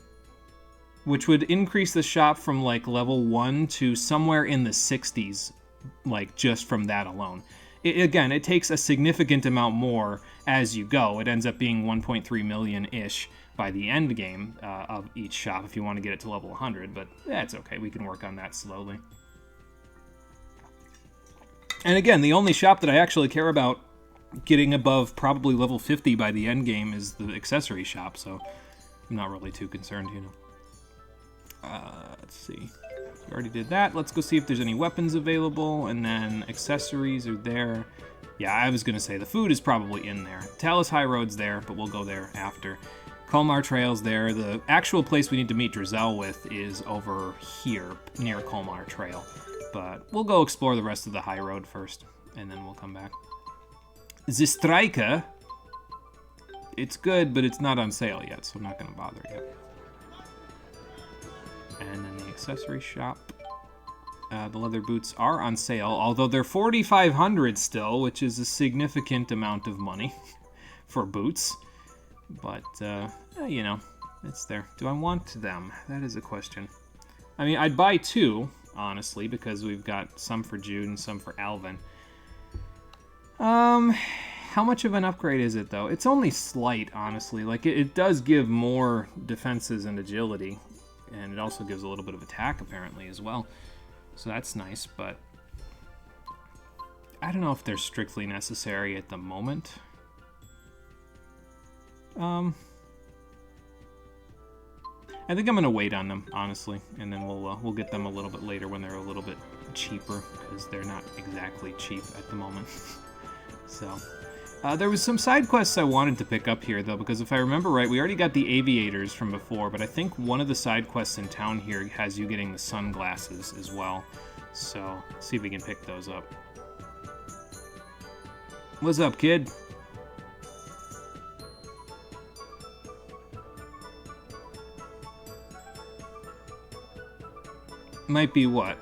Which would increase the shop from like level 1 to somewhere in the 60s, like just from that alone. Again, it takes a significant amount more as you go. It ends up being 1.3 million-ish by the end game of each shop if you want to get it to level 100, but that's okay. We can work on that slowly. And again, the only shop that I actually care about getting above probably level 50 by the end game is the accessory shop, so I'm not really too concerned, you know. Let's see. We already did that. Let's go see if there's any weapons available, and then accessories are there. Yeah, I was going to say the food is probably in there. Talus High Road's there, but we'll go there after. Colmar Trail's there. The actual place we need to meet Drizel with is over here, near Colmar Trail. But we'll go explore the rest of the high road first, and then we'll come back. The Striker. It's good, but it's not on sale yet, so I'm not going to bother yet. And then the accessory shop. The leather boots are on sale, although they're 4,500 still, which is a significant amount of money for boots. But, you know, it's there. Do I want them? That is a question. I mean, I'd buy 2, honestly, because we've got some for Jude and some for Alvin. How much of an upgrade is it, though? It's only slight, honestly. Like, it does give more defenses and agility. And it also gives a little bit of attack, apparently, as well. So that's nice, but I don't know if they're strictly necessary at the moment. I think I'm going to wait on them, honestly, and then we'll get them a little bit later when they're a little bit cheaper, because they're not exactly cheap at the moment. So, there was some side quests I wanted to pick up here, though, because if I remember right, we already got the aviators from before, but I think one of the side quests in town here has you getting the sunglasses as well. So, let's see if we can pick those up. What's up, kid? Might be what?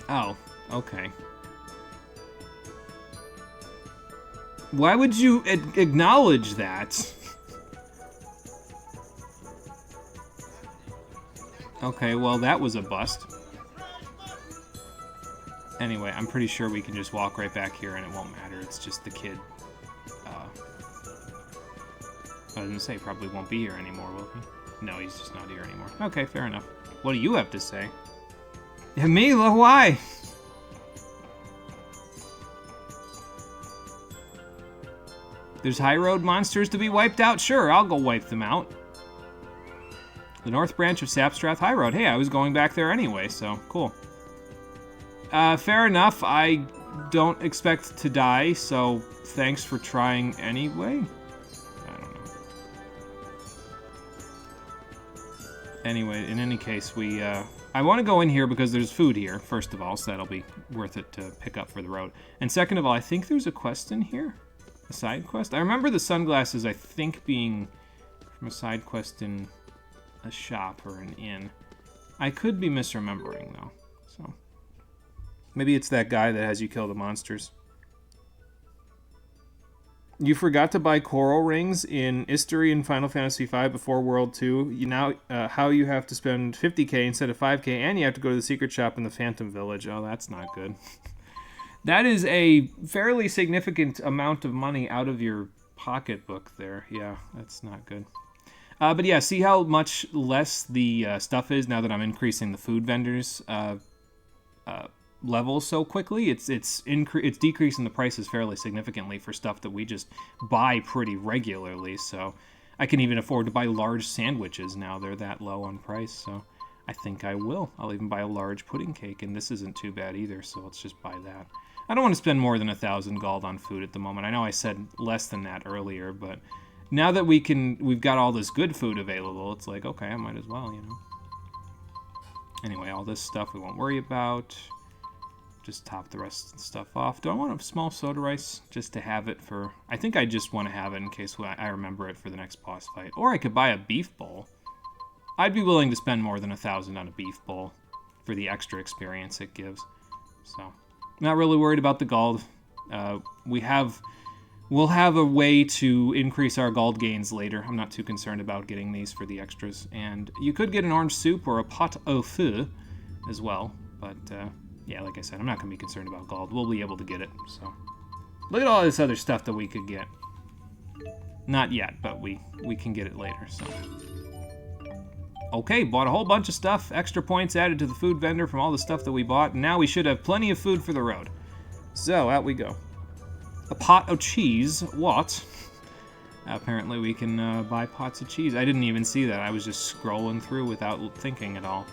Oh, okay. Why would you acknowledge that? Okay, well, that was a bust. Anyway, I'm pretty sure we can just walk right back here and it won't matter. It's just the kid. I was gonna say, probably won't be here anymore, will he? No, he's just not here anymore. Okay, fair enough. What do you have to say? Yeah, Mila, why? There's high road monsters to be wiped out? Sure, I'll go wipe them out. The north branch of Sapstrath High Road. Hey, I was going back there anyway, so cool. Fair enough. I don't expect to die, so thanks for trying anyway. I don't know. Anyway, in any case, I want to go in here because there's food here, first of all, so that'll be worth it to pick up for the road. And second of all, I think there's a quest in here. A side quest? I remember the sunglasses, I think, being from a side quest in a shop or an inn. I could be misremembering, though, so... Maybe it's that guy that has you kill the monsters. You forgot to buy coral rings in History in Final Fantasy V before World 2. How you have to spend 50k instead of 5k, and you have to go to the secret shop in the Phantom Village. Oh, that's not good. That is a fairly significant amount of money out of your pocketbook there. Yeah, that's not good. But yeah, see how much less the stuff is now that I'm increasing the food vendors' level so quickly. It's decreasing the prices fairly significantly for stuff that we just buy pretty regularly. So I can even afford to buy large sandwiches now. They're that low on price. So I think I will. I'll even buy a large pudding cake, and this isn't too bad either. So let's just buy that. I don't want to spend more than 1,000 gold on food at the moment. I know I said less than that earlier, but now that we've got all this good food available, it's like, okay, I might as well, you know. Anyway, all this stuff we won't worry about. Just top the rest of the stuff off. Do I want a small soda rice just to have it for... I think I just want to have it in case I remember it for the next boss fight. Or I could buy a beef bowl. I'd be willing to spend more than 1,000 on a beef bowl for the extra experience it gives. So, not really worried about the gold. We'll have a way to increase our gold gains later. I'm not too concerned about getting these for the extras. And you could get an orange soup or a pot au feu as well. But, yeah, like I said, I'm not going to be concerned about gold. We'll be able to get it, so. Look at all this other stuff that we could get. Not yet, but we can get it later, so. Okay, bought a whole bunch of stuff. Extra points added to the food vendor from all the stuff that we bought. And now we should have plenty of food for the road. So, out we go. A pot of cheese. What? Apparently we can buy pots of cheese. I didn't even see that. I was just scrolling through without thinking at all.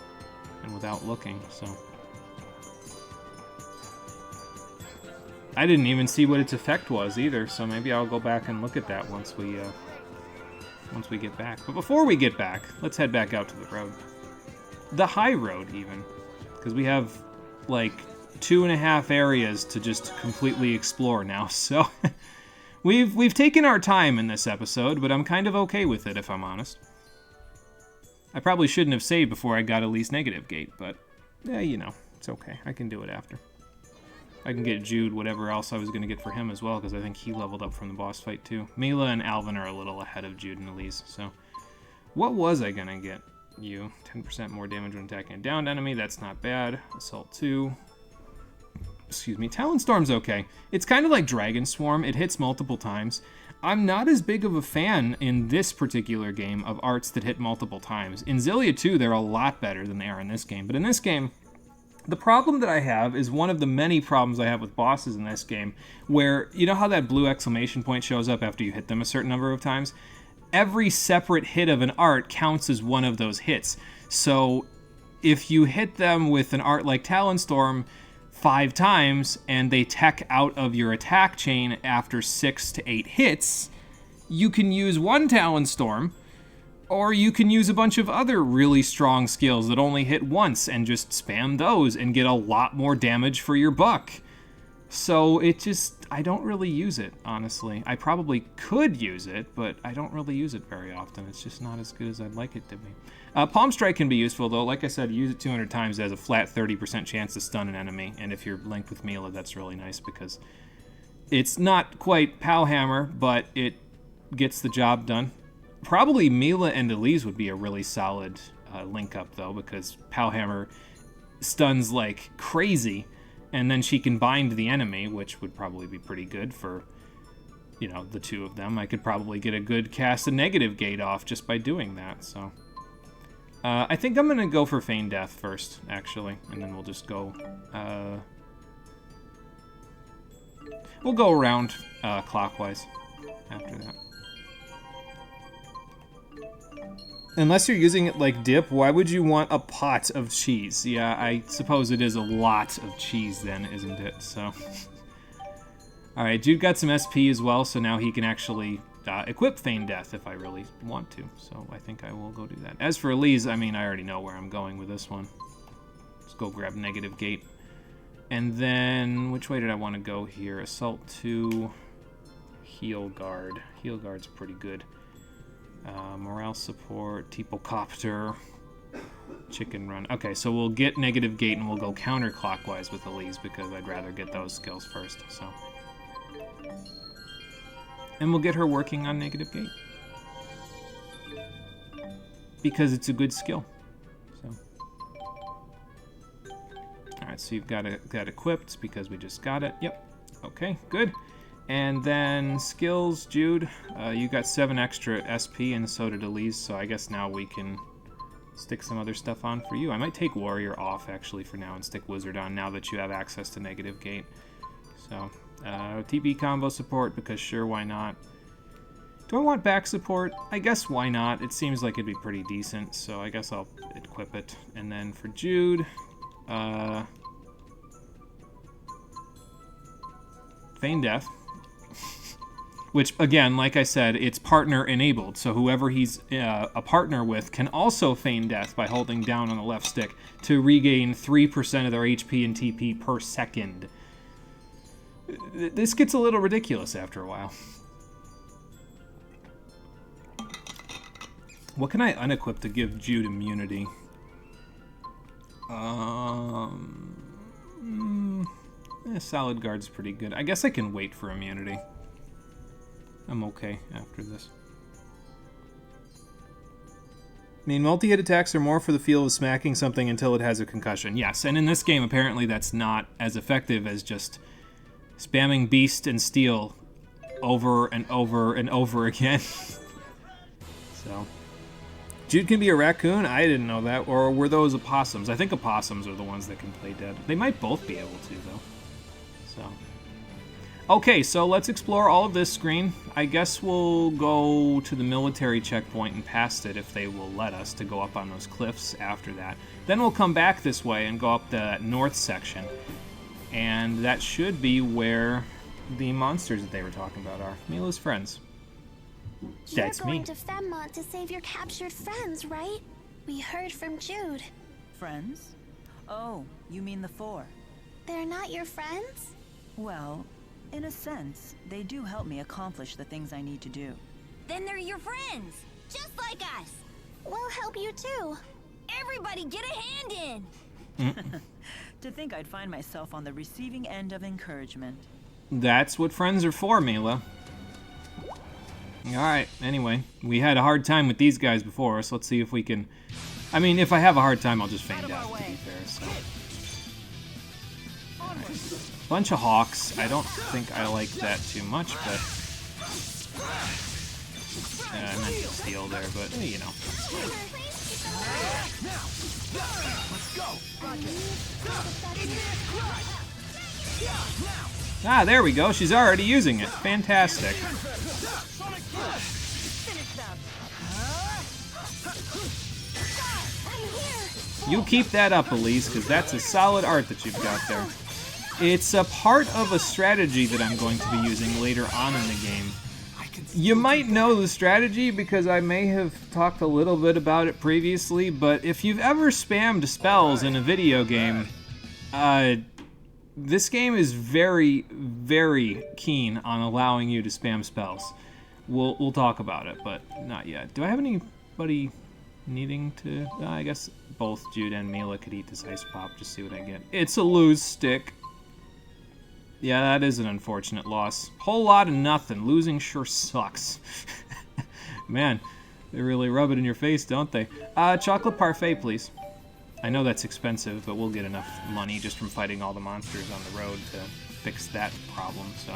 And without looking, so. I didn't even see what its effect was either, so maybe I'll go back and look at that once we get back. But before we get back, let's head back out to the road. The high road, even. Because we have, like, 2.5 areas to just completely explore now, so... we've taken our time in this episode, but I'm kind of okay with it, if I'm honest. I probably shouldn't have saved before I got Elise Negative Gate, but, yeah, you know, it's okay. I can do it after. I can get Jude whatever else I was going to get for him as well, because I think he leveled up from the boss fight too. Mila and Alvin are a little ahead of Jude and Elise, so... What was I going to get you? 10% more damage when attacking a downed enemy, that's not bad. Assault 2. Excuse me. Talonstorm's okay. It's kind of like Dragon Swarm, it hits multiple times. I'm not as big of a fan in this particular game of arts that hit multiple times. In Xillia 2, they're a lot better than they are in this game, but in this game... The problem that I have is one of the many problems I have with bosses in this game, where, you know how that blue exclamation point shows up after you hit them a certain number of times? Every separate hit of an art counts as one of those hits. So, if you hit them with an art like Talonstorm 5 times, and they tech out of your attack chain after 6 to 8 hits, you can use one Talonstorm, or you can use a bunch of other really strong skills that only hit once and just spam those and get a lot more damage for your buck. So it just, I don't really use it, honestly. I probably could use it, but I don't really use it very often. It's just not as good as I'd like it to be. Palm Strike can be useful, though. Like I said, use it 200 times, it has a flat 30% chance to stun an enemy. And if you're linked with Mila, that's really nice because it's not quite Pow Hammer, but it gets the job done. Probably Mila and Elise would be a really solid link up, though, because Pow Hammer stuns like crazy. And then she can bind the enemy, which would probably be pretty good for, you know, the two of them. I could probably get a good cast a negative gate off just by doing that, so. I think I'm going to go for Feign Death first, actually. And then we'll just go, we'll go around clockwise after that. Unless you're using it like dip, why would you want a pot of cheese? Yeah, I suppose it is a lot of cheese then, isn't it? So, alright, Jude got some SP as well, so now he can actually equip Feign Death if I really want to. So I think I will go do that. As for Elise, I mean, I already know where I'm going with this one. Let's go grab Negative Gate. And then, which way did I want to go here? Assault 2, Heal Guard. Heal Guard's pretty good. Morale support, Teepocopter, Chicken Run. Okay, so we'll get Negative Gate and we'll go counterclockwise with Elise because I'd rather get those skills first. So, and we'll get her working on Negative Gate because it's a good skill. So, all right, so you've got that equipped because we just got it. Yep. Okay, good. And then skills, Jude, you got 7 extra SP and so did Elise, so I guess now we can stick some other stuff on for you. I might take Warrior off actually for now and stick Wizard on now that you have access to Negative Gate. So, TP combo support because sure, why not? Do I want back support? I guess why not? It seems like it'd be pretty decent, so I guess I'll equip it. And then for Jude, Feign Death. Which, again, like I said, it's partner-enabled, so whoever he's a partner with can also feign death by holding down on the left stick to regain 3% of their HP and TP per second. This gets a little ridiculous after a while. What can I unequip to give Jude immunity? Solid Guard's pretty good. I guess I can wait for immunity. I'm okay after this. I mean, multi-hit attacks are more for the feel of smacking something until it has a concussion. Yes, and in this game, apparently that's not as effective as just spamming Beast and Steel over and over and over again. So, Jude can be a raccoon? I didn't know that. Or were those opossums? I think opossums are the ones that can play dead. They might both be able to, though. So... Okay, so let's explore all of this screen. I guess we'll go to the military checkpoint and past it if they will let us to go up on those cliffs after that. Then we'll come back this way and go up the north section. And that should be where the monsters that they were talking about are. Mila's friends. That's me. You're going to Femmont to save your captured friends, right? We heard from Jude. Friends? Oh, you mean the 4. They're not your friends? Well... in a sense, they do help me accomplish the things I need to do. Then they're your friends, just like us. We'll help you too. Everybody get a hand in. To think I'd find myself on the receiving end of encouragement. That's what friends are for, Mila. Alright, anyway, we had a hard time with these guys before, so let's see if we can... I mean, if I have a hard time, I'll just feign death, to be fair, so... Bunch of hawks. I don't think I like that too much, but... I meant to steal there, but, you know. Ah, there we go. She's already using it. Fantastic. You keep that up, Elise, because that's a solid art that you've got there. It's a part of a strategy that I'm going to be using later on in the game. You might know the strategy because I may have talked a little bit about it previously, but if you've ever spammed spells in a video game, this game is very, very keen on allowing you to spam spells. We'll talk about it, but not yet. Do I have anybody needing to... I guess both Jude and Mila could eat this ice pop. Just see what I get. It's a lose stick. Yeah, that is an unfortunate loss. Whole lot of nothing. Losing sure sucks. Man, they really rub it in your face, don't they? Chocolate parfait, please. I know that's expensive, but we'll get enough money just from fighting all the monsters on the road to fix that problem, so...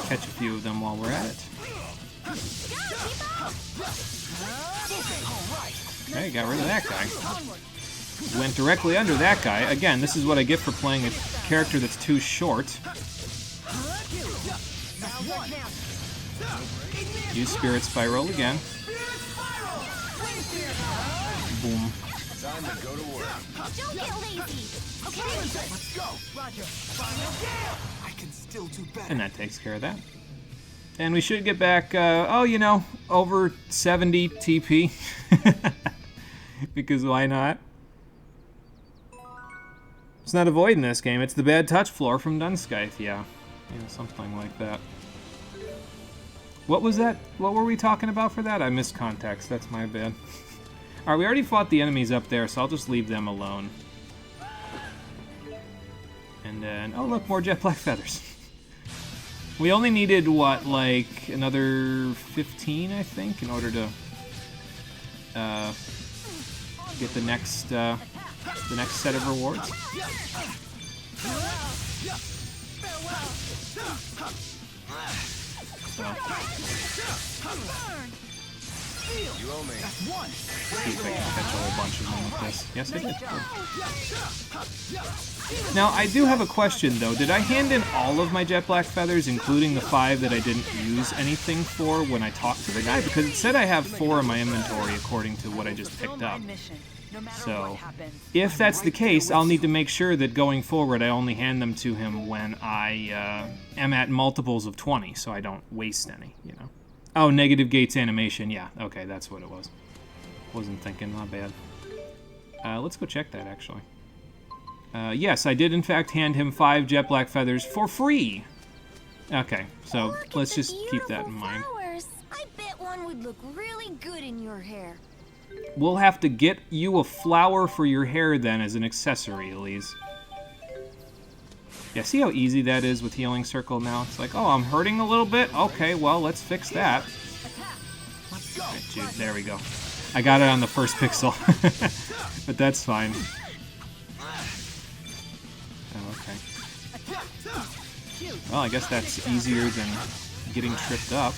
Catch a few of them while we're at it. Okay, got rid of that guy. Went directly under that guy. Again, this is what I get for playing a character that's too short. Use Spirit Spiral again. Boom. Time to go to work. Don't get lazy, okay? Let's go. Roger. I can still do better. And that takes care of that. And we should get back, oh, you know, over 70 TP. Because why not? It's not a void in this game. It's the bad touch floor from Dunskythe, yeah. Yeah, something like that. What was that? What were we talking about for that? I missed context. That's my bad. Alright, we already fought the enemies up there, so I'll just leave them alone. And then... oh, look, more jet black feathers. We only needed, what, like, another 15, I think, in order to get the next set of rewards. So. You owe me. See if I can catch a whole bunch of them with this. Yes, I did. Now, I do have a question, though. Did I hand in all of my jet black feathers, including the 5 that I didn't use anything for when I talked to the guy? Because it said I have 4 in my inventory, according to what I just picked up. So, if that's the case, I'll need to make sure that going forward I only hand them to him when I am at multiples of 20, so I don't waste any, you know. Oh, negative gates animation, yeah. Okay, that's what it was. Wasn't thinking, not bad. Let's go check that, actually. Yes, I did in fact hand him 5 jet black feathers for free. Okay, so let's just keep that in mind. Flowers. I bet one would look really good in your hair. We'll have to get you a flower for your hair then as an accessory, Elise. Yeah, see how easy that is with Healing Circle now? It's like, oh, I'm hurting a little bit? Okay, well, let's fix that. Right, Jude, there we go. I got it on the first pixel. But that's fine. Oh, okay. Well, I guess that's easier than getting tripped up.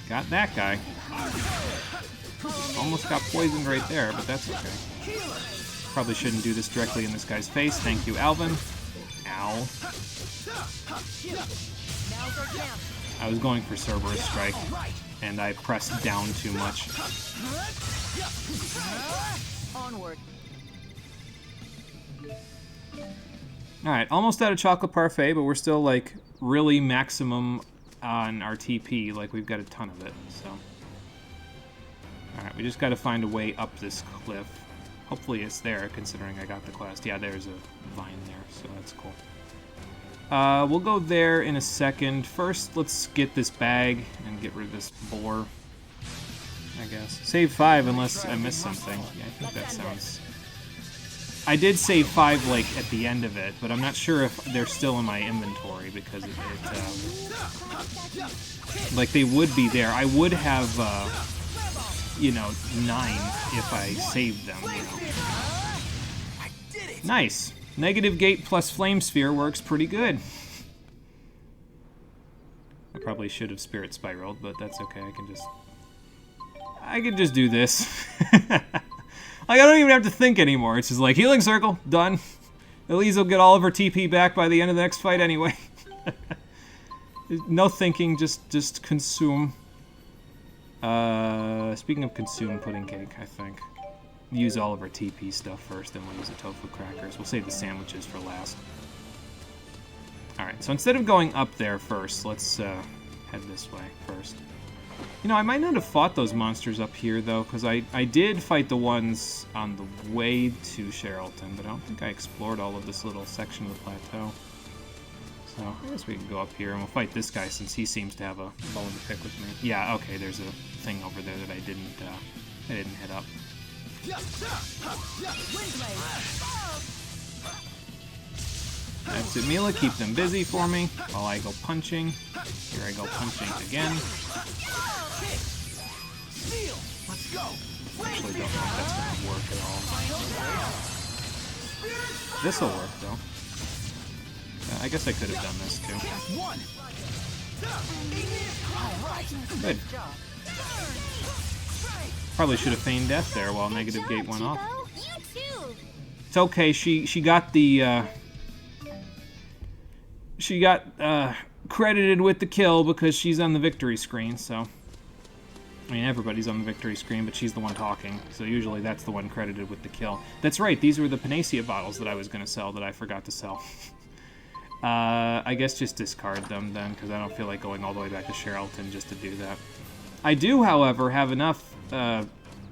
Got that guy. Almost got poisoned right there, but that's okay. Probably shouldn't do this directly in this guy's face. Thank you, Alvin. Ow. I was going for Cerberus Strike, and I pressed down too much. Onward. Alright, almost out of chocolate parfait, but we're still, like, really maximum on our TP. Like, we've got a ton of it, so... Alright, we just gotta find a way up this cliff. Hopefully it's there, considering I got the quest. Yeah, there's a vine there, so that's cool. We'll go there in a second. First, let's get this bag and get rid of this boar, I guess. Save 5 unless I missed something. Yeah, I think that sounds... I did save 5, like, at the end of it, but I'm not sure if they're still in my inventory, because like, they would be there. I would have, you know, 9 if I saved them, you know. Nice. Negative gate plus flame sphere works pretty good. I probably should have spirit spiraled, but that's okay. I can just do this. Like, I don't even have to think anymore. It's just like, healing circle, done. Elise will get all of her TP back by the end of the next fight anyway. No thinking, just consume. Speaking of consume pudding cake, I think. Use all of our TP stuff first, then we'll use the tofu crackers. We'll save the sandwiches for last. Alright, so instead of going up there first, let's head this way first. You know, I might not have fought those monsters up here, though, because I did fight the ones on the way to Sherrilton, but I don't think I explored all of this little section of the plateau. So I guess we can go up here, and we'll fight this guy since he seems to have a bone to pick with me. Yeah, okay, there's a thing over there that I didn't hit up. That's it, Mila. Keep them busy for me while I go punching. Here I go punching again. Actually, don't know if that's going to work at all. This'll work, though. I guess I could have done this, too. Good. Probably should have feigned death there while negative gate went off. It's okay, she got the, she got credited with the kill because she's on the victory screen, so... I mean, everybody's on the victory screen, but she's the one talking, so usually that's the one credited with the kill. That's right, these were the Panacea bottles that I was going to sell that I forgot to sell. I guess just discard them then, because I don't feel like going all the way back to Sherrilton just to do that. I do, however, have enough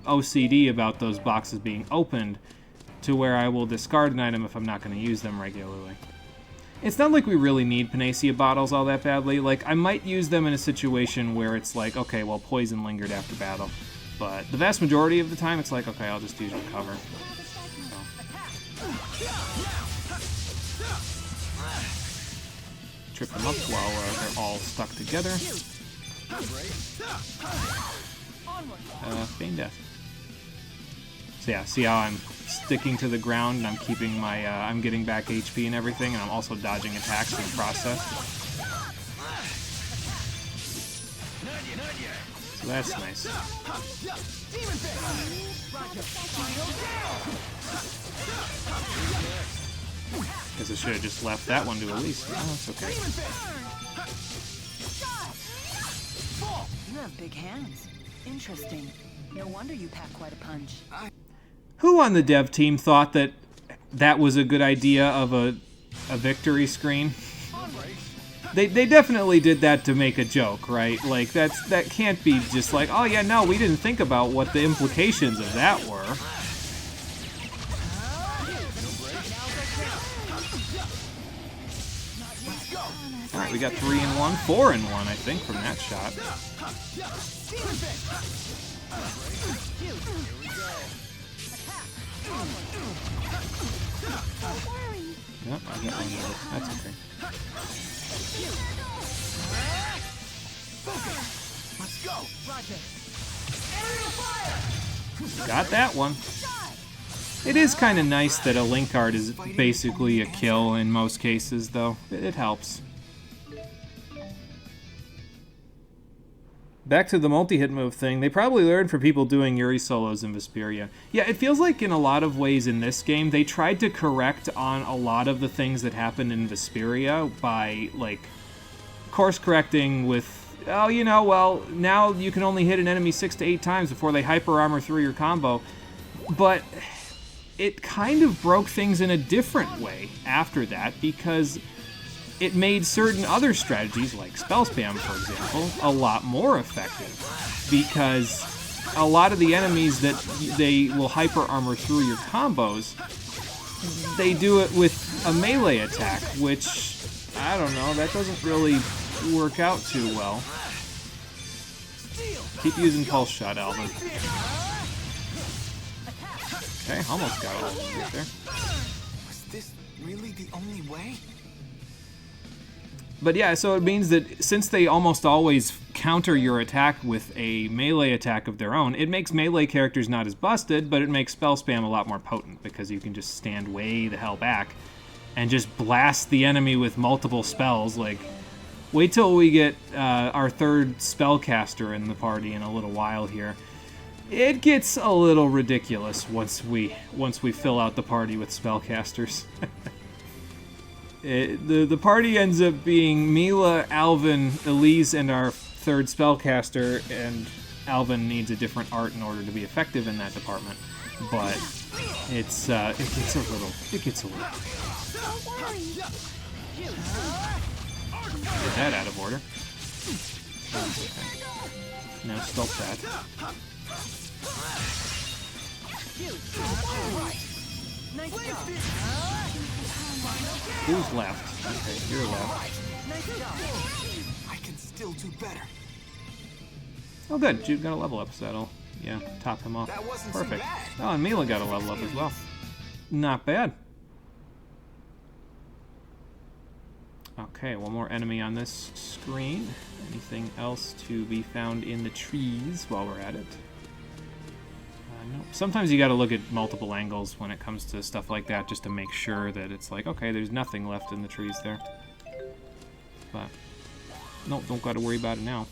OCD about those boxes being opened to where I will discard an item if I'm not going to use them regularly. It's not like we really need Panacea bottles all that badly. Like, I might use them in a situation where it's like, okay, well, poison lingered after battle. But the vast majority of the time, it's like, okay, I'll just use recover. So. Trip them up while they're all stuck together. Feign death. So yeah, see how I'm sticking to the ground and I'm keeping my, I'm getting back HP and everything, and I'm also dodging attacks in the process. So that's nice. Guess I should have just left that one to Elise. Oh, that's okay. You have big hands. Interesting. No wonder you pack quite a punch. Who on the dev team thought that that was a good idea of a victory screen? They definitely did that to make a joke, right? Like, that can't be just like, oh yeah, no, we didn't think about what the implications of that were. Alright, we got 3 in 1, 4 in 1, I think, from that shot. Yep, I got one of it. That's okay. Let's go. Got that one. It is kind of nice that a link art is basically a kill in most cases, though. It helps. Back to the multi-hit move thing, they probably learned from people doing Yuri solos in Vesperia. Yeah, it feels like in a lot of ways in this game, they tried to correct on a lot of the things that happened in Vesperia by, like, course-correcting with, oh, you know, well, now you can only hit an enemy 6 to 8 times before they hyper-armor through your combo. But it kind of broke things in a different way after that, because it made certain other strategies, like spell spam, for example, a lot more effective. Because a lot of the enemies that they will hyper armor through your combos, they do it with a melee attack, which, I don't know, that doesn't really work out too well. Keep using Pulse Shot, Alvin. Okay, almost got all of them right there. Was this really the only way? But yeah, so it means that since they almost always counter your attack with a melee attack of their own, it makes melee characters not as busted, but it makes spell spam a lot more potent, because you can just stand way the hell back and just blast the enemy with multiple spells. Like, wait till we get our 3rd spellcaster in the party in a little while here. It gets a little ridiculous once we fill out the party with spellcasters. The party ends up being Mila, Alvin, Elise, and our 3rd spellcaster, and Alvin needs a different art in order to be effective in that department. But it gets a little. Get that out of order. Okay. Now stop that. Who's left? Okay, you're left. I can still do better. Oh good, Jude got a level up, so that'll, yeah, top him off. That wasn't Perfect. too bad. Oh, and Mila got a level up as well. Not bad. Okay, one more enemy on this screen. Anything else to be found in the trees while we're at it? Nope. Sometimes you gotta look at multiple angles when it comes to stuff like that just to make sure that it's like, okay, there's nothing left in the trees there. But, nope, don't gotta worry about it now.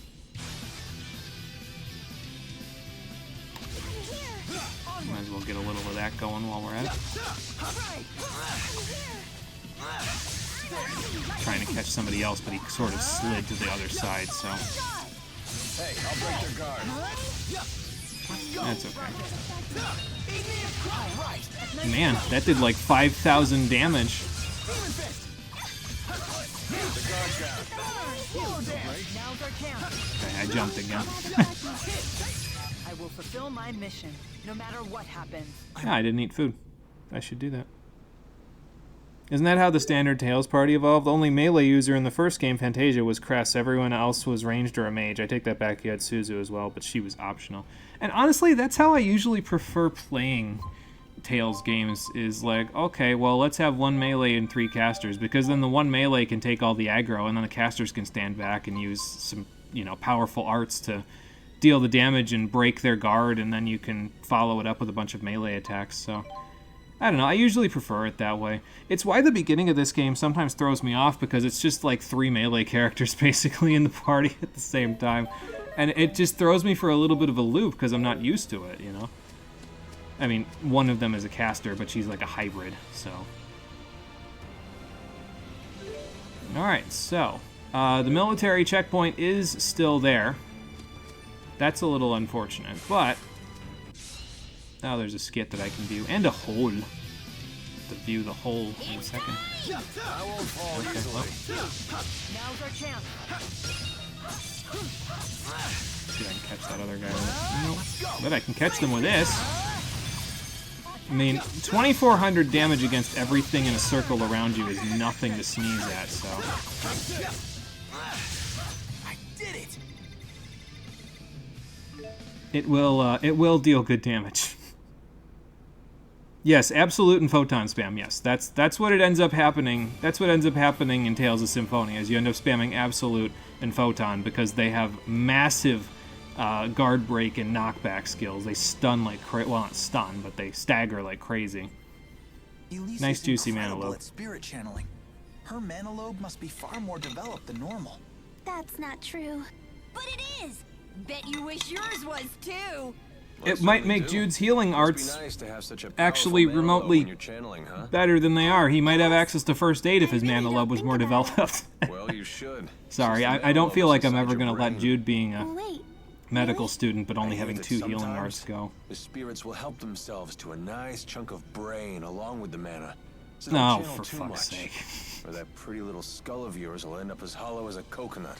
Might as well get a little of that going while we're at it. Trying to catch somebody else, but he sort of slid to the other side, so... Hey, I'll break their guard. That's okay. Man, that did like 5,000 damage. Okay, I jumped again. I will fulfill my mission, no matter what happens. Yeah, I didn't eat food. I should do that. Isn't that how the standard Tails party evolved? The only melee user in the first game, Fantasia, was Cress. Everyone else was ranged or a mage. I take that back, you had Suzu as well, but she was optional. And honestly, that's how I usually prefer playing Tails games, is like, okay, well, let's have one melee and 3 casters, because then the one melee can take all the aggro, and then the casters can stand back and use some, you know, powerful arts to deal the damage and break their guard, and then you can follow it up with a bunch of melee attacks, so... I don't know, I usually prefer it that way. It's why the beginning of this game sometimes throws me off, because it's just like 3 melee characters basically in the party at the same time. And it just throws me for a little bit of a loop, because I'm not used to it, you know? I mean, one of them is a caster, but she's like a hybrid, so... Alright, so... the military checkpoint is still there. That's a little unfortunate, but... Now there's a skit that I can view, and a hole. To view the hole in a second. Okay, well. Now's our chance. See if I can catch that other guy with it. Nope. But I can catch them with this. I mean, 2,400 damage against everything in a circle around you is nothing to sneeze at, so... I did it! It will deal good damage. Yes, absolute and photon spam. Yes, that's what it ends up happening. That's what ends up happening in Tales of Symphonia, is you end up spamming absolute and photon because they have massive guard break and knockback skills. They stun like crazy. Well, not stun, but they stagger like crazy. Elisa's nice juicy incredible mana lobe. At spirit channeling. Her mana lobe must be far more developed than normal. That's not true. But it is. Bet you wish yours was too. It might make Jude's healing arts nice to have such a actually remotely huh? better than they are. He might have access to first aid if his mana lobe was more developed. Well, you should. Sorry, I don't feel like I'm ever going to let Jude being a Wait, medical student but only having that 2 healing sometimes arts go. The spirits will help themselves to a nice chunk of brain along with the mana. So No, don't channel for too fuck's much, sake. or that pretty little skull of yours will end up as hollow as a coconut.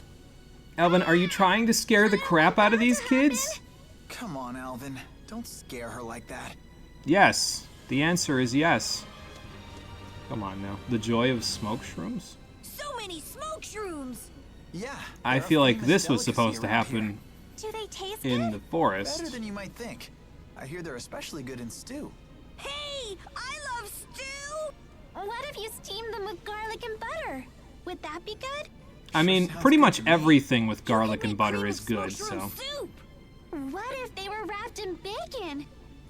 Alvin, are you trying to scare the crap out of these kids? Come on, Alvin. Don't scare her like that. Yes. The answer is yes. Come on now. The joy of smoke shrooms? So many smoke shrooms. Yeah. I they're a feel like famous this was delicacy supposed to around happen do they taste in good? the here. forest. Better than you might think. I hear they're especially good in stew. Hey, I love stew. What if you steam them with garlic and butter? Would that be good? I mean, sounds pretty good much to me. everything with You garlic can and make butter cream is of good, smoked so... shroom soup. What if they were wrapped in bacon?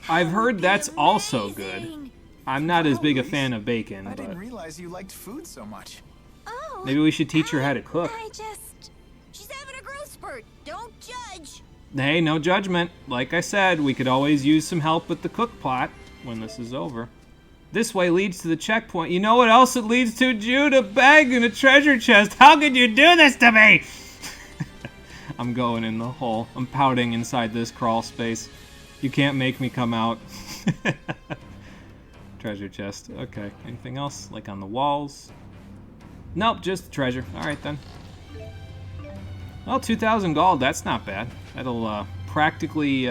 I've heard that's also good. Amazing. I'm not as big a Wow, fan of bacon, I didn't but realize you liked food so much. Oh. maybe we should teach her how to cook. I just... She's having a growth spurt. Don't judge. Hey, no judgment. Like I said, we could always use some help with the cook pot when this is over. This way leads to the checkpoint. You know what else it leads to, Jude? A bag and a treasure chest. How could you do this to me? I'm going in the hole. I'm pouting inside this crawl space. You can't make me come out. Treasure chest. Okay. Anything else? Like on the walls? Nope, just treasure. Alright then. Well, 2,000 gold, that's not bad. That'll practically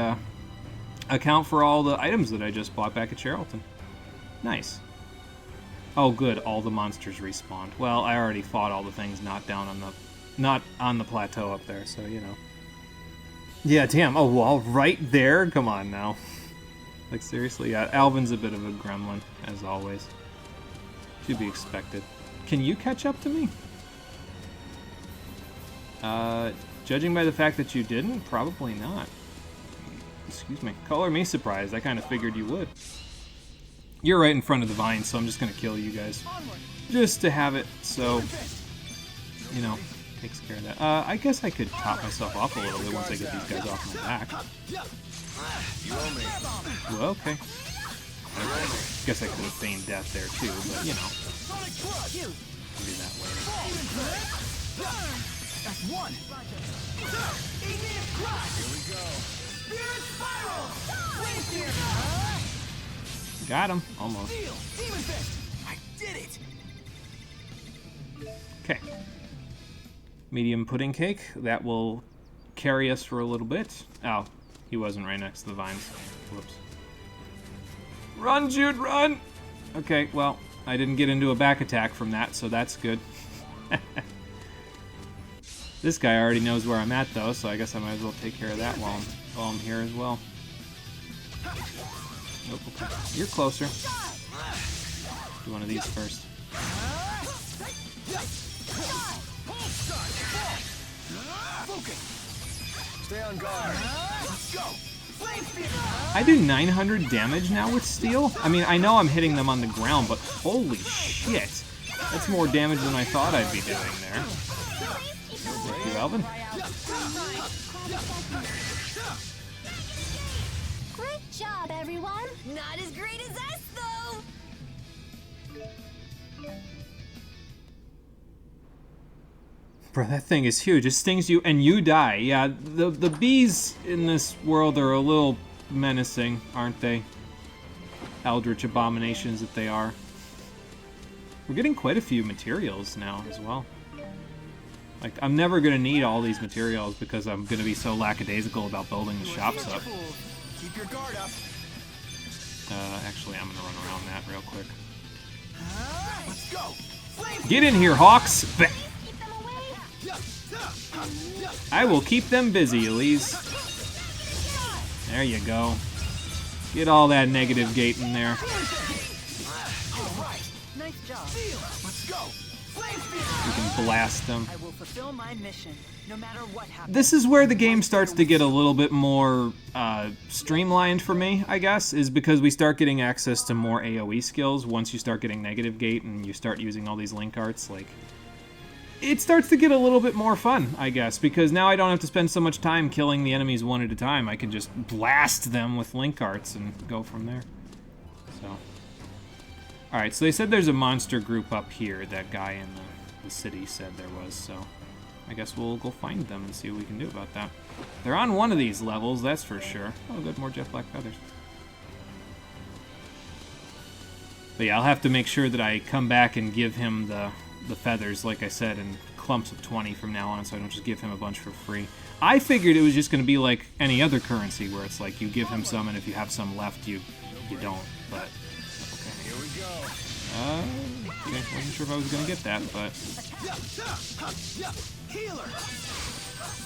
account for all the items that I just bought back at Charlton. Nice. Oh, good, all the monsters respawned. Well, I already fought all the things not on the plateau up there, so, you know. Yeah, damn, a wall right there? Come on now. Like, seriously, yeah, Alvin's a bit of a gremlin, as always. To be expected. Can you catch up to me? Judging by the fact that you didn't, probably not. Excuse me. Color me surprised. I kind of figured you would. You're right in front of the vine, so I'm just going to kill you guys. Just to have it, so, you know, takes care of that. I guess I could top myself off a little bit once I get these guys off my back. Well, okay. I guess I could have feigned death there too, but, you know. I'll do that later. That's one. Here we go. Spirit spiral. Got him, almost. Demon fist. I did it. Okay. Medium pudding cake. That will carry us for a little bit. Oh, he wasn't right next to the vines. Whoops. Run, Jude, run! Okay, well, I didn't get into a back attack from that, so that's good. This guy already knows where I'm at, though, so I guess I might as well take care of that while I'm here as well. Nope, okay. You're closer. Do one of these first. Stay on guard. Let's go. I do 900 damage now with steel? I mean, I know I'm hitting them on the ground, but holy shit. That's more damage than I thought I'd be doing there. Thank you, Alvin. Great job, everyone. Not as great as us, though. Bro, that thing is huge. It stings you and you die. Yeah, the bees in this world are a little menacing, aren't they? Eldritch abominations that they are. We're getting quite a few materials now as well. Like, I'm never going to need all these materials because I'm going to be so lackadaisical about building the shops up. Keep your guard up. Actually, I'm going to run around that real quick. Let's go. Get in here, Hawks! I will keep them busy, Elise. There you go. Get all that negative gate in there. Nice job. Let's go. You can blast them. I will fulfill my mission, no matter what happens. This is where the game starts to get a little bit more streamlined for me, I guess, is because we start getting access to more AoE skills once you start getting negative gate and you start using all these link arts. Like, it starts to get a little bit more fun, I guess, because now I don't have to spend so much time killing the enemies one at a time. I can just blast them with link arts and go from there. So, alright, so they said there's a monster group up here. That guy in the city said there was, so I guess we'll go find them and see what we can do about that. They're on one of these levels, that's for sure. Oh, good, more jet black feathers. But yeah, I'll have to make sure that I come back and give him the feathers, like I said, in clumps of 20 from now on, so I don't just give him a bunch for free. I figured it was just going to be like any other currency, where it's like you give him some, and if you have some left, you don't, but okay. Here we go. Okay, wasn't sure if I was going to get that, but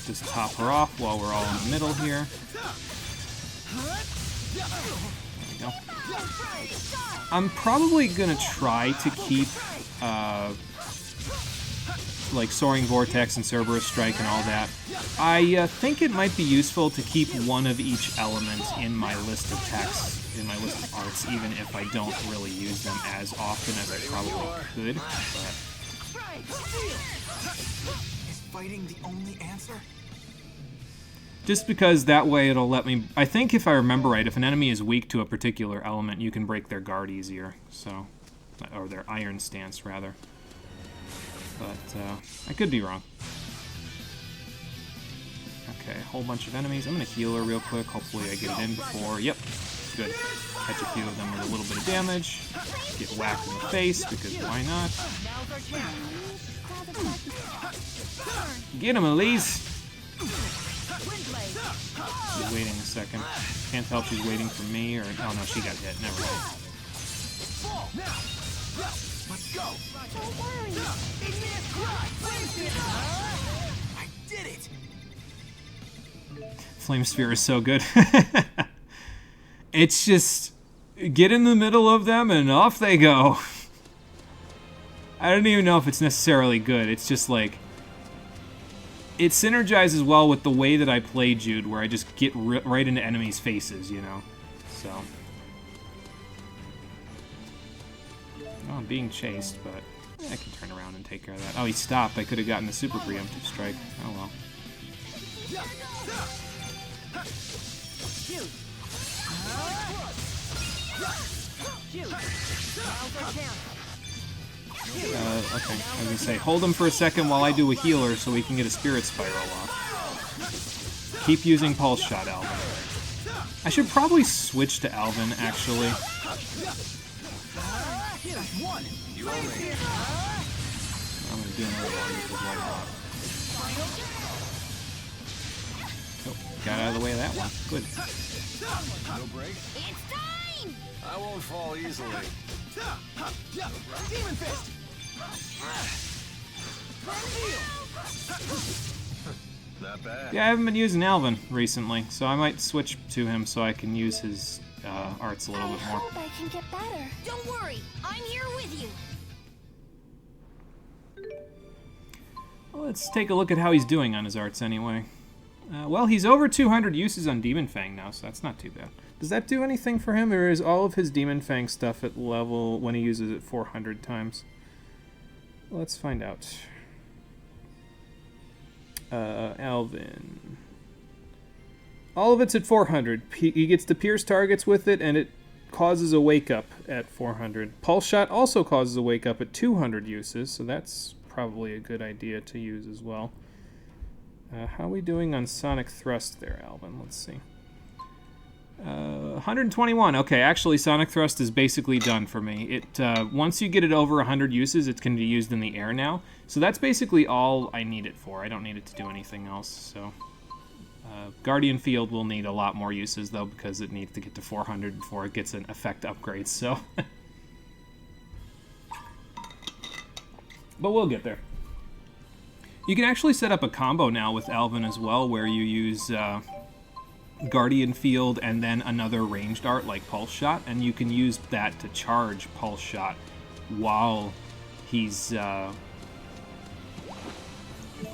just top her off while we're all in the middle here. There we go. I'm probably going to try to keep like Soaring Vortex and Cerberus Strike and all that. I think it might be useful to keep one of each element in my list of texts, in my list of arts, even if I don't really use them as often as I probably could. But Is fighting the only answer? just because that way it'll let me... I think if I remember right, if an enemy is weak to a particular element, you can break their guard easier, so... or their iron stance, rather. But, I could be wrong. Okay, a whole bunch of enemies. I'm going to heal her real quick. Hopefully I get it in before... Yep, good. Catch a few of them with a little bit of damage. Get whacked in the face, because why not? Get him, Elise! She's waiting a second. Can't tell if she's waiting for me or... Oh, no, she got hit. Never mind. Let's go. Don't worry. I did it. Flame Sphere is so good. It's just... Get in the middle of them and off they go. I don't even know if it's necessarily good. It's just like... It synergizes well with the way that I play Jude, where I just get right into enemies' faces, you know? So... Oh, I'm being chased, but I can turn around and take care of that. Oh, he stopped. I could have gotten a super preemptive strike. Oh, well. Okay, I was gonna say, hold him for a second while I do a healer so we can get a Spirit Spiral off. Keep using Pulse Shot, Alvin. I should probably switch to Alvin, actually. I'm gonna do another one because why not? Oh, got out of the way of that one. Good. No break? It's time! I won't fall easily. Demon Fist. Not bad. Yeah, I haven't been using Alvin recently, so I might switch to him so I can use his arts a little bit more. I hope I can get better. Don't worry, I'm here with you. Well, let's take a look at how he's doing on his arts anyway. Well, he's over 200 uses on Demon Fang now, so that's not too bad. Does that do anything for him, or is all of his Demon Fang stuff at level when he uses it 400 times? Let's find out. Alvin. All of it's at 400. He gets to pierce targets with it, and it causes a wake-up at 400. Pulse Shot also causes a wake-up at 200 uses, so that's probably a good idea to use as well. How are we doing on Sonic Thrust there, Alvin? Let's see. 121. Okay, actually, Sonic Thrust is basically done for me. It once you get it over 100 uses, it can be used in the air now. So that's basically all I need it for. I don't need it to do anything else. So Guardian Field will need a lot more uses, though, because it needs to get to 400 before it gets an effect upgrade. So, but we'll get there. You can actually set up a combo now with Alvin as well, where you use Guardian Field and then another ranged art like Pulse Shot, and you can use that to charge Pulse Shot while he's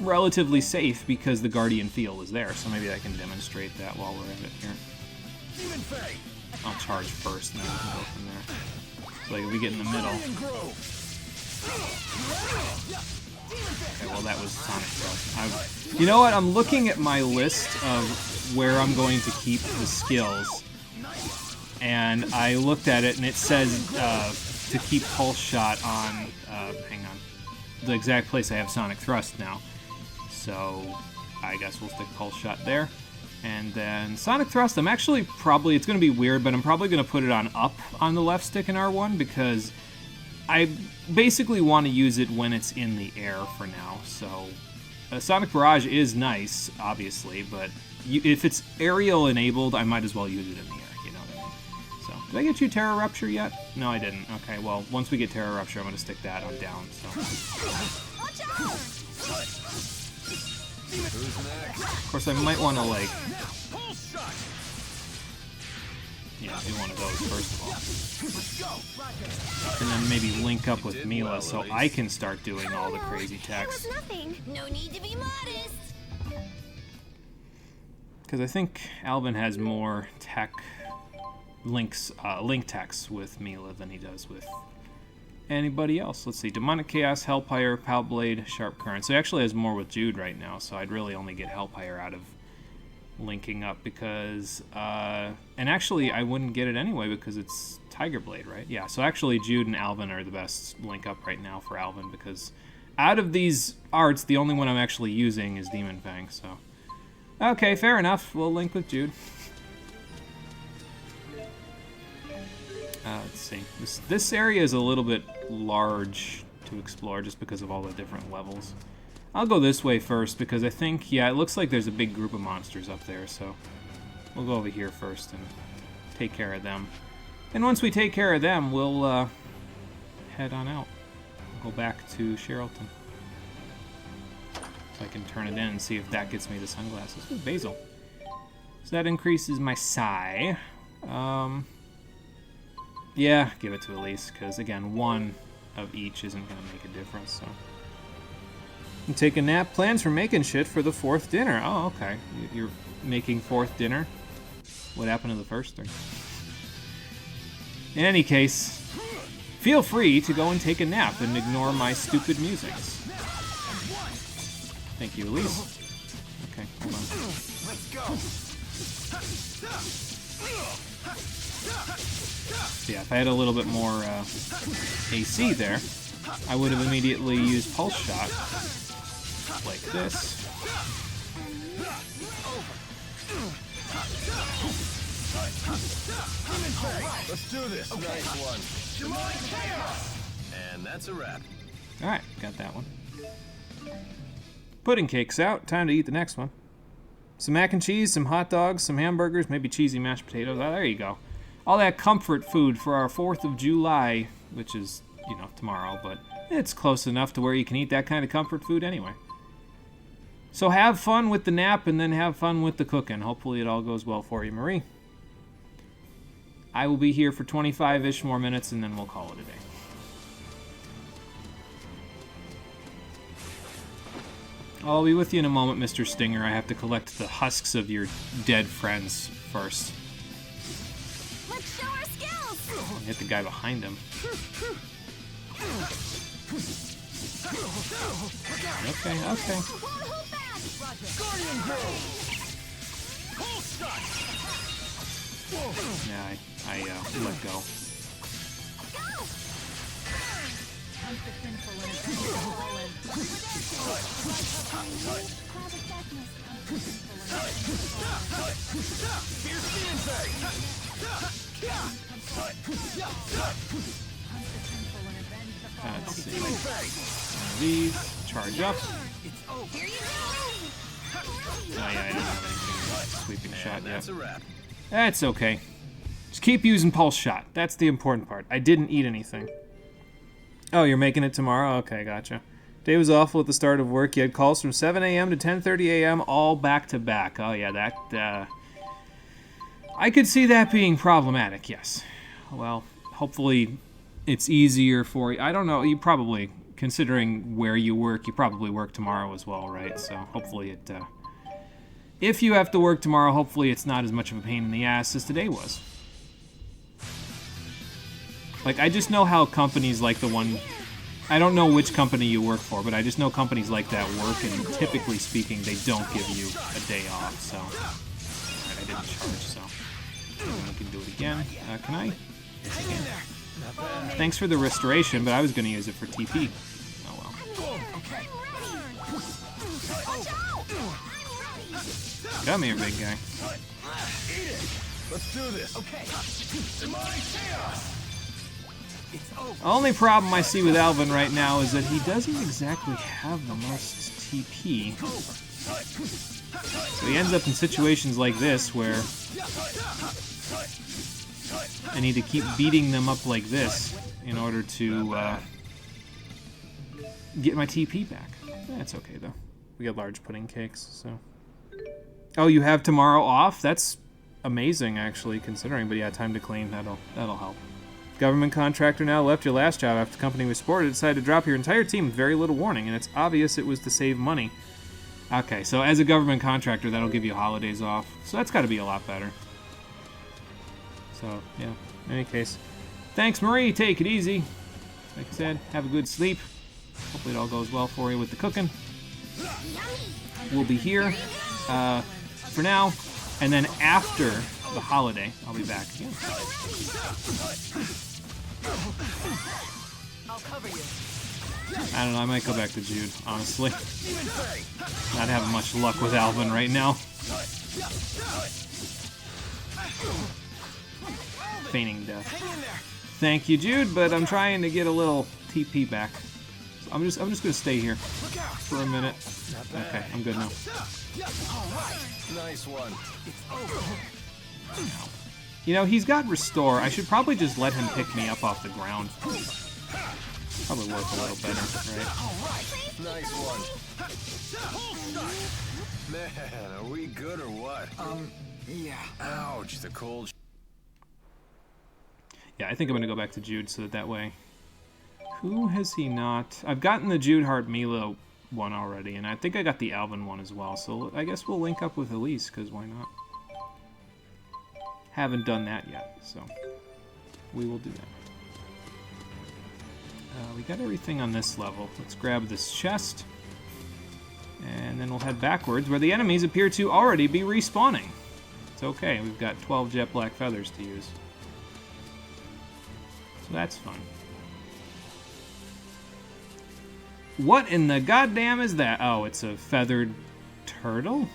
relatively safe because the Guardian Field is there. So maybe I can demonstrate that while we're at it here. I'll charge first and then we can go from there. So like if we get in the middle. Okay, well that was Sonic Thrust. You know what? I'm looking at my list of where I'm going to keep the skills, and I looked at it and it says to keep Pulse Shot on, hang on, the exact place I have Sonic Thrust now. So I guess we'll stick Pulse Shot there. And then Sonic Thrust, I'm actually probably, it's going to be weird, but I'm probably going to put it on up on the left stick in R1 because I basically want to use it when it's in the air for now. So Sonic Barrage is nice, obviously, but if it's aerial enabled, I might as well use it in the air, you know what I mean? So, did I get you Terra Rupture yet? No, I didn't. Okay, well, once we get Terra Rupture, I'm going to stick that on down, so. Of course, I might want to, like... Yeah, do one of those first of all. And then maybe link up with Mila so I can start doing all the crazy attacks. It was nothing. No need to be modest. Because I think Alvin has more tech link techs with Mila than he does with anybody else. Let's see, Demonic Chaos, Hellpire, Palblade, Sharp Current. So he actually has more with Jude right now, so I'd really only get Hellpire out of linking up because, and actually I wouldn't get it anyway because it's Tiger Blade, right? Yeah, so actually Jude and Alvin are the best link up right now for Alvin because out of these arts, the only one I'm actually using is Demon Fang, so. Okay, fair enough. We'll link with Jude. Let's see. This area is a little bit large to explore just because of all the different levels. I'll go this way first because I think, yeah, it looks like there's a big group of monsters up there, so we'll go over here first and take care of them. And once we take care of them, we'll head on out. We'll go back to Sherrilton. So I can turn it in and see if that gets me the sunglasses. Ooh, basil. So that increases my psi. Yeah, give it to Elise, because again, one of each isn't going to make a difference, so. You take a nap, plans for making shit for the 4th dinner. Oh, okay. You're making 4th dinner? What happened to the first 3? In any case, feel free to go and take a nap and ignore my stupid music. Thank you, Elise. Okay, hold on. Let's go. Yeah, if I had a little bit more AC there, I would have immediately used Pulse Shot. Like this. Let's do this. Okay. Nice one. And that's a wrap. Alright, got that one. Pudding cake's out. Time to eat the next one. Some mac and cheese, some hot dogs, some hamburgers, maybe cheesy mashed potatoes. Oh, there you go. All that comfort food for our 4th of July, which is, you know, tomorrow, but it's close enough to where you can eat that kind of comfort food anyway. So have fun with the nap and then have fun with the cooking. Hopefully it all goes well for you, Marie. I will be here for 25-ish more minutes and then we'll call it a day. I'll be with you in a moment, Mr. Stinger. I have to collect the husks of your dead friends first. Let's show our skills! Hit the guy behind him. Okay, okay. Yeah, I let go. Let's see. One of these. Charge up. Oh yeah, I didn't have anything sweeping shot yet. That's okay. Just keep using Pulse Shot. That's the important part. I didn't eat anything. Oh, you're making it tomorrow? Okay, gotcha. Day was awful at the start of work. You had calls from 7 a.m. to 10:30 a.m. all back to back. Oh yeah, that, I could see that being problematic, yes. Well, hopefully it's easier for you. I don't know, you probably, considering where you work, you probably work tomorrow as well, right? So hopefully it, if you have to work tomorrow, hopefully it's not as much of a pain in the ass as today was. Like, I just know how companies like the one... I don't know which company you work for, but I just know companies like that work, and typically speaking, they don't give you a day off, so... Alright, I didn't charge, so... I can do it again. Can I? Yes, I can. Thanks for the restoration, but I was going to use it for TP. Oh well. Come here, big guy. Let's do this. Okay. Only problem I see with Alvin right now is that he doesn't exactly have the most TP. So he ends up in situations like this where I need to keep beating them up like this in order to get my TP back. That's okay though. We got large pudding cakes, so. Oh, you have tomorrow off? That's amazing actually, considering, but yeah, time to clean, that'll help. Government contractor now left your last job after the company was spotted, decided to drop your entire team with very little warning, and it's obvious it was to save money. Okay, so as a government contractor, that'll give you holidays off, so that's got to be a lot better. So, yeah, in any case. Thanks, Marie, take it easy. Like I said, have a good sleep. Hopefully it all goes well for you with the cooking. We'll be here for now, and then after the holiday, I'll be back again. I'll cover you. I don't know, I might go back to Jude, honestly. Not having much luck with Alvin right now. Feigning death. Thank you, Jude, but I'm trying to get a little TP back. So I'm just gonna stay here for a minute. Okay, I'm good now. Nice one. You know, he's got restore. I should probably just let him pick me up off the ground. Probably work a little better, right? Nice one. Man, are we good or what? Yeah. Ouch, the cold. Yeah, I think I'm gonna go back to Jude so that way. Who has he not? I've gotten the Jude Hart Mila one already, and I think I got the Alvin one as well. So I guess we'll link up with Elise, because why not? Haven't done that yet, so we will do that. We got everything on this level. Let's grab this chest, and then we'll head backwards, where the enemies appear to already be respawning. It's okay, we've got 12 jet black feathers to use. So that's fun. What in the goddamn is that? Oh, it's a feathered turtle?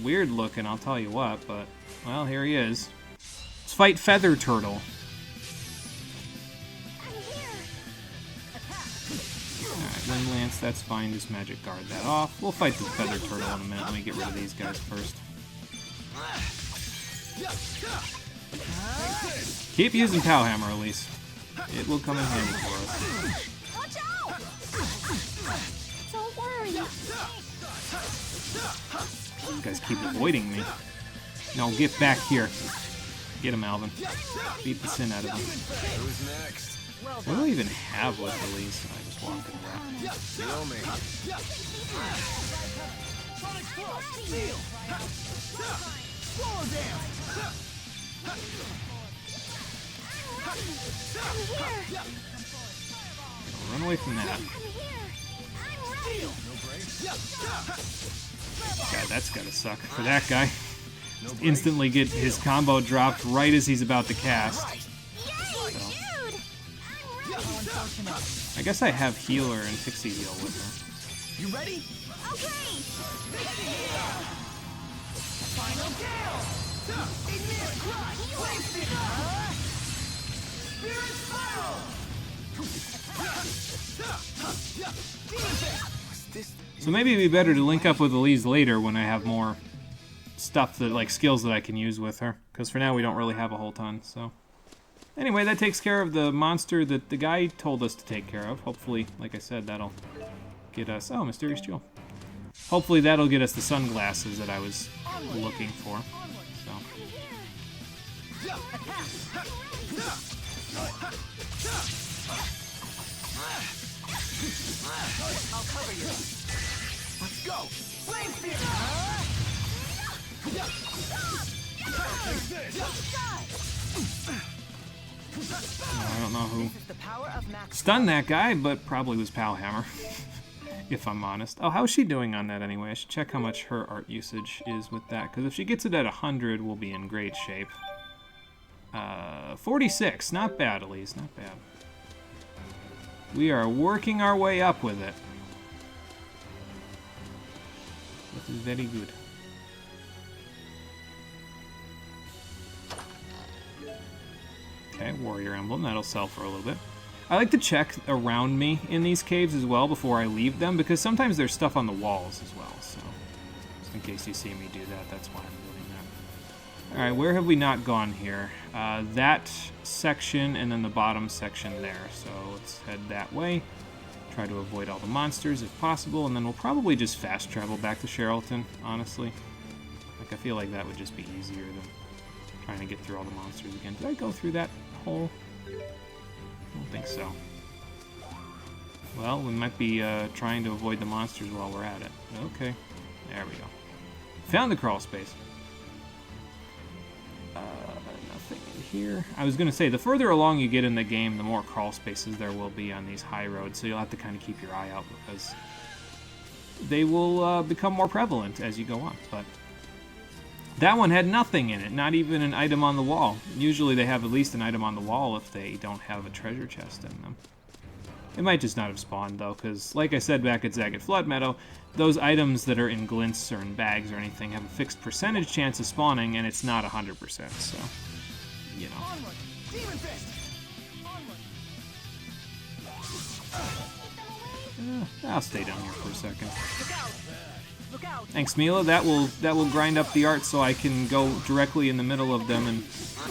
Weird looking, I'll tell you what, but, well, here he is. Let's fight Feather Turtle. Alright, Wind Lance, that's fine, just magic guard that off. We'll fight the Feather Turtle in a minute. Let me get rid of these guys first. Keep using Pow Hammer, Elise. It will come in handy for us. Watch out! Don't worry. You guys keep avoiding me. No, get back here. Get him, Alvin. Beat the sin out of him. Who's next? What do I even have with Elise? I just walked into that. Kill me. Run away from that. God, that's gotta suck for that guy. Just instantly get his combo dropped right as he's about to cast. So. I guess I have healer and pixie heal with her. You ready? Okay. Final kill! Ignite crush! Spirit spiral! So maybe it'd be better to link up with Elise later when I have more stuff that, like, skills that I can use with her. Because for now we don't really have a whole ton, so. Anyway, that takes care of the monster that the guy told us to take care of. Hopefully, like I said, that'll get us... Oh, Mysterious Jewel. Hopefully that'll get us the sunglasses that I was looking for. So. I'll cover you. Let's go. Flame Spear. I don't know who stunned that guy, but probably was Pow Hammer, if I'm honest. Oh, how's she doing on that anyway? I should check how much her art usage is with that, because if she gets it at 100, we'll be in great shape. 46, not bad, Elise, not bad. We are working our way up with it. This is very good. Okay, Warrior Emblem, that'll sell for a little bit. I like to check around me in these caves as well before I leave them, because sometimes there's stuff on the walls as well, so just in case you see me do that, that's why I'm doing that. Alright, where have we not gone here? That section and then the bottom section there, so let's head that way. Try to avoid all the monsters if possible, and then we'll probably just fast travel back to Sherrilton, honestly. Like, I feel like that would just be easier than trying to get through all the monsters again. Did I go through that hole? I don't think so. Well, we might be trying to avoid the monsters while we're at it. Okay, there we go. Found the crawl space. Nothing in here. I was going to say, the further along you get in the game, the more crawl spaces there will be on these high roads, so you'll have to kind of keep your eye out because they will become more prevalent as you go on. But that one had nothing in it, not even an item on the wall. Usually they have at least an item on the wall if they don't have a treasure chest in them. It might just not have spawned, though, because, like I said back at Zagat Flood Meadow, those items that are in glints or in bags or anything have a fixed percentage chance of spawning, and it's not 100%, so, you know. Onward. Demon Fist. Onward. I'll stay down here for a second. Thanks, Mila. That will grind up the art so I can go directly in the middle of them and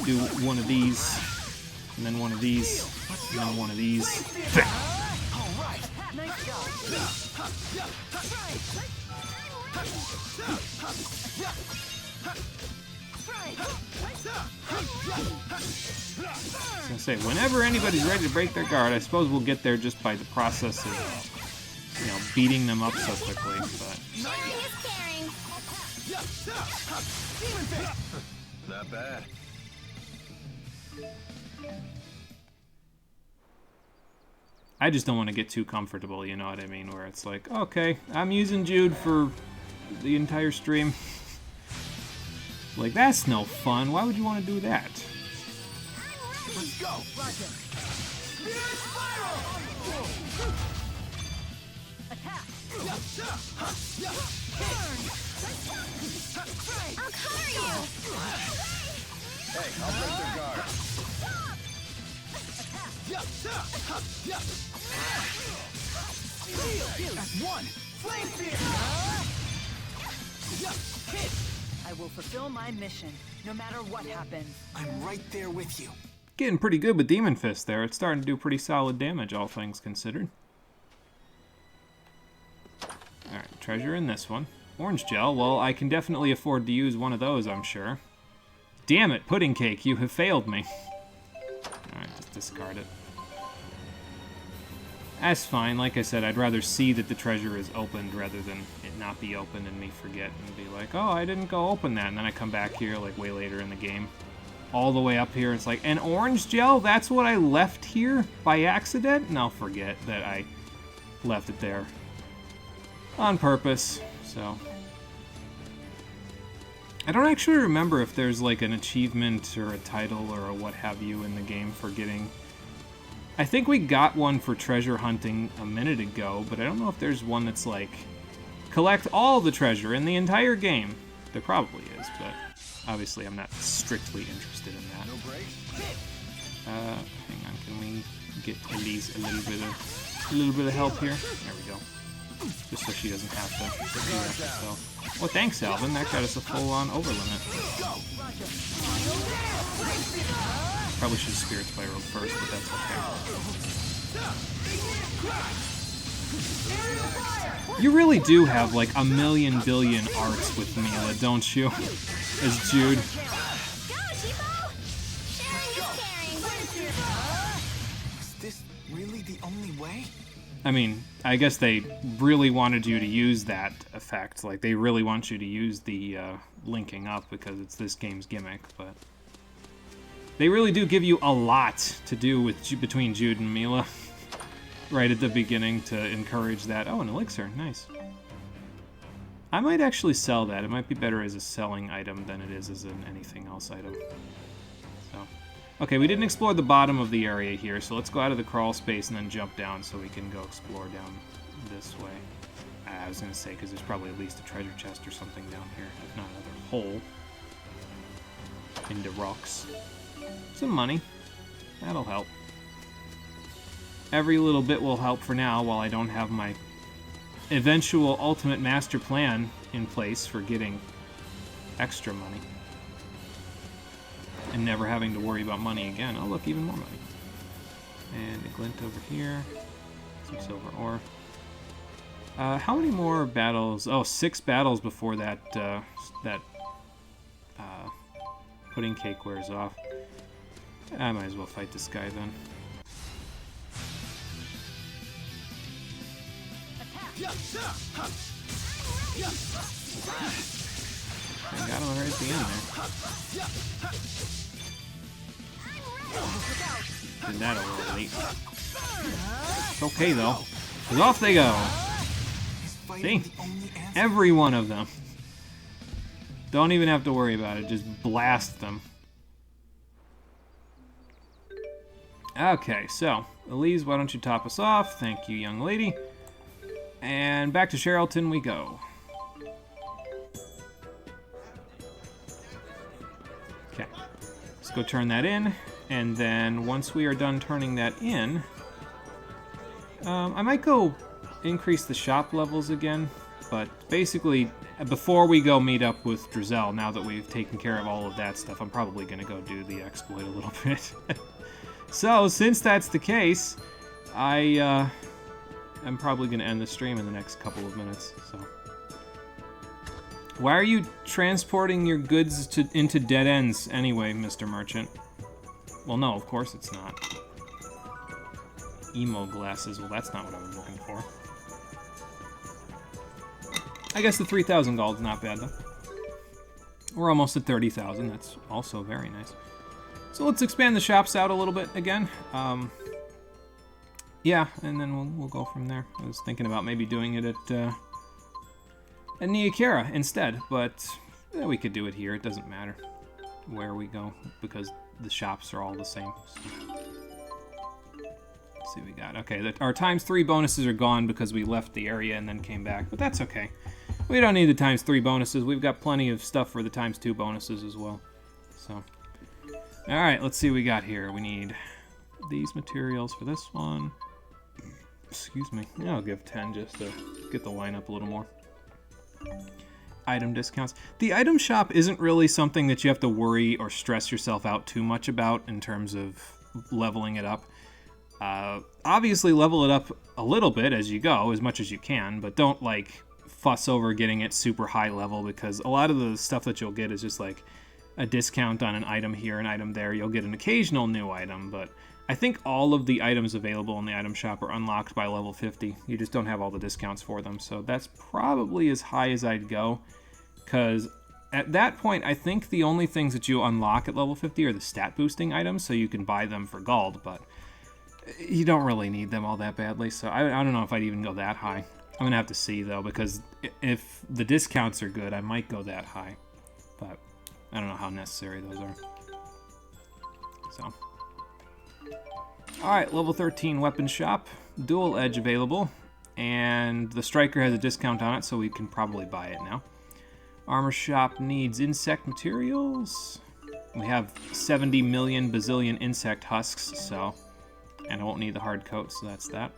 do one of these, and then one of these, and then one of these. I was gonna say, whenever anybody's ready to break their guard, I suppose we'll get there just by the process of, you know, beating them up so quickly. But Sharing is caring. Not bad. I just don't want to get too comfortable, you know what I mean? Where it's like, okay, I'm using Jude for the entire stream. Like, that's no fun. Why would you want to do that? Let's go. I'll cover you. Hey, I'll break their guard. That's one. Flame spear. I will fulfill my mission, no matter what happens. I'm right there with you. Getting pretty good with Demon Fist there. It's starting to do pretty solid damage, all things considered. Alright, treasure in this one. Orange gel, well, I can definitely afford to use one of those, I'm sure. Damn it, Pudding Cake, you have failed me. Alright, just discard it. That's fine. Like I said, I'd rather see that the treasure is opened rather than it not be opened and me forget and be like, oh, I didn't go open that. And then I come back here like way later in the game. All the way up here, it's like, an orange gel? That's what I left here by accident? And I'll forget that I left it there on purpose. So I don't actually remember if there's like an achievement or a title or a what have you in the game for getting... I think we got one for treasure hunting a minute ago, but I don't know if there's one that's like, collect all the treasure in the entire game. There probably is, but obviously I'm not strictly interested in that. No break? Hang on, can we get Elise a little bit of help here? There we go. Just so she doesn't have to do that herself. Well, thanks, Alvin. That got us a full-on overlimit. Probably should Spirit Spiral first, but that's okay. You really do have like a million billion arts with Mila, don't you? As Jude. Go, Tipo! Sharing is caring. Is this really the only way? I mean, I guess they really wanted you to use that effect. Like, they really want you to use the linking up because it's this game's gimmick, but... They really do give you a lot to do with between Jude and Mila right at the beginning to encourage that. Oh, an elixir. Nice. I might actually sell that. It might be better as a selling item than it is as an anything else item. So, okay, we didn't explore the bottom of the area here, so let's go out of the crawl space and then jump down so we can go explore down this way. I was going to say, because there's probably at least a treasure chest or something down here, if not another hole into rocks. Some money. That'll help. Every little bit will help for now while I don't have my eventual ultimate master plan in place for getting extra money. And never having to worry about money again. Oh, look, even more money. And a glint over here. Some silver ore. How many more battles? Oh, 6 battles before that, pudding cake wears off. I might as well fight this guy then. I got him right at the end there. Did that a little late. It's okay though, because off they go. See? Every one of them. Don't even have to worry about it, just blast them. Okay, so, Elise, why don't you top us off? Thank you, young lady. And back to Cherylton we go. Okay, let's go turn that in, and then once we are done turning that in, I might go increase the shop levels again, but basically, before we go meet up with Drizel, now that we've taken care of all of that stuff, I'm probably going to go do the exploit a little bit. So, since that's the case, I'm probably going to end the stream in the next couple of minutes, so... Why are you transporting your goods into dead ends anyway, Mr. Merchant? Well, no, of course it's not. Emo glasses. Well, that's not what I was looking for. I guess the 3,000 gold's not bad, though. We're almost at 30,000. That's also very nice. So let's expand the shops out a little bit again. Yeah, and then we'll go from there. I was thinking about maybe doing it at Neokera instead, but we could do it here. It doesn't matter where we go because the shops are all the same. So. Let's see what we got. Okay, our ×3 bonuses are gone because we left the area and then came back, but that's okay. We don't need the ×3 bonuses. We've got plenty of stuff for the ×2 bonuses as well. So, all right, let's see what we got here. We need these materials for this one. Excuse me. Yeah, I'll give 10 just to get the line up a little more. Item discounts. The item shop isn't really something that you have to worry or stress yourself out too much about in terms of leveling it up. Obviously level it up a little bit as you go, as much as you can, but don't like fuss over getting it super high level because a lot of the stuff that you'll get is just like a discount on an item here, an item there. You'll get an occasional new item, but I think all of the items available in the item shop are unlocked by level 50. You just don't have all the discounts for them, so that's probably as high as I'd go, because at that point, I think the only things that you unlock at level 50 are the stat boosting items, so you can buy them for gold, but you don't really need them all that badly, so I don't know if I'd even go that high. I'm going to have to see, though, because if the discounts are good, I might go that high, but I don't know how necessary those are. So... Alright, level 13 weapon shop, dual edge available, and the striker has a discount on it, so we can probably buy it now. Armor shop needs insect materials. We have 70 million bazillion insect husks, so, and I won't need the hard coat, so that's that.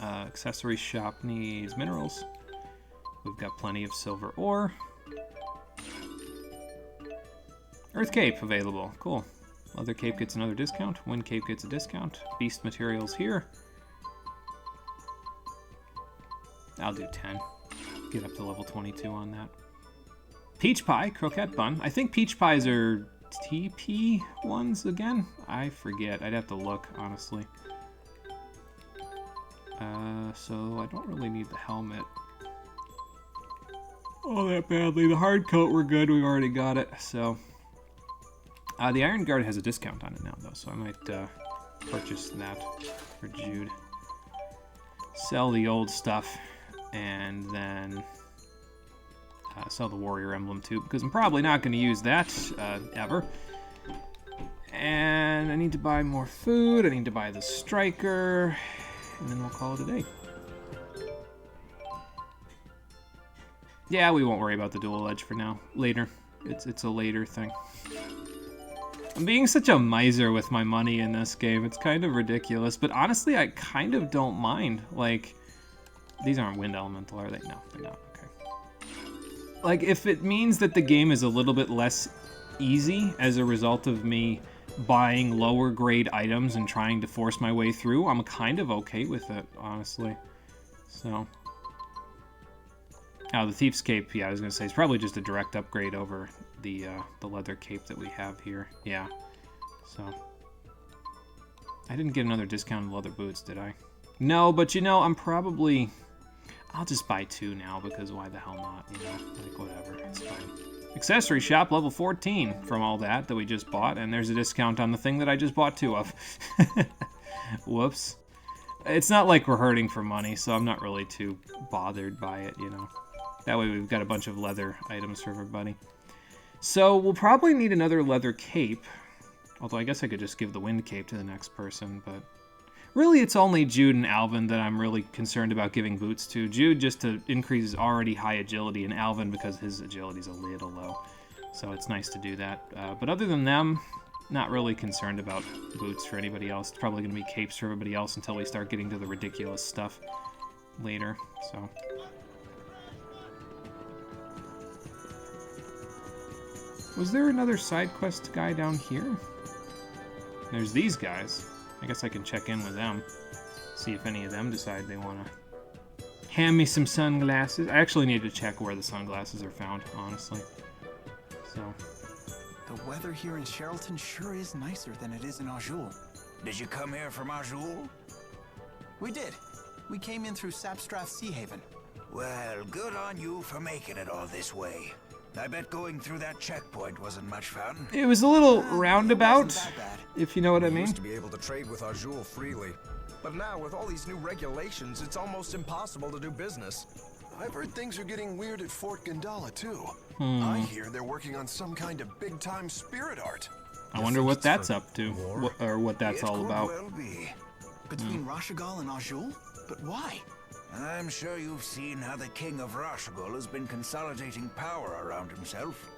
Accessory shop needs minerals. We've got plenty of silver ore. Earth cape available, cool. Leather cape gets another discount. Wind cape gets a discount. Beast materials here. I'll do 10. Get up to level 22 on that. Peach pie, croquette bun. I think peach pies are TP ones again? I forget. I'd have to look, honestly. So I don't really need the helmet all that badly. The hard coat, we're good. We've already got it, so... the Iron Guard has a discount on it now, though, so I might purchase that for Jude. Sell the old stuff, and then sell the Warrior Emblem, too, because I'm probably not going to use that ever. And I need to buy more food, I need to buy the Striker, and then we'll call it a day. Yeah, we won't worry about the dual edge for now. Later. It's a later thing. I'm being such a miser with my money in this game. It's kind of ridiculous, but honestly, I kind of don't mind. Like, these aren't wind elemental, are they? No, they're not. Okay. Like, if it means that the game is a little bit less easy as a result of me buying lower grade items and trying to force my way through, I'm kind of okay with it, honestly. So... Oh, the Thief's Cape, yeah, I was going to say, it's probably just a direct upgrade over the leather cape that we have here. Yeah, so... I didn't get another discount on leather boots, did I? No, but you know, I'm probably... I'll just buy 2 now, because why the hell not, you know? Like, whatever, it's fine. Accessory shop, level 14 from all that we just bought, and there's a discount on the thing that I just bought 2 of. Whoops. It's not like we're hurting for money, so I'm not really too bothered by it, you know? That way we've got a bunch of leather items for everybody. So we'll probably need another leather cape. Although I guess I could just give the wind cape to the next person, but... Really, it's only Jude and Alvin that I'm really concerned about giving boots to. Jude just to increase his already high agility, and Alvin because his agility's a little low. So it's nice to do that. But other than them, not really concerned about boots for anybody else. It's probably going to be capes for everybody else until we start getting to the ridiculous stuff later, so... Was there another side quest guy down here? There's these guys. I guess I can check in with them. See if any of them decide they want to hand me some sunglasses. I actually need to check where the sunglasses are found, honestly. So... The weather here in Sherrilton sure is nicer than it is in Azul. Did you come here from Azul? We did. We came in through Sapstrath Sea Haven. Well, good on you for making it all this way. I bet going through that checkpoint wasn't much fun. It was a little roundabout, if you know what I We mean. used to be able to trade with Azul freely, but now with all these new regulations, it's almost impossible to do business. I've heard things are getting weird at Fort Gandala too. I hear they're working on some kind of big-time spirit art. I wonder what that's up to, or what that's all about. Well be. Between Rashagal and Azul? But why? I'm sure you've seen how the King of Rashagal has been consolidating power around himself.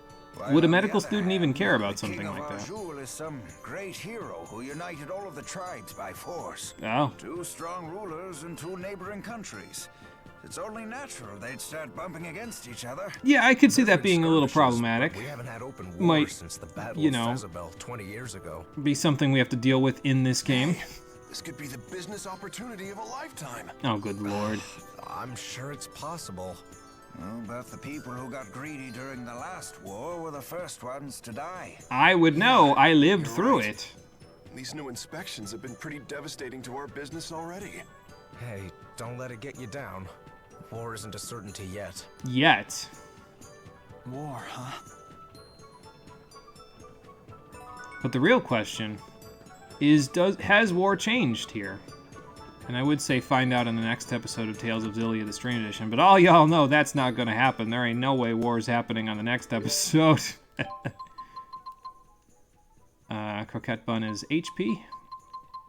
Would a medical student even care about something like that? that? King of Azul is some great hero who united all of the tribes by force. Oh. 2 strong rulers in 2 neighboring countries. It's only natural they'd start bumping against each other. Yeah, I could see that being a little problematic. We haven't had open war Might, since the Battle you of know, Fezabel 20 years ago. Be something we have to deal with in this game. This could be the business opportunity of a lifetime. Oh, good lord. I'm sure it's possible. Well, but the people who got greedy during the last war were the first ones to die. I would know. I lived through it. These new inspections have been pretty devastating to our business already. Hey, don't let it get you down. War isn't a certainty yet. Yet. War, huh? But the real question is, has war changed here? And I would say find out in the next episode of Tales of Xillia, the Stream Edition, but all y'all know that's not going to happen. There ain't no way war's happening on the next episode. Croquette Bun is HP.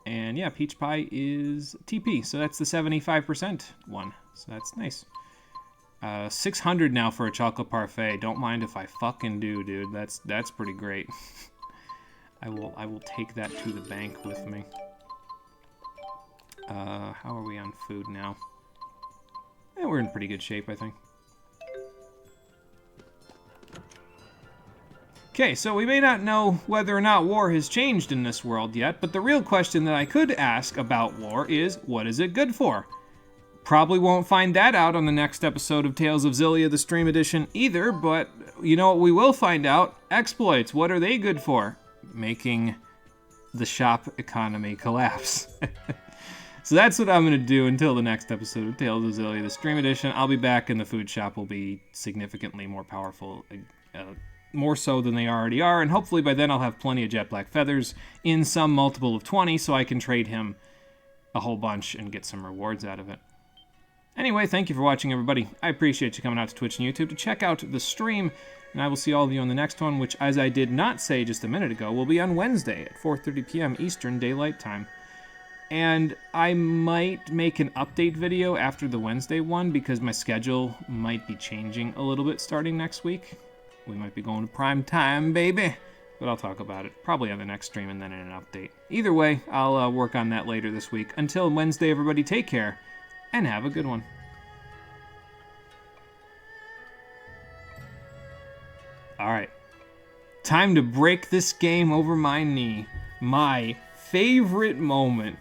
And yeah, Peach Pie is TP, so that's the 75% one. So that's nice. 600 now for a chocolate parfait. Don't mind if I fucking do, dude. That's pretty great. I will take that to the bank with me. How are we on food now? Yeah, we're in pretty good shape, I think. Okay, so we may not know whether or not war has changed in this world yet, but the real question that I could ask about war is, what is it good for? Probably won't find that out on the next episode of Tales of Xillia, the Stream Edition either, but you know what we will find out? Exploits. What are they good for? Making the shop economy collapse. So that's what I'm going to do until the next episode of Tales of Xillia, the Stream Edition. I'll be back and the food shop will be significantly more powerful, more so than they already are, and hopefully by then I'll have plenty of jet black feathers in some multiple of 20 so I can trade him a whole bunch and get some rewards out of it. Anyway, thank you for watching, everybody. I appreciate you coming out to Twitch and YouTube to check out the stream, and I will see all of you on the next one, which, as I did not say just a minute ago, will be on Wednesday at 4:30 p.m. Eastern Daylight Time. And I might make an update video after the Wednesday one because my schedule might be changing a little bit starting next week. We might be going to prime time, baby. But I'll talk about it probably on the next stream and then in an update. Either way, I'll work on that later this week. Until Wednesday, everybody, take care and have a good one. Alright. Time to break this game over my knee. My favorite moment.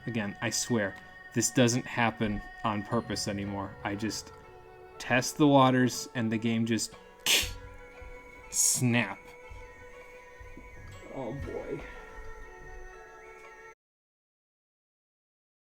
Again, I swear, this doesn't happen on purpose anymore. I just test the waters and the game just snap. Oh boy.